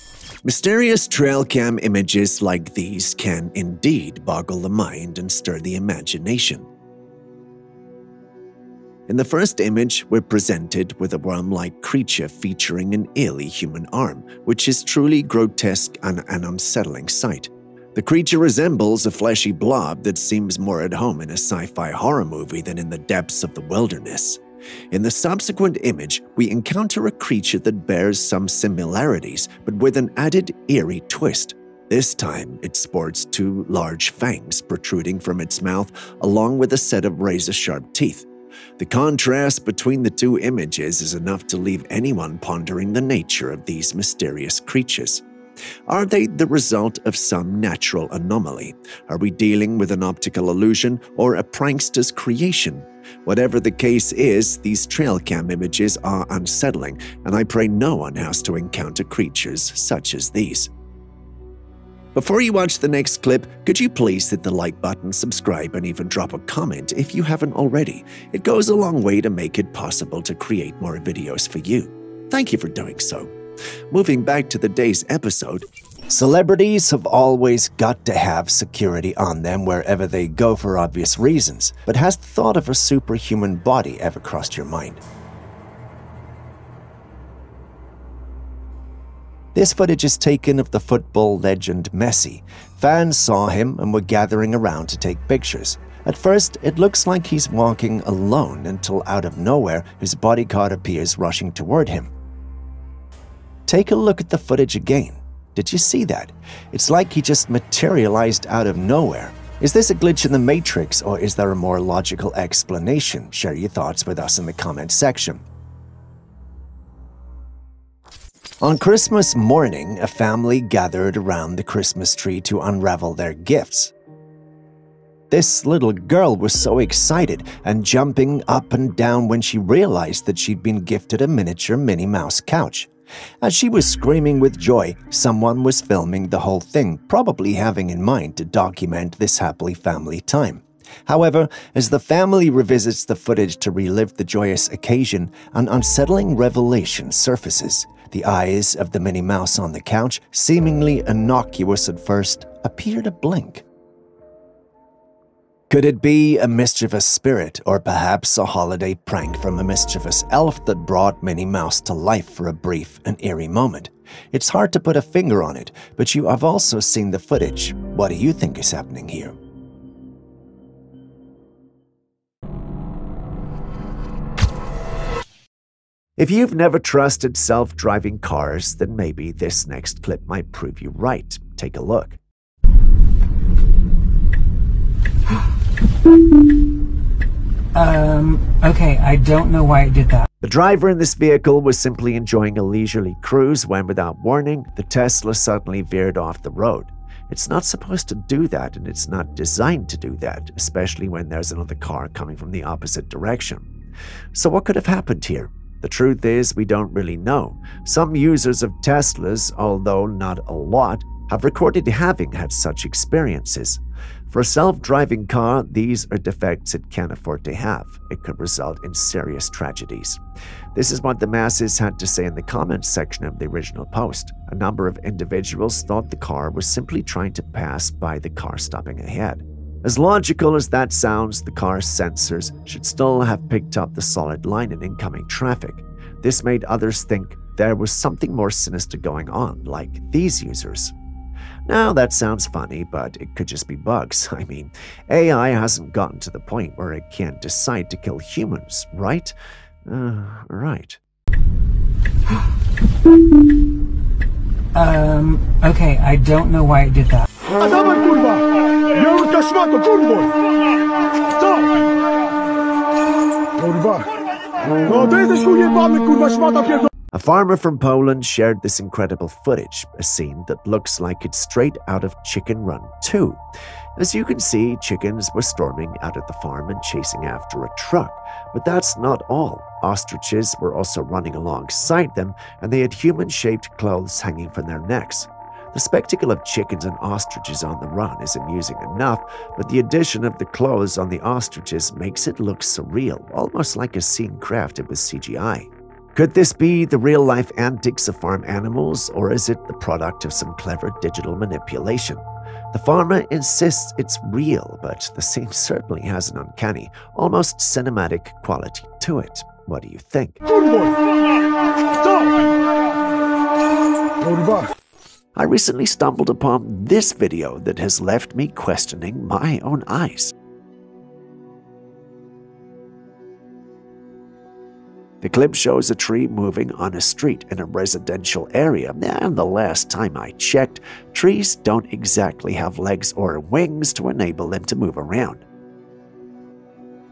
Speaker 1: Mysterious Trailcam images like these can indeed boggle the mind and stir the imagination. In the first image, we're presented with a worm-like creature featuring an eerie human arm, which is truly grotesque and an unsettling sight. The creature resembles a fleshy blob that seems more at home in a sci-fi horror movie than in the depths of the wilderness. In the subsequent image, we encounter a creature that bears some similarities, but with an added eerie twist. This time, it sports two large fangs protruding from its mouth, along with a set of razor-sharp teeth. The contrast between the two images is enough to leave anyone pondering the nature of these mysterious creatures. Are they the result of some natural anomaly? Are we dealing with an optical illusion or a prankster's creation? Whatever the case is, these Trailcam images are unsettling, and I pray no one has to encounter creatures such as these. Before you watch the next clip, could you please hit the like button, subscribe, and even drop a comment if you haven't already? It goes a long way to make it possible to create more videos for you. Thank you for doing so. Moving back to the day's episode, celebrities have always got to have security on them wherever they go for obvious reasons, but has the thought of a superhuman body ever crossed your mind? This footage is taken of the football legend Messi. Fans saw him and were gathering around to take pictures. At first, it looks like he's walking alone until out of nowhere, his bodyguard appears rushing toward him. Take a look at the footage again. Did you see that? It's like he just materialized out of nowhere. Is this a glitch in the Matrix, or is there a more logical explanation? Share your thoughts with us in the comment section. On Christmas morning, a family gathered around the Christmas tree to unravel their gifts. This little girl was so excited and jumping up and down when she realized that she'd been gifted a miniature Minnie Mouse couch. As she was screaming with joy, someone was filming the whole thing, probably having in mind to document this happy family time. However, as the family revisits the footage to relive the joyous occasion, an unsettling revelation surfaces. The eyes of the Minnie Mouse on the couch, seemingly innocuous at first, appear to blink. Could it be a mischievous spirit, or perhaps a holiday prank from a mischievous elf that brought Minnie Mouse to life for a brief and eerie moment? It's hard to put a finger on it, but you have also seen the footage. What do you think is happening here? If you've never trusted self-driving cars, then maybe this next clip might prove you right. Take a look.
Speaker 6: Okay, I don't know why it did that.
Speaker 1: The driver in this vehicle was simply enjoying a leisurely cruise when, without warning, the Tesla suddenly veered off the road. It's not supposed to do that, and it's not designed to do that, especially when there's another car coming from the opposite direction. So what could have happened here? The truth is, we don't really know. Some users of Teslas, although not a lot, have recorded having had such experiences. For a self-driving car, these are defects it can't afford to have. It could result in serious tragedies. This is what the masses had to say in the comments section of the original post. A number of individuals thought the car was simply trying to pass by the car stopping ahead. As logical as that sounds, the car's sensors should still have picked up the solid line in incoming traffic. This made others think there was something more sinister going on, like these users. Now, that sounds funny, but it could just be bugs. I mean, AI hasn't gotten to the point where it can't decide to kill humans, right? Right.
Speaker 6: Okay, I don't know why it did that.
Speaker 1: A farmer from Poland shared this incredible footage, a scene that looks like it's straight out of Chicken Run 2. As you can see, chickens were storming out of the farm and chasing after a truck. But that's not all. Ostriches were also running alongside them, and they had human-shaped clothes hanging from their necks. The spectacle of chickens and ostriches on the run is amusing enough, but the addition of the clothes on the ostriches makes it look surreal, almost like a scene crafted with CGI. Could this be the real-life antics of farm animals, or is it the product of some clever digital manipulation? The farmer insists it's real, but the scene certainly has an uncanny, almost cinematic quality to it. What do you think? I recently stumbled upon this video that has left me questioning my own eyes. The clip shows a tree moving on a street in a residential area, and the last time I checked, trees don't exactly have legs or wings to enable them to move around.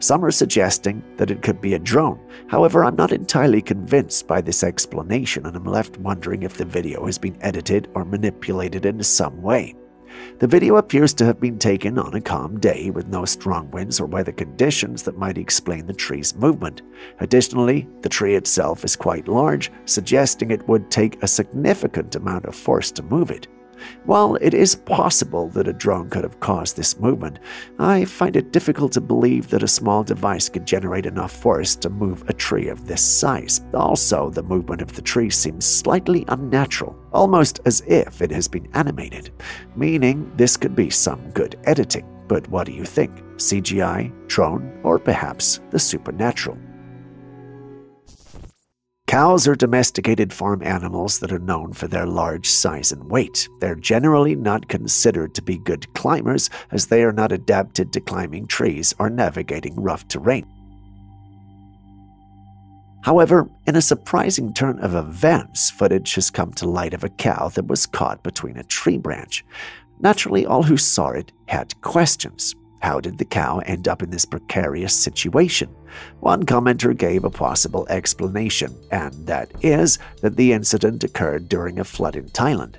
Speaker 1: Some are suggesting that it could be a drone. However, I'm not entirely convinced by this explanation, and I'm left wondering if the video has been edited or manipulated in some way. The video appears to have been taken on a calm day with no strong winds or weather conditions that might explain the tree's movement. Additionally, the tree itself is quite large, suggesting it would take a significant amount of force to move it. While it is possible that a drone could have caused this movement, I find it difficult to believe that a small device could generate enough force to move a tree of this size. Also, the movement of the tree seems slightly unnatural, almost as if it has been animated, meaning this could be some good editing. But what do you think? CGI, drone, or perhaps the supernatural? Cows are domesticated farm animals that are known for their large size and weight. They're generally not considered to be good climbers, as they are not adapted to climbing trees or navigating rough terrain. However, in a surprising turn of events, footage has come to light of a cow that was caught between a tree branch. Naturally, all who saw it had questions. How did the cow end up in this precarious situation? One commenter gave a possible explanation, and that is that the incident occurred during a flood in Thailand.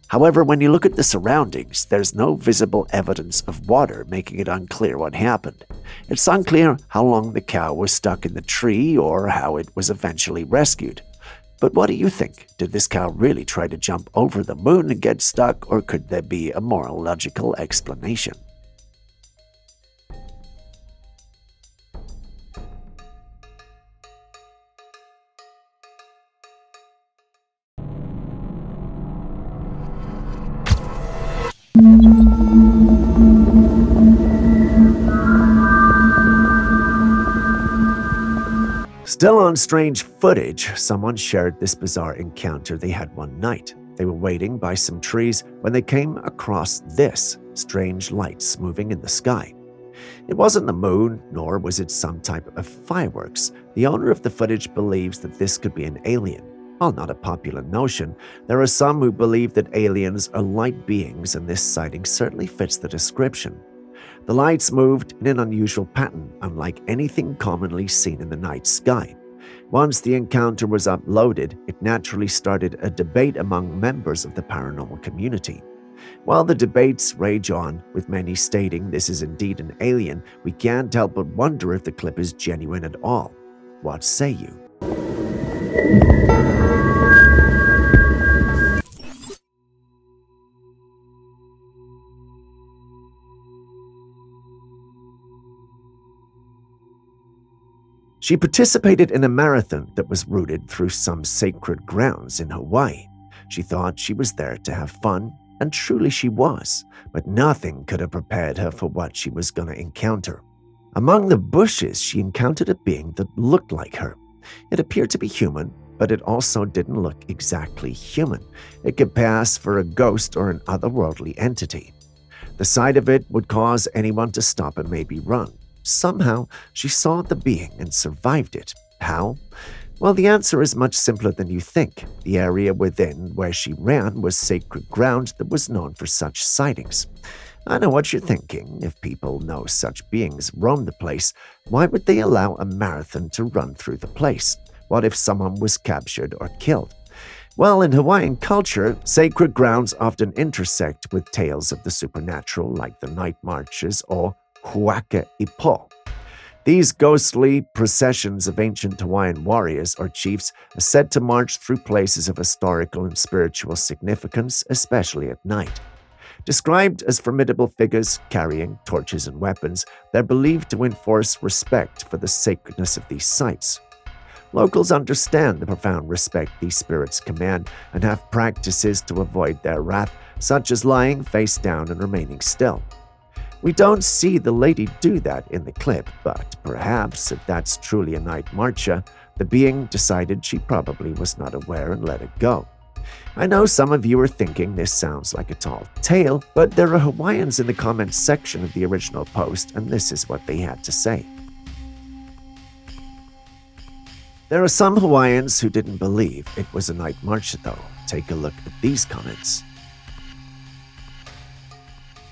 Speaker 1: However, when you look at the surroundings, there's no visible evidence of water, making it unclear what happened. It's unclear how long the cow was stuck in the tree or how it was eventually rescued. But what do you think? Did this cow really try to jump over the moon and get stuck, or could there be a more logical explanation? Still on strange footage, someone shared this bizarre encounter they had one night. They were waiting by some trees when they came across this strange lights moving in the sky. It wasn't the moon, nor was it some type of fireworks. The owner of the footage believes that this could be an alien. While not a popular notion, there are some who believe that aliens are light beings, and this sighting certainly fits the description. The lights moved in an unusual pattern, unlike anything commonly seen in the night sky. Once the encounter was uploaded, it naturally started a debate among members of the paranormal community. While the debates rage on, with many stating this is indeed an alien, we can't help but wonder if the clip is genuine at all. What say you? She participated in a marathon that was routed through some sacred grounds in Hawaii. She thought she was there to have fun, and truly she was, but nothing could have prepared her for what she was going to encounter. Among the bushes, she encountered a being that looked like her. It appeared to be human, but it also didn't look exactly human. It could pass for a ghost or an otherworldly entity. The sight of it would cause anyone to stop and maybe run. Somehow, she saw the being and survived it. How? Well, the answer is much simpler than you think. The area within where she ran was sacred ground that was known for such sightings. I know what you're thinking. If people know such beings roam the place, why would they allow a marathon to run through the place? What if someone was captured or killed? Well, in Hawaiian culture, sacred grounds often intersect with tales of the supernatural, like the night marches or Huaka Ipo. These ghostly processions of ancient Hawaiian warriors or chiefs are said to march through places of historical and spiritual significance, especially at night. Described as formidable figures carrying torches and weapons, they're believed to enforce respect for the sacredness of these sites. Locals understand the profound respect these spirits command and have practices to avoid their wrath, such as lying face down and remaining still. We don't see the lady do that in the clip, but perhaps if that's truly a night marcher, the being decided she probably was not aware and let it go. I know some of you are thinking this sounds like a tall tale, but there are Hawaiians in the comments section of the original post, and this is what they had to say. There are some Hawaiians who didn't believe it was a night marcher though. Take a look at these comments.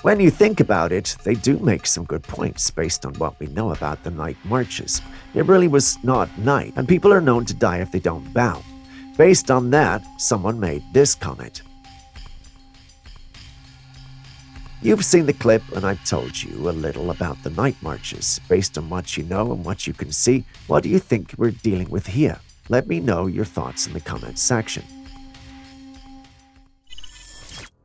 Speaker 1: When you think about it, they do make some good points based on what we know about the night marches. It really was not night, and people are known to die if they don't bow. Based on that, someone made this comment. You've seen the clip, and I've told you a little about the night marches. Based on what you know and what you can see, what do you think we're dealing with here? Let me know your thoughts in the comments section.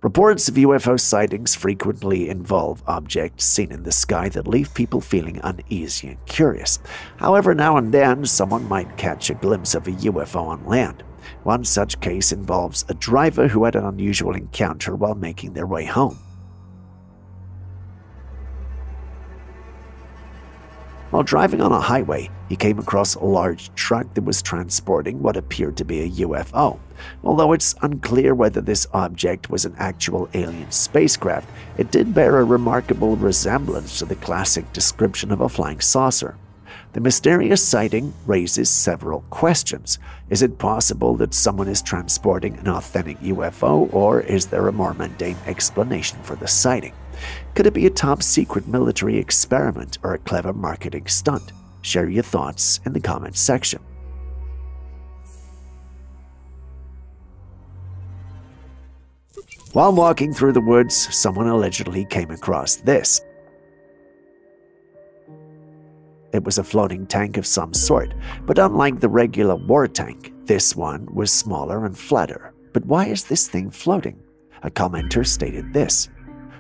Speaker 1: Reports of UFO sightings frequently involve objects seen in the sky that leave people feeling uneasy and curious. However, now and then, someone might catch a glimpse of a UFO on land. One such case involves a driver who had an unusual encounter while making their way home. While driving on a highway, he came across a large truck that was transporting what appeared to be a UFO. Although it's unclear whether this object was an actual alien spacecraft, it did bear a remarkable resemblance to the classic description of a flying saucer. The mysterious sighting raises several questions. Is it possible that someone is transporting an authentic UFO, or is there a more mundane explanation for the sighting? Could it be a top-secret military experiment or a clever marketing stunt? Share your thoughts in the comments section. While walking through the woods, someone allegedly came across this. It was a floating tank of some sort, but unlike the regular war tank, this one was smaller and flatter. But why is this thing floating? A commenter stated this: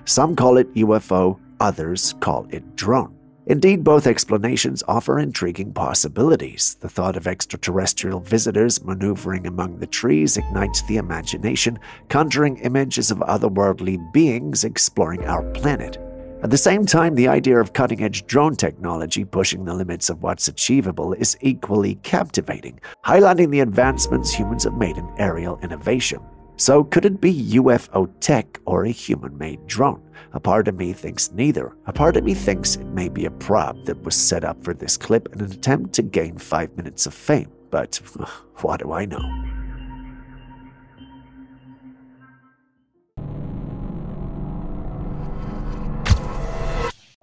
Speaker 1: "Some call it UFO, others call it drone." Indeed, both explanations offer intriguing possibilities. The thought of extraterrestrial visitors maneuvering among the trees ignites the imagination, conjuring images of otherworldly beings exploring our planet. At the same time, the idea of cutting-edge drone technology pushing the limits of what's achievable is equally captivating, highlighting the advancements humans have made in aerial innovation. So could it be UFO tech or a human-made drone? A part of me thinks neither. A part of me thinks it may be a prop that was set up for this clip in an attempt to gain 5 minutes of fame. But what do I know?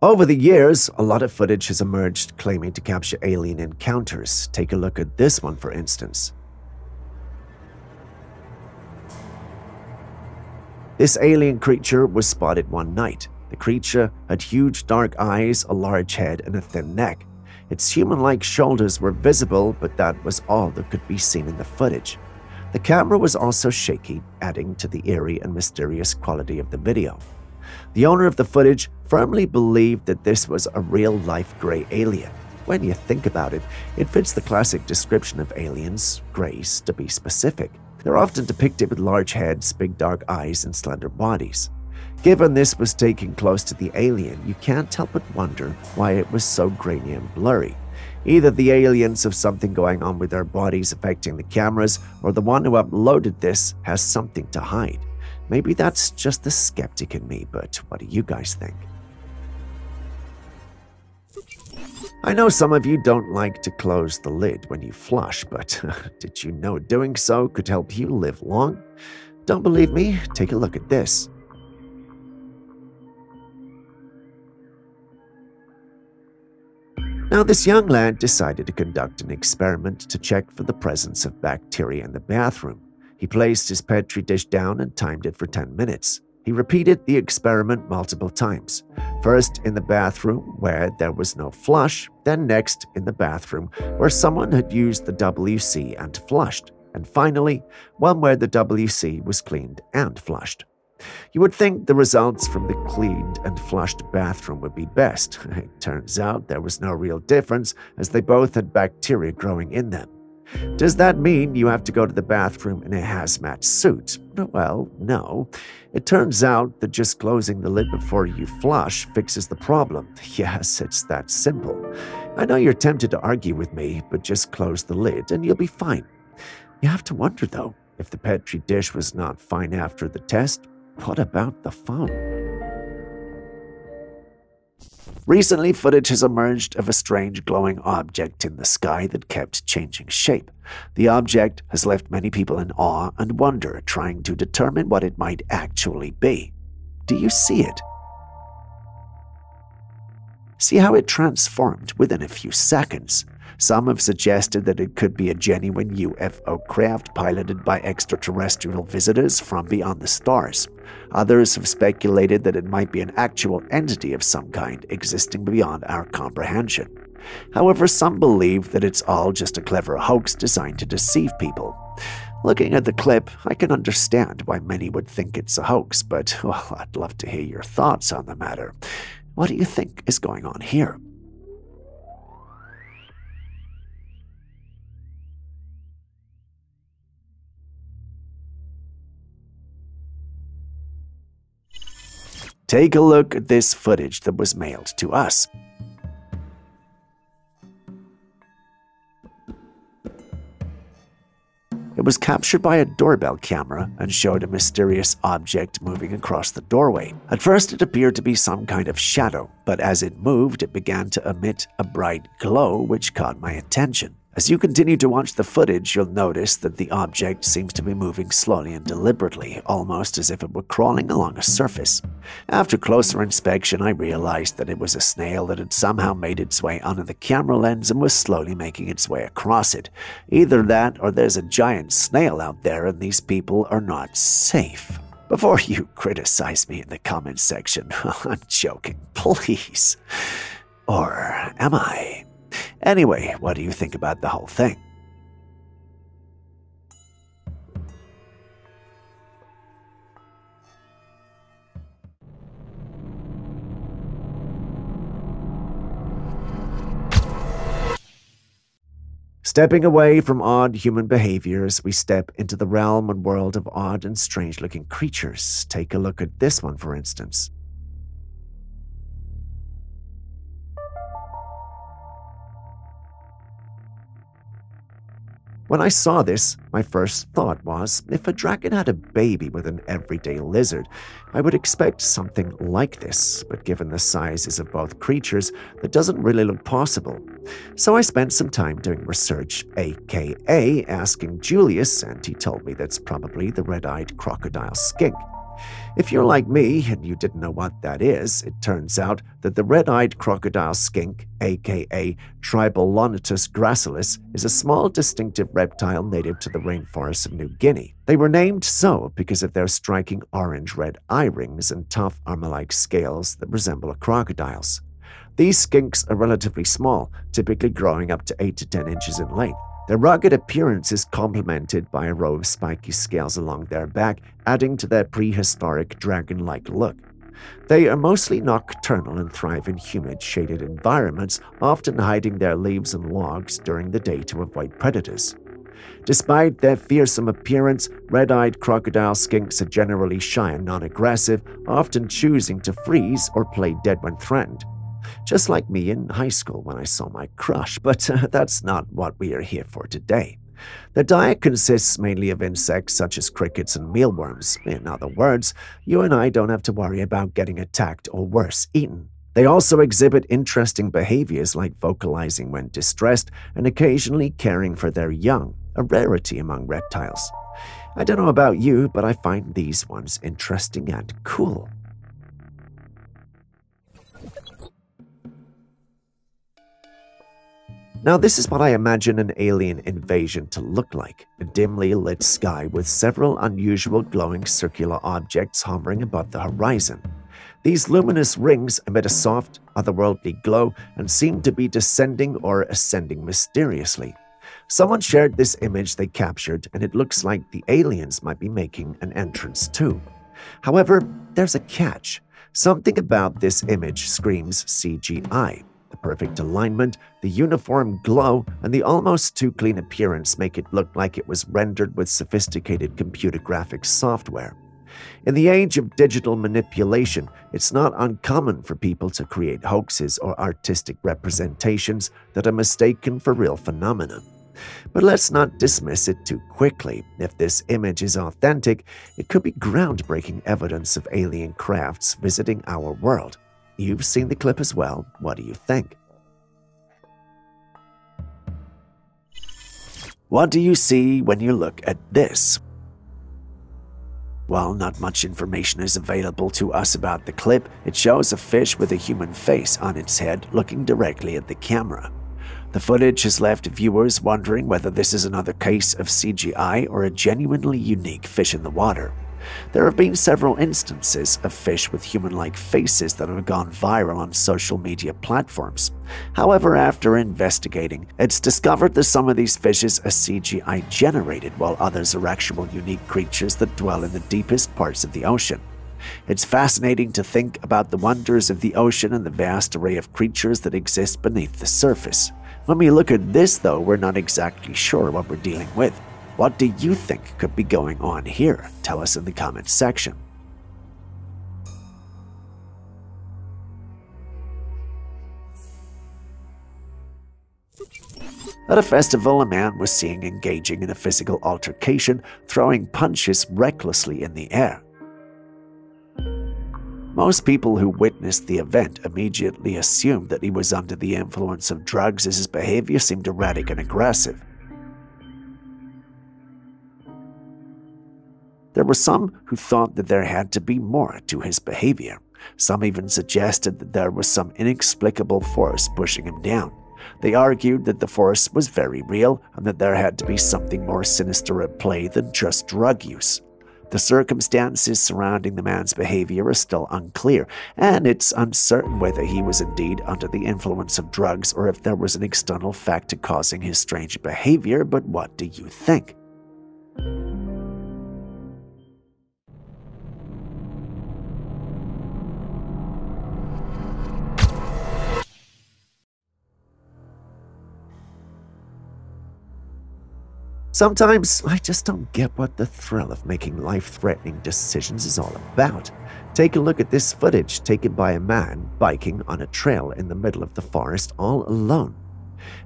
Speaker 1: Over the years, a lot of footage has emerged claiming to capture alien encounters. Take a look at this one, for instance. This alien creature was spotted one night. The creature had huge dark eyes, a large head, and a thin neck. Its human-like shoulders were visible, but that was all that could be seen in the footage. The camera was also shaky, adding to the eerie and mysterious quality of the video. The owner of the footage firmly believed that this was a real-life gray alien. When you think about it, it fits the classic description of aliens, grays to be specific. They're often depicted with large heads, big dark eyes, and slender bodies. Given this was taken close to the alien, you can't help but wonder why it was so grainy and blurry. Either the aliens have something going on with their bodies affecting the cameras, or the one who uploaded this has something to hide. Maybe that's just the skeptic in me, but what do you guys think? I know some of you don't like to close the lid when you flush, but did you know doing so could help you live long? Don't believe me? Take a look at this. Now, this young lad decided to conduct an experiment to check for the presence of bacteria in the bathroom. He placed his petri dish down and timed it for 10 minutes. He repeated the experiment multiple times. First in the bathroom where there was no flush, then next in the bathroom where someone had used the WC and flushed, and finally one where the WC was cleaned and flushed. You would think the results from the cleaned and flushed bathroom would be best. It turns out there was no real difference, as they both had bacteria growing in them. Does that mean you have to go to the bathroom in a hazmat suit? Well, no. It turns out that just closing the lid before you flush fixes the problem. Yes, it's that simple. I know you're tempted to argue with me, but just close the lid and you'll be fine. You have to wonder, though, if the petri dish was not fine after the test, what about the phone? Recently, footage has emerged of a strange glowing object in the sky that kept changing shape. The object has left many people in awe and wonder, trying to determine what it might actually be. Do you see it? See how it transformed within a few seconds? Some have suggested that it could be a genuine UFO craft piloted by extraterrestrial visitors from beyond the stars. Others have speculated that it might be an actual entity of some kind existing beyond our comprehension. However, some believe that it's all just a clever hoax designed to deceive people. Looking at the clip, I can understand why many would think it's a hoax, but well, I'd love to hear your thoughts on the matter. What do you think is going on here? Take a look at this footage that was mailed to us. It was captured by a doorbell camera and showed a mysterious object moving across the doorway. At first, it appeared to be some kind of shadow, but as it moved, it began to emit a bright glow which caught my attention. As you continue to watch the footage, you'll notice that the object seems to be moving slowly and deliberately, almost as if it were crawling along a surface. After closer inspection, I realized that it was a snail that had somehow made its way onto the camera lens and was slowly making its way across it. Either that or there's a giant snail out there and these people are not safe. Before you criticize me in the comments section, I'm joking, please. Or am I? Anyway, what do you think about the whole thing? Stepping away from odd human behaviors, we step into the realm and world of odd and strange-looking creatures. Take a look at this one, for instance. When I saw this, my first thought was, if a dragon had a baby with an everyday lizard, I would expect something like this, but given the sizes of both creatures, that doesn't really look possible. So I spent some time doing research, aka asking Julius, and he told me that's probably the red-eyed crocodile skink. If you're like me and you didn't know what that is, it turns out that the red-eyed crocodile skink, aka Tribolonotus gracilis, is a small distinctive reptile native to the rainforests of New Guinea. They were named so because of their striking orange-red eye rings and tough armor-like scales that resemble a crocodile's. These skinks are relatively small, typically growing up to 8 to 10 inches in length. Their rugged appearance is complemented by a row of spiky scales along their back, adding to their prehistoric dragon-like look. They are mostly nocturnal and thrive in humid, shaded environments, often hiding their leaves and logs during the day to avoid predators. Despite their fearsome appearance, red-eyed crocodile skinks are generally shy and non-aggressive, often choosing to freeze or play dead when threatened. Just like me in high school when I saw my crush, but that's not what we are here for today. Their diet consists mainly of insects such as crickets and mealworms. In other words, you and I don't have to worry about getting attacked or worse, eaten. They also exhibit interesting behaviors like vocalizing when distressed and occasionally caring for their young, a rarity among reptiles. I don't know about you, but I find these ones interesting and cool. Now, this is what I imagine an alien invasion to look like, a dimly lit sky with several unusual glowing circular objects hovering above the horizon. These luminous rings emit a soft, otherworldly glow and seem to be descending or ascending mysteriously. Someone shared this image they captured, and it looks like the aliens might be making an entrance too. However, there's a catch. Something about this image screams CGI. The perfect alignment, the uniform glow, and the almost too clean appearance make it look like it was rendered with sophisticated computer graphics software. In the age of digital manipulation, it's not uncommon for people to create hoaxes or artistic representations that are mistaken for real phenomena. But let's not dismiss it too quickly. If this image is authentic, it could be groundbreaking evidence of alien crafts visiting our world. You've seen the clip as well. What do you think? What do you see when you look at this? While not much information is available to us about the clip, it shows a fish with a human face on its head looking directly at the camera. The footage has left viewers wondering whether this is another case of CGI or a genuinely unique fish in the water. There have been several instances of fish with human-like faces that have gone viral on social media platforms. However, after investigating, it's discovered that some of these fishes are CGI generated, while others are actual unique creatures that dwell in the deepest parts of the ocean. It's fascinating to think about the wonders of the ocean and the vast array of creatures that exist beneath the surface. When we look at this, though, we're not exactly sure what we're dealing with. What do you think could be going on here? Tell us in the comments section. At a festival, a man was seen engaging in a physical altercation, throwing punches recklessly in the air. Most people who witnessed the event immediately assumed that he was under the influence of drugs, as his behavior seemed erratic and aggressive. There were some who thought that there had to be more to his behavior. Some even suggested that there was some inexplicable force pushing him down. They argued that the force was very real and that there had to be something more sinister at play than just drug use. The circumstances surrounding the man's behavior are still unclear, and it's uncertain whether he was indeed under the influence of drugs or if there was an external factor causing his strange behavior, but what do you think? Sometimes I just don't get what the thrill of making life-threatening decisions is all about. Take a look at this footage taken by a man biking on a trail in the middle of the forest all alone.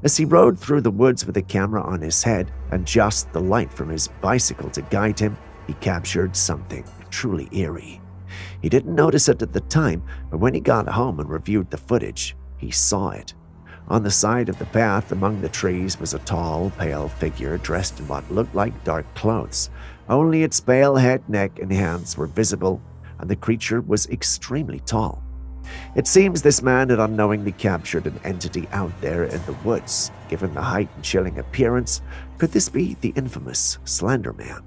Speaker 1: As he rode through the woods with a camera on his head and just the light from his bicycle to guide him, he captured something truly eerie. He didn't notice it at the time, but when he got home and reviewed the footage, he saw it. On the side of the path among the trees was a tall, pale figure dressed in what looked like dark clothes. Only its pale head, neck, and hands were visible, and the creature was extremely tall. It seems this man had unknowingly captured an entity out there in the woods. Given the height and chilling appearance, could this be the infamous Slender Man?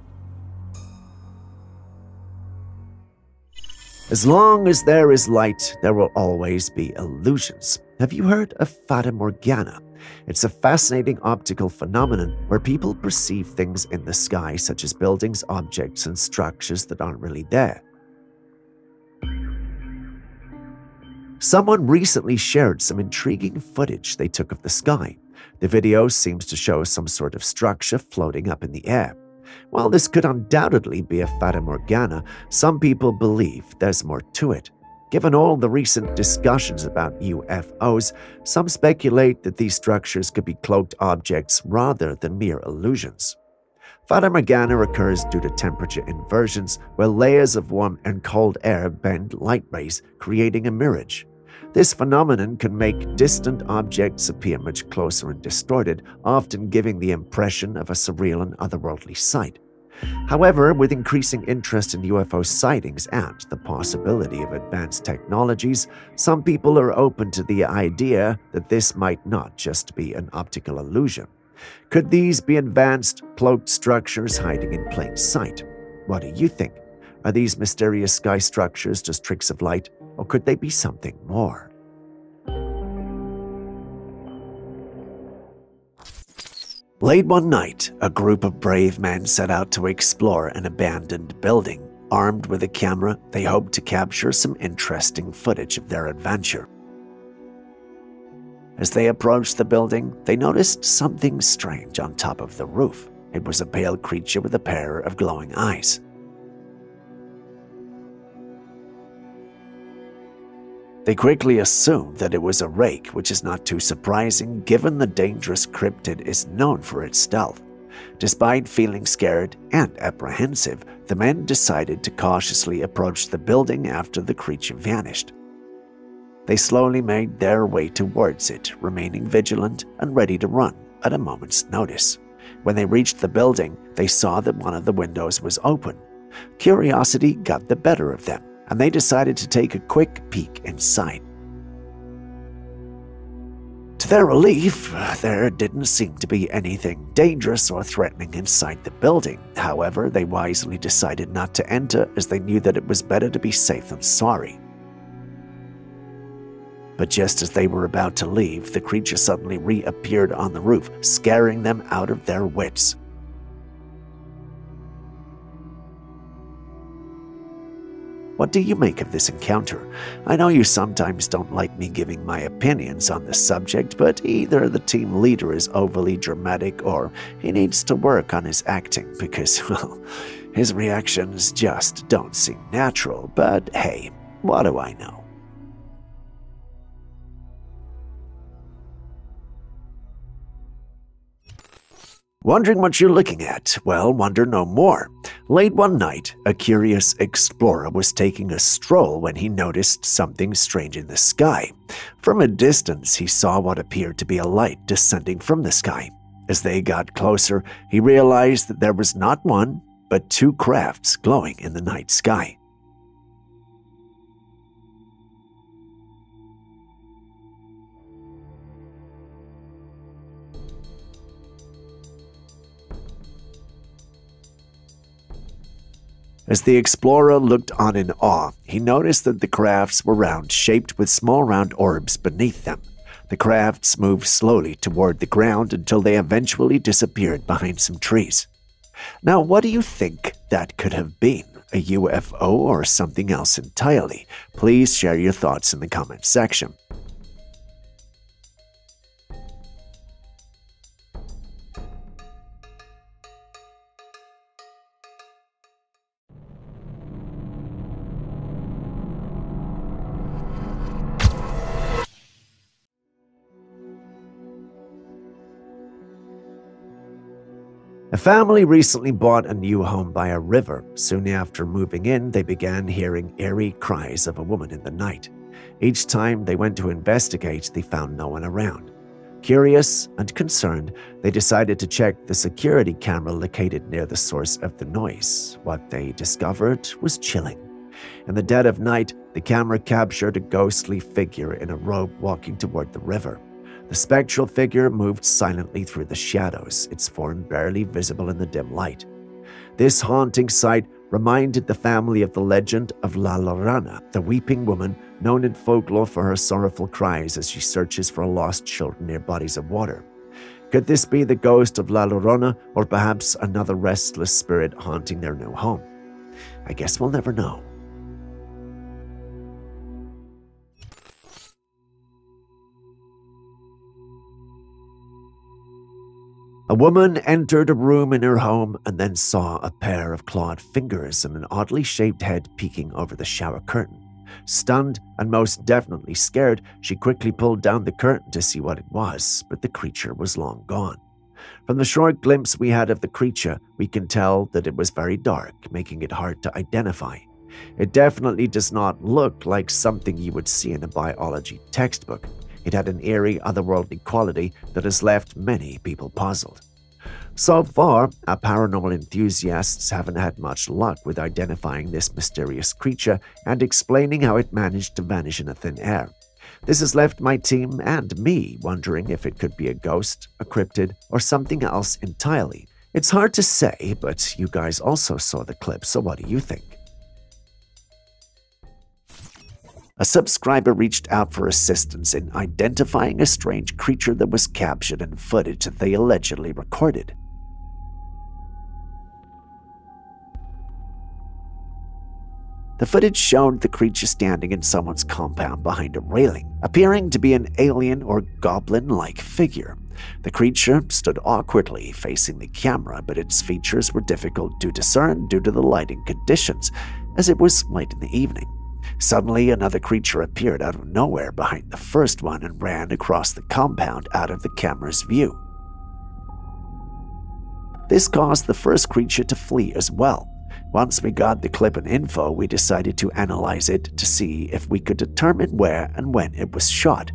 Speaker 1: As long as there is light, there will always be illusions. Have you heard of Fata Morgana? It's a fascinating optical phenomenon where people perceive things in the sky, such as buildings, objects, and structures that aren't really there. Someone recently shared some intriguing footage they took of the sky. The video seems to show some sort of structure floating up in the air. While this could undoubtedly be a Fata Morgana, some people believe there's more to it. Given all the recent discussions about UFOs, some speculate that these structures could be cloaked objects rather than mere illusions. Fata Morgana occurs due to temperature inversions, where layers of warm and cold air bend light rays, creating a mirage. This phenomenon can make distant objects appear much closer and distorted, often giving the impression of a surreal and otherworldly sight. However, with increasing interest in UFO sightings and the possibility of advanced technologies, some people are open to the idea that this might not just be an optical illusion. Could these be advanced, cloaked structures hiding in plain sight? What do you think? Are these mysterious sky structures just tricks of light, or could they be something more? Late one night, a group of brave men set out to explore an abandoned building. Armed with a camera, they hoped to capture some interesting footage of their adventure. As they approached the building, they noticed something strange on top of the roof. It was a pale creature with a pair of glowing eyes. They quickly assumed that it was a rake, which is not too surprising given the dangerous cryptid is known for its stealth. Despite feeling scared and apprehensive, the men decided to cautiously approach the building after the creature vanished. They slowly made their way towards it, remaining vigilant and ready to run at a moment's notice. When they reached the building, they saw that one of the windows was open. Curiosity got the better of them, and they decided to take a quick peek inside. To their relief, there didn't seem to be anything dangerous or threatening inside the building. However, they wisely decided not to enter as they knew that it was better to be safe than sorry. But just as they were about to leave, the creature suddenly reappeared on the roof, scaring them out of their wits. What do you make of this encounter? I know you sometimes don't like me giving my opinions on the subject, but either the team leader is overly dramatic or he needs to work on his acting because, well, his reactions just don't seem natural. But hey, what do I know? Wondering what you're looking at? Well, wonder no more. Late one night, a curious explorer was taking a stroll when he noticed something strange in the sky. From a distance, he saw what appeared to be a light descending from the sky. As they got closer, he realized that there was not one, but two crafts glowing in the night sky. As the explorer looked on in awe, he noticed that the crafts were round, shaped with small round orbs beneath them. The crafts moved slowly toward the ground until they eventually disappeared behind some trees. Now, what do you think that could have been? A UFO or something else entirely? Please share your thoughts in the comment section. A family recently bought a new home by a river. Soon after moving in, they began hearing eerie cries of a woman in the night. Each time they went to investigate, they found no one around. Curious and concerned, they decided to check the security camera located near the source of the noise. What they discovered was chilling. In the dead of night, the camera captured a ghostly figure in a robe walking toward the river. The spectral figure moved silently through the shadows, its form barely visible in the dim light. This haunting sight reminded the family of the legend of La Llorona, the weeping woman known in folklore for her sorrowful cries as she searches for lost children near bodies of water. Could this be the ghost of La Llorona, or perhaps another restless spirit haunting their new home? I guess we'll never know. A woman entered a room in her home and then saw a pair of clawed fingers and an oddly shaped head peeking over the shower curtain. Stunned and most definitely scared, she quickly pulled down the curtain to see what it was, but the creature was long gone. From the short glimpse we had of the creature, we can tell that it was very dark, making it hard to identify. It definitely does not look like something you would see in a biology textbook. It had an eerie, otherworldly quality that has left many people puzzled. So far, our paranormal enthusiasts haven't had much luck with identifying this mysterious creature and explaining how it managed to vanish in a thin air. This has left my team and me wondering if it could be a ghost, a cryptid, or something else entirely. It's hard to say, but you guys also saw the clip, so what do you think? A subscriber reached out for assistance in identifying a strange creature that was captured in footage that they allegedly recorded. The footage showed the creature standing in someone's compound behind a railing, appearing to be an alien or goblin-like figure. The creature stood awkwardly facing the camera, but its features were difficult to discern due to the lighting conditions, as it was late in the evening. Suddenly, another creature appeared out of nowhere behind the first one and ran across the compound out of the camera's view. This caused the first creature to flee as well. Once we got the clip and info, we decided to analyze it to see if we could determine where and when it was shot.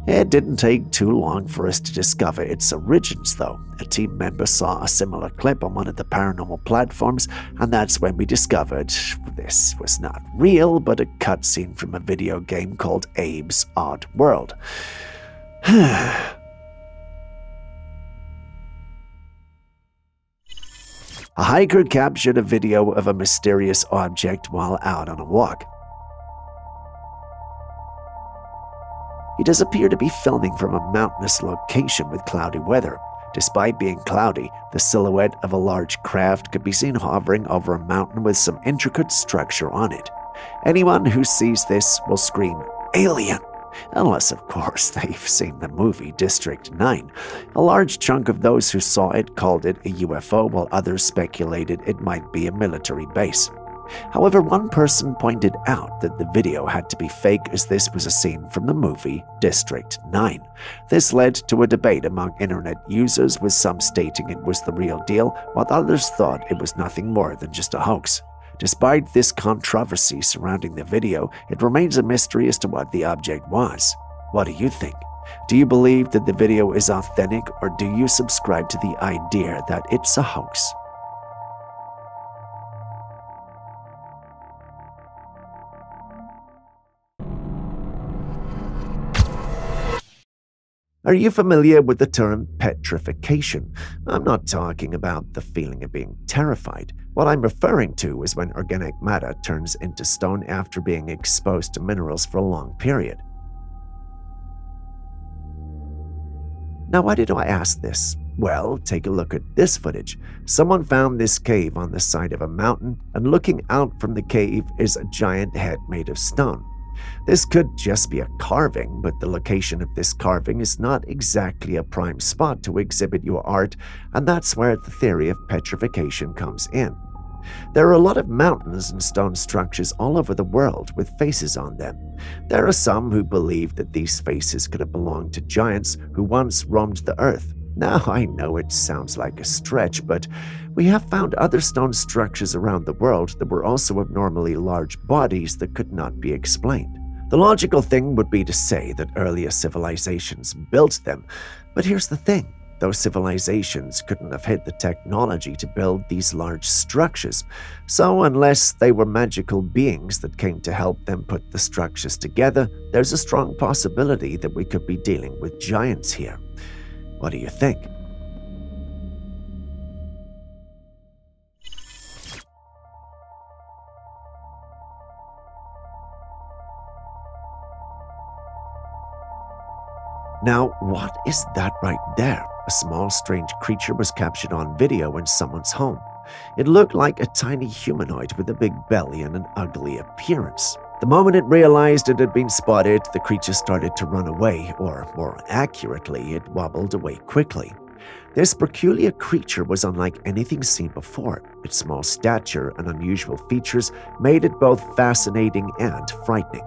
Speaker 1: It didn't take too long for us to discover its origins, though. A team member saw a similar clip on one of the paranormal platforms, and that's when we discovered this was not real, but a cutscene from a video game called Abe's Odd World. A hiker captured a video of a mysterious object while out on a walk. He does appear to be filming from a mountainous location with cloudy weather. Despite being cloudy, the silhouette of a large craft could be seen hovering over a mountain with some intricate structure on it. Anyone who sees this will scream, "Alien!" Unless, of course, they've seen the movie District 9. A large chunk of those who saw it called it a UFO, while others speculated it might be a military base. However, one person pointed out that the video had to be fake, as this was a scene from the movie District 9. This led to a debate among internet users, with some stating it was the real deal, while others thought it was nothing more than just a hoax. Despite this controversy surrounding the video, it remains a mystery as to what the object was. What do you think? Do you believe that the video is authentic, or do you subscribe to the idea that it's a hoax? Are you familiar with the term petrification? I'm not talking about the feeling of being terrified. What I'm referring to is when organic matter turns into stone after being exposed to minerals for a long period. Now, why did I ask this? Well, take a look at this footage. Someone found this cave on the side of a mountain, and looking out from the cave is a giant head made of stone. This could just be a carving, but the location of this carving is not exactly a prime spot to exhibit your art, and that's where the theory of petrification comes in. There are a lot of mountains and stone structures all over the world with faces on them. There are some who believe that these faces could have belonged to giants who once roamed the earth. Now, I know it sounds like a stretch, but we have found other stone structures around the world that were also abnormally large bodies that could not be explained. The logical thing would be to say that earlier civilizations built them, but here's the thing. Those civilizations couldn't have had the technology to build these large structures, so unless they were magical beings that came to help them put the structures together, there's a strong possibility that we could be dealing with giants here. What do you think? Now, what is that right there? A small, strange creature was captured on video in someone's home. It looked like a tiny humanoid with a big belly and an ugly appearance. The moment it realized it had been spotted, the creature started to run away, or more accurately, it wobbled away quickly. This peculiar creature was unlike anything seen before. Its small stature and unusual features made it both fascinating and frightening.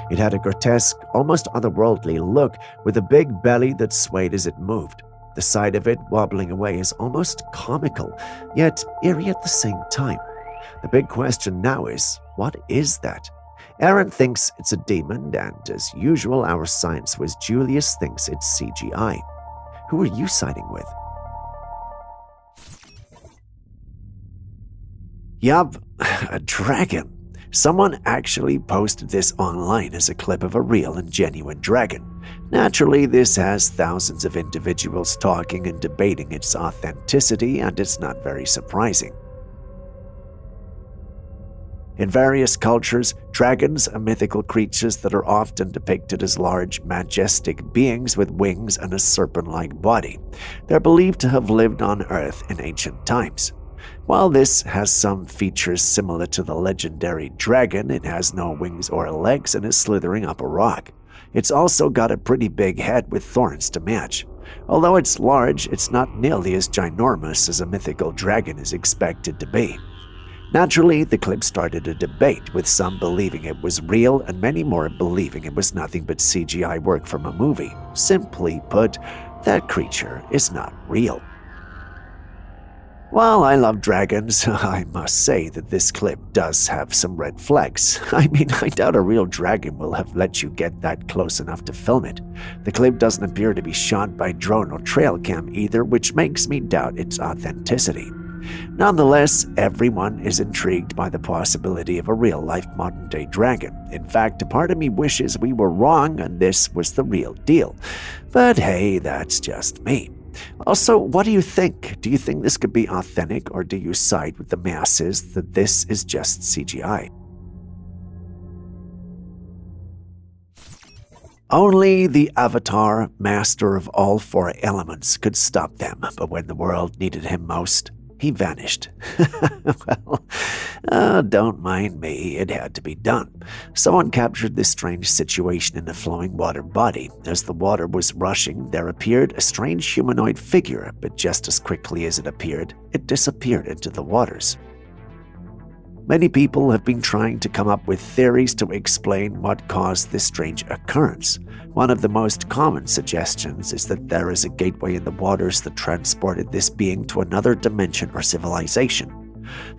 Speaker 1: It had a grotesque, almost otherworldly look with a big belly that swayed as it moved. The sight of it wobbling away is almost comical, yet eerie at the same time. The big question now is, what is that? Aaron thinks it's a demon, and as usual, our science whiz Julius thinks it's CGI. Who are you siding with? Yup, a dragon. Someone actually posted this online as a clip of a real and genuine dragon. Naturally, this has thousands of individuals talking and debating its authenticity, and it's not very surprising. In various cultures, dragons are mythical creatures that are often depicted as large, majestic beings with wings and a serpent-like body. They're believed to have lived on Earth in ancient times. While this has some features similar to the legendary dragon, it has no wings or legs and is slithering up a rock. It's also got a pretty big head with thorns to match. Although it's large, it's not nearly as ginormous as a mythical dragon is expected to be. Naturally, the clip started a debate, with some believing it was real and many more believing it was nothing but CGI work from a movie. Simply put, that creature is not real. While I love dragons, I must say that this clip does have some red flags. I mean, I doubt a real dragon will have let you get that close enough to film it. The clip doesn't appear to be shot by drone or Trailcam either, which makes me doubt its authenticity. Nonetheless, everyone is intrigued by the possibility of a real-life modern-day dragon. In fact, a part of me wishes we were wrong and this was the real deal. But hey, that's just me. Also, what do you think? Do you think this could be authentic, or do you side with the masses that this is just CGI? Only the Avatar, master of all four elements, could stop them, but when the world needed him most, he vanished. Well, don't mind me, it had to be done. Someone captured this strange situation in a flowing water body. As the water was rushing, there appeared a strange humanoid figure, but just as quickly as it appeared, it disappeared into the waters. Many people have been trying to come up with theories to explain what caused this strange occurrence. One of the most common suggestions is that there is a gateway in the waters that transported this being to another dimension or civilization.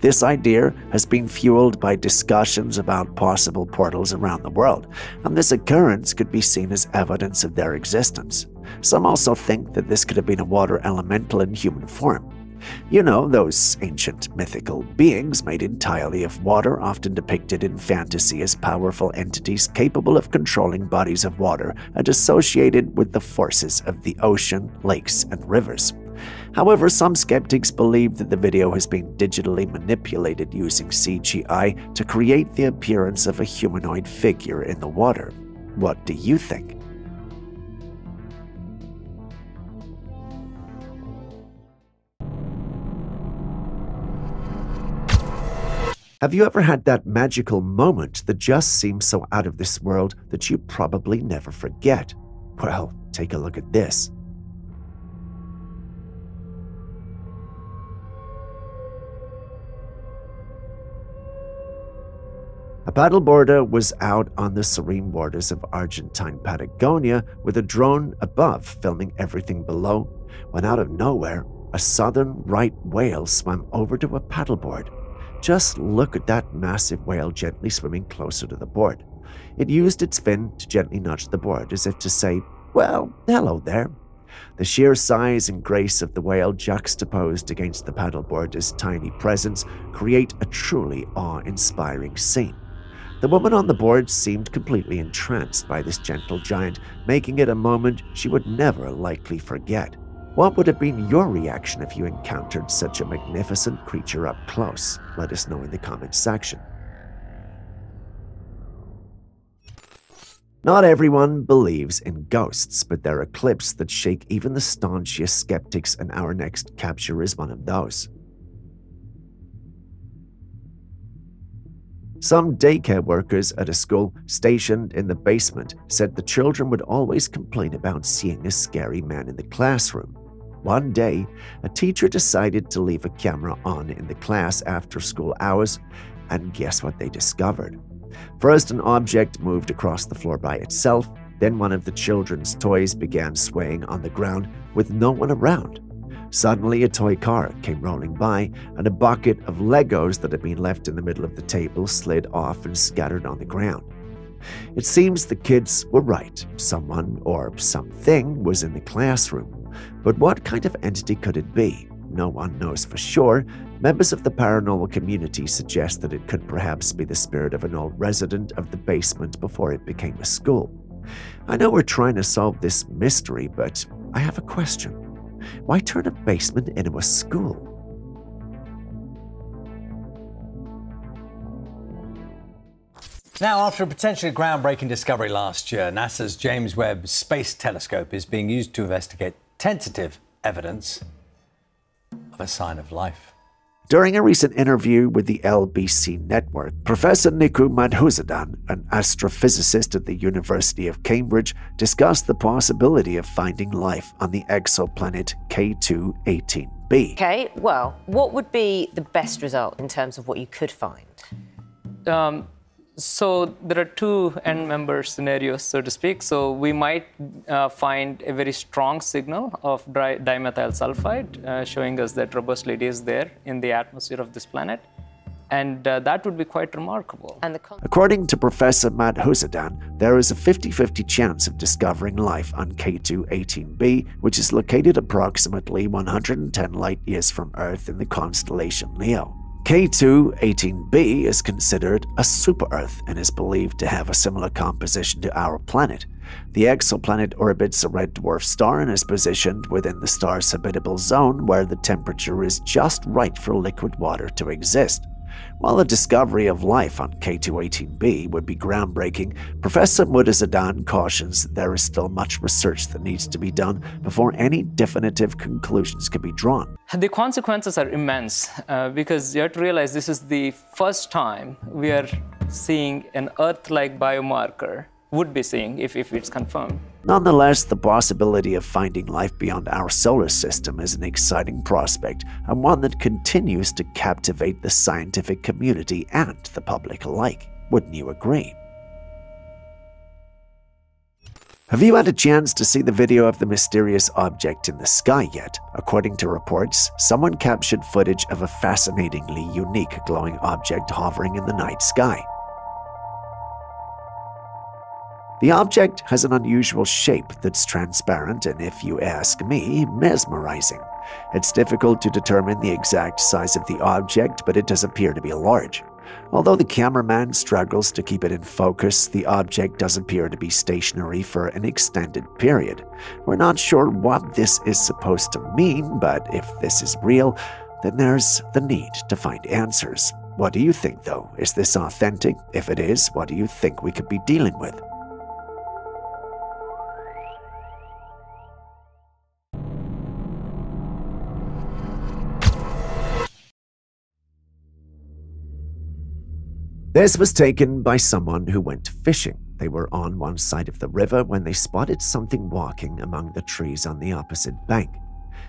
Speaker 1: This idea has been fueled by discussions about possible portals around the world, and this occurrence could be seen as evidence of their existence. Some also think that this could have been a water elemental in human form. You know, those ancient mythical beings made entirely of water, often depicted in fantasy as powerful entities capable of controlling bodies of water and associated with the forces of the ocean, lakes, and rivers. However, some skeptics believe that the video has been digitally manipulated using CGI to create the appearance of a humanoid figure in the water. What do you think? Have you ever had that magical moment that just seems so out of this world that you probably never forget? Well, take a look at this. A paddleboarder was out on the serene waters of Argentine Patagonia with a drone above filming everything below, when out of nowhere, a southern right whale swam over to a paddleboard. Just look at that massive whale gently swimming closer to the board. It used its fin to gently nudge the board as if to say, well, hello there. The sheer size and grace of the whale juxtaposed against the paddleboard's tiny presence create a truly awe-inspiring scene. The woman on the board seemed completely entranced by this gentle giant, making it a moment she would never likely forget. What would have been your reaction if you encountered such a magnificent creature up close? Let us know in the comments section. Not everyone believes in ghosts, but there are clips that shake even the staunchest skeptics, and our next capture is one of those. Some daycare workers at a school stationed in the basement said the children would always complain about seeing a scary man in the classroom. One day, a teacher decided to leave a camera on in the class after school hours, and guess what they discovered? First, an object moved across the floor by itself, then one of the children's toys began swaying on the ground with no one around. Suddenly, a toy car came rolling by, and a bucket of Legos that had been left in the middle of the table slid off and scattered on the ground. It seems the kids were right. Someone or something was in the classroom. But what kind of entity could it be? No one knows for sure. Members of the paranormal community suggest that it could perhaps be the spirit of an old resident of the basement before it became a school. I know we're trying to solve this mystery, but I have a question. Why turn a basement into a school?
Speaker 7: Now, after a potentially groundbreaking discovery last year, NASA's James Webb Space Telescope is being used to investigate tentative evidence of a sign of life.
Speaker 1: During a recent interview with the LBC network, Professor Niku Madhusudan, an astrophysicist at the University of Cambridge, discussed the possibility of finding life on the exoplanet K2-18b.
Speaker 10: Okay, well, what would be the best result in terms of what you could find?
Speaker 11: So there are two end member scenarios, so to speak. So we might find a very strong signal of dimethyl sulfide, showing us that robustly is there in the atmosphere of this planet. And that would be quite remarkable.
Speaker 1: According to Professor Madhusudan, there is a 50-50 chance of discovering life on K2-18b, which is located approximately 110 light-years from Earth in the constellation Leo. K2-18b is considered a super-Earth and is believed to have a similar composition to our planet. The exoplanet orbits a red dwarf star and is positioned within the star's habitable zone, where the temperature is just right for liquid water to exist. While the discovery of life on K2-18b would be groundbreaking, Professor Madhusudan cautions that there is still much research that needs to be done before any definitive conclusions can be drawn.
Speaker 11: The consequences are immense because you have to realize this is the first time we are seeing an Earth-like biomarker, would be seeing if it's confirmed.
Speaker 1: Nonetheless, the possibility of finding life beyond our solar system is an exciting prospect, and one that continues to captivate the scientific community and the public alike. Wouldn't you agree? Have you had a chance to see the video of the mysterious object in the sky yet? According to reports, someone captured footage of a fascinatingly unique glowing object hovering in the night sky. The object has an unusual shape that's transparent and, if you ask me, mesmerizing. It's difficult to determine the exact size of the object, but it does appear to be large. Although the cameraman struggles to keep it in focus, the object does appear to be stationary for an extended period. We're not sure what this is supposed to mean, but if this is real, then there's the need to find answers. What do you think, though? Is this authentic? If it is, what do you think we could be dealing with? This was taken by someone who went fishing. They were on one side of the river when they spotted something walking among the trees on the opposite bank.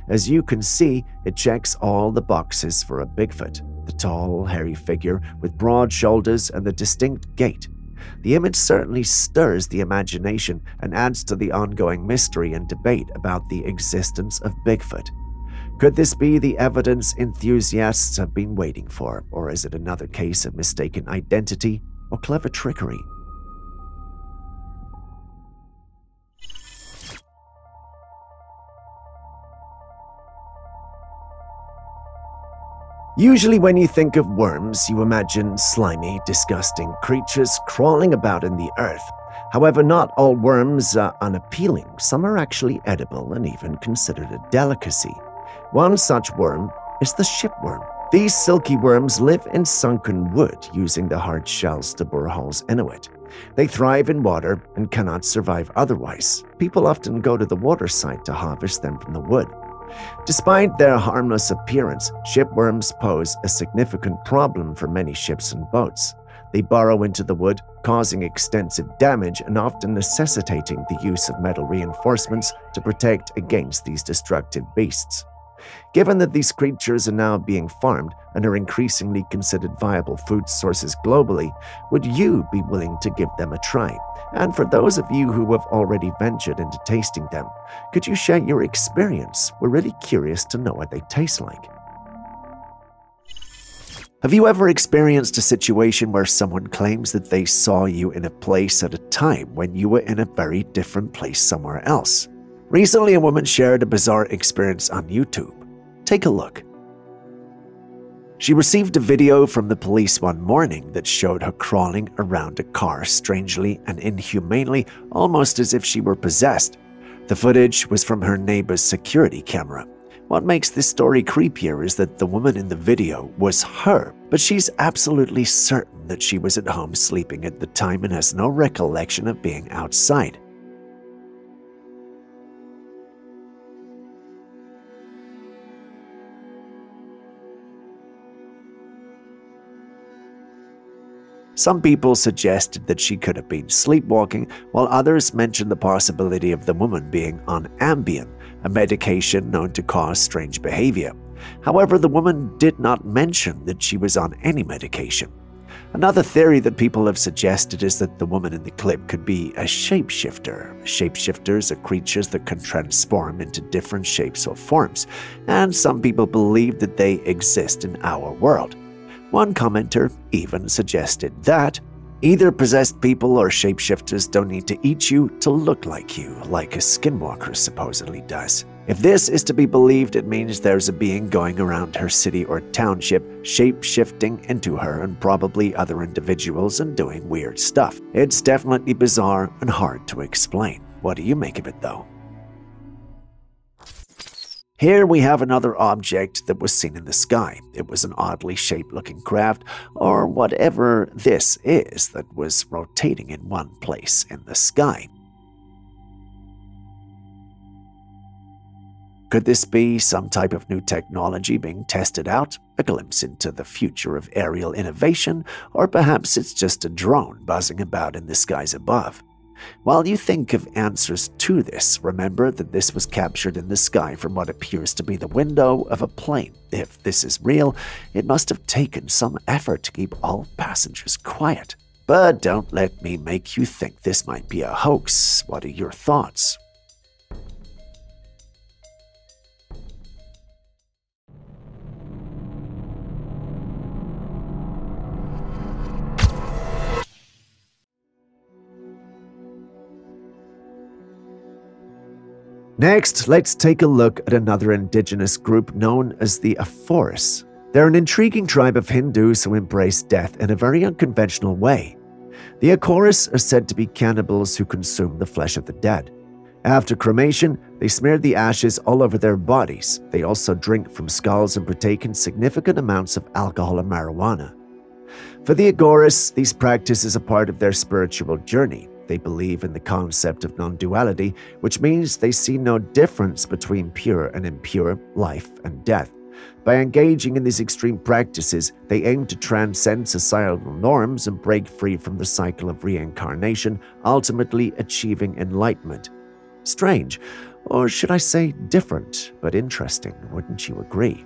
Speaker 1: As you can see, it checks all the boxes for a Bigfoot. The tall, hairy figure with broad shoulders and the distinct gait. The image certainly stirs the imagination and adds to the ongoing mystery and debate about the existence of Bigfoot. Could this be the evidence enthusiasts have been waiting for, or is it another case of mistaken identity or clever trickery? Usually when you think of worms, you imagine slimy, disgusting creatures crawling about in the earth. However, not all worms are unappealing. Some are actually edible and even considered a delicacy. One such worm is the shipworm. These silky worms live in sunken wood, using the hard shells to bore holes into it. They thrive in water and cannot survive otherwise. People often go to the waterside to harvest them from the wood. Despite their harmless appearance, shipworms pose a significant problem for many ships and boats. They burrow into the wood, causing extensive damage and often necessitating the use of metal reinforcements to protect against these destructive beasts. Given that these creatures are now being farmed and are increasingly considered viable food sources globally, would you be willing to give them a try? And for those of you who have already ventured into tasting them, could you share your experience? We're really curious to know what they taste like. Have you ever experienced a situation where someone claims that they saw you in a place at a time when you were in a very different place somewhere else? Recently, a woman shared a bizarre experience on YouTube. Take a look. She received a video from the police one morning that showed her crawling around a car strangely and inhumanely, almost as if she were possessed. The footage was from her neighbor's security camera. What makes this story creepier is that the woman in the video was her, but she's absolutely certain that she was at home sleeping at the time and has no recollection of being outside. Some people suggested that she could have been sleepwalking, while others mentioned the possibility of the woman being on Ambien, a medication known to cause strange behavior. However, the woman did not mention that she was on any medication. Another theory that people have suggested is that the woman in the clip could be a shapeshifter. Shapeshifters are creatures that can transform into different shapes or forms, and some people believe that they exist in our world. One commenter even suggested that either possessed people or shapeshifters don't need to eat you to look like you, like a skinwalker supposedly does. If this is to be believed, it means there's a being going around her city or township, shape-shifting into her and probably other individuals and doing weird stuff. It's definitely bizarre and hard to explain. What do you make of it, though? Here we have another object that was seen in the sky. It was an oddly shaped-looking craft, or whatever this is, that was rotating in one place in the sky. Could this be some type of new technology being tested out, a glimpse into the future of aerial innovation, or perhaps it's just a drone buzzing about in the skies above? While you think of answers to this, remember that this was captured in the sky from what appears to be the window of a plane. If this is real, it must have taken some effort to keep all passengers quiet. But don't let me make you think this might be a hoax. What are your thoughts? Next, let's take a look at another indigenous group known as the Aforis. They're an intriguing tribe of Hindus who embrace death in a very unconventional way. The Aforis are said to be cannibals who consume the flesh of the dead. After cremation, they smear the ashes all over their bodies. They also drink from skulls and partake in significant amounts of alcohol and marijuana. For the Agoras, these practices are part of their spiritual journey. They believe in the concept of non-duality, which means they see no difference between pure and impure, life and death. By engaging in these extreme practices, they aim to transcend societal norms and break free from the cycle of reincarnation, ultimately achieving enlightenment. Strange, or should I say different, but interesting, wouldn't you agree?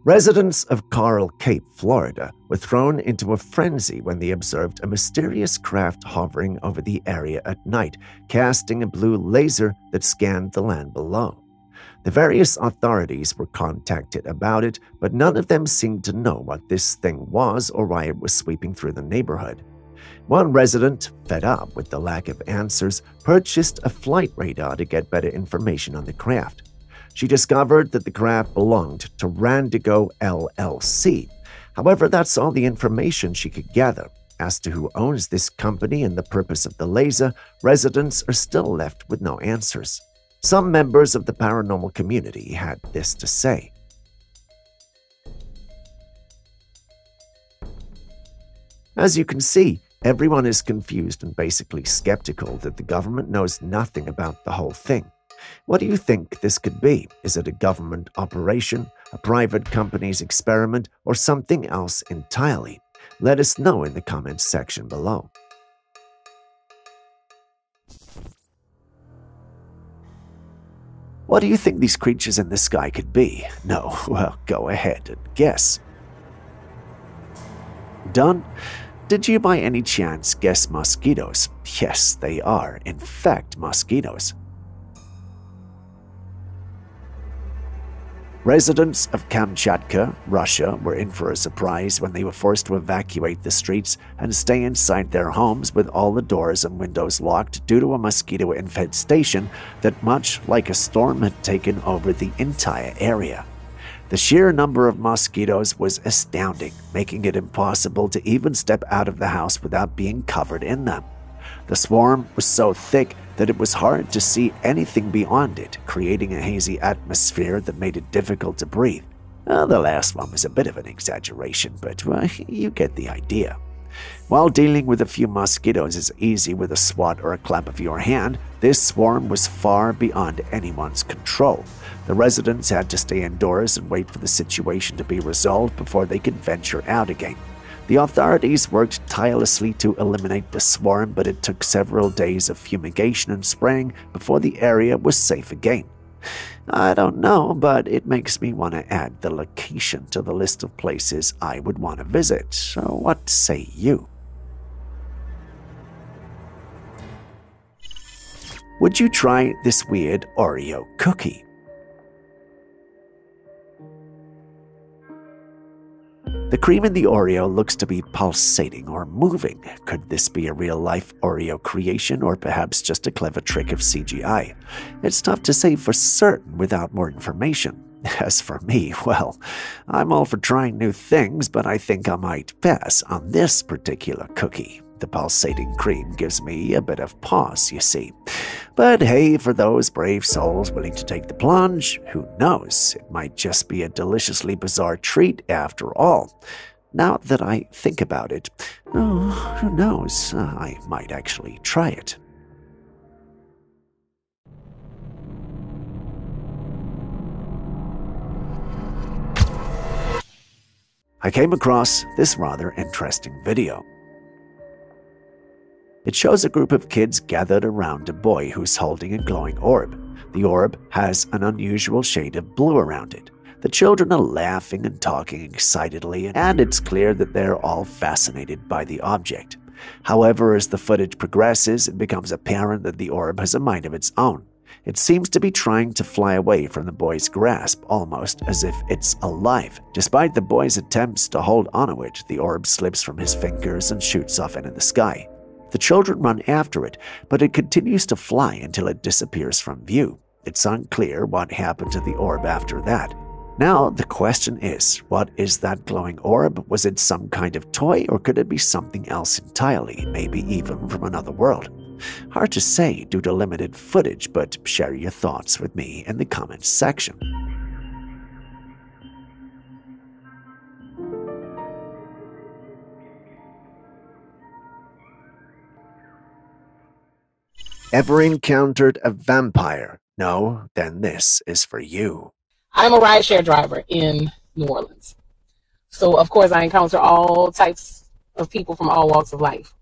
Speaker 1: Residents of Coral Cape, Florida, were thrown into a frenzy when they observed a mysterious craft hovering over the area at night, casting a blue laser that scanned the land below. The various authorities were contacted about it, but none of them seemed to know what this thing was or why it was sweeping through the neighborhood. One resident, fed up with the lack of answers, purchased a flight radar to get better information on the craft. She discovered that the craft belonged to Randigo LLC. However, that's all the information she could gather. As to who owns this company and the purpose of the laser, residents are still left with no answers. Some members of the paranormal community had this to say. As you can see, everyone is confused and basically skeptical that the government knows nothing about the whole thing. What do you think this could be? Is it a government operation, a private company's experiment, or something else entirely? Let us know in the comments section below. What do you think these creatures in the sky could be? No, well, go ahead and guess. Done? Did you by any chance guess mosquitoes? Yes, they are, in fact, mosquitoes. Residents of Kamchatka, Russia, were in for a surprise when they were forced to evacuate the streets and stay inside their homes with all the doors and windows locked due to a mosquito infestation that, much like a storm, had taken over the entire area. The sheer number of mosquitoes was astounding, making it impossible to even step out of the house without being covered in them. The swarm was so thick that it was hard to see anything beyond it, creating a hazy atmosphere that made it difficult to breathe. The last one was a bit of an exaggeration, but you get the idea. While dealing with a few mosquitoes is easy with a swat or a clap of your hand, this swarm was far beyond anyone's control. The residents had to stay indoors and wait for the situation to be resolved before they could venture out again. The authorities worked tirelessly to eliminate the swarm, but it took several days of fumigation and spraying before the area was safe again. I don't know, but it makes me want to add the location to the list of places I would want to visit. So what say you? Would you try this weird Oreo cookie? The cream in the Oreo looks to be pulsating or moving. Could this be a real-life Oreo creation or perhaps just a clever trick of CGI? It's tough to say for certain without more information. As for me, well, I'm all for trying new things, but I think I might pass on this particular cookie. The pulsating cream gives me a bit of pause, you see. But hey, for those brave souls willing to take the plunge, who knows? It might just be a deliciously bizarre treat after all. Now that I think about it, who knows? I might actually try it. I came across this rather interesting video. It shows a group of kids gathered around a boy who's holding a glowing orb. The orb has an unusual shade of blue around it. The children are laughing and talking excitedly, and it's clear that they're all fascinated by the object. However, as the footage progresses, it becomes apparent that the orb has a mind of its own. It seems to be trying to fly away from the boy's grasp, almost as if it's alive. Despite the boy's attempts to hold onto it, the orb slips from his fingers and shoots off into the sky. The children run after it, but it continues to fly until it disappears from view. It's unclear what happened to the orb after that. Now, the question is, what is that glowing orb? Was it some kind of toy, or could it be something else entirely, maybe even from another world? Hard to say due to limited footage, but share your thoughts with me in the comments section. Ever encountered a vampire? No? Then this is for you.
Speaker 12: I'm a rideshare driver in New Orleans. So, of course, I encounter all types of people from all walks of life.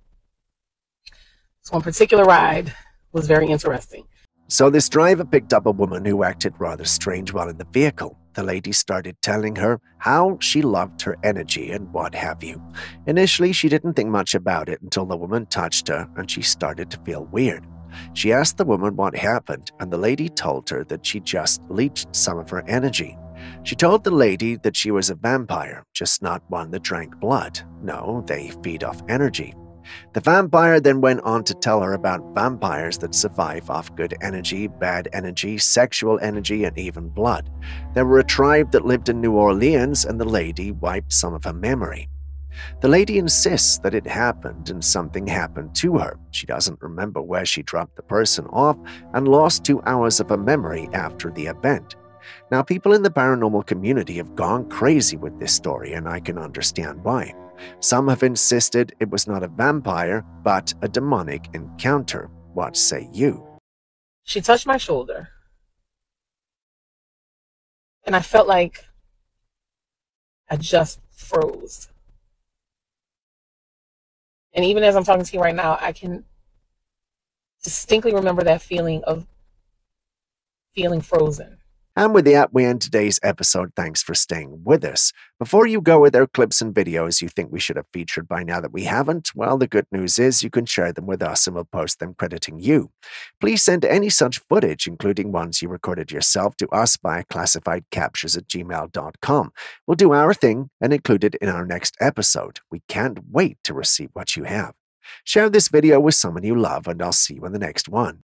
Speaker 12: So, one particular ride was very interesting.
Speaker 1: So this driver picked up a woman who acted rather strange while in the vehicle. The lady started telling her how she loved her energy and what have you. Initially, she didn't think much about it until the woman touched her and she started to feel weird. She asked the woman what happened, and the lady told her that she just leached some of her energy. She told the lady that she was a vampire, just not one that drank blood. No, they feed off energy. The vampire then went on to tell her about vampires that survive off good energy, bad energy, sexual energy, and even blood. There were a tribe that lived in New Orleans, and the lady wiped some of her memory. The lady insists that it happened and something happened to her. She doesn't remember where she dropped the person off and lost 2 hours of her memory after the event. Now, people in the paranormal community have gone crazy with this story, and I can understand why. Some have insisted it was not a vampire, but a demonic encounter. What say you?
Speaker 12: She touched my shoulder, and I felt like I just froze. And even as I'm talking to you right now, I can distinctly remember that feeling of feeling frozen.
Speaker 1: And with that, we end today's episode. Thanks for staying with us. Before you go, with our clips and videos you think we should have featured by now that we haven't? Well, the good news is you can share them with us and we'll post them crediting you. Please send any such footage, including ones you recorded yourself, to us via classifiedcaptures@gmail.com. We'll do our thing and include it in our next episode. We can't wait to receive what you have. Share this video with someone you love, and I'll see you in the next one.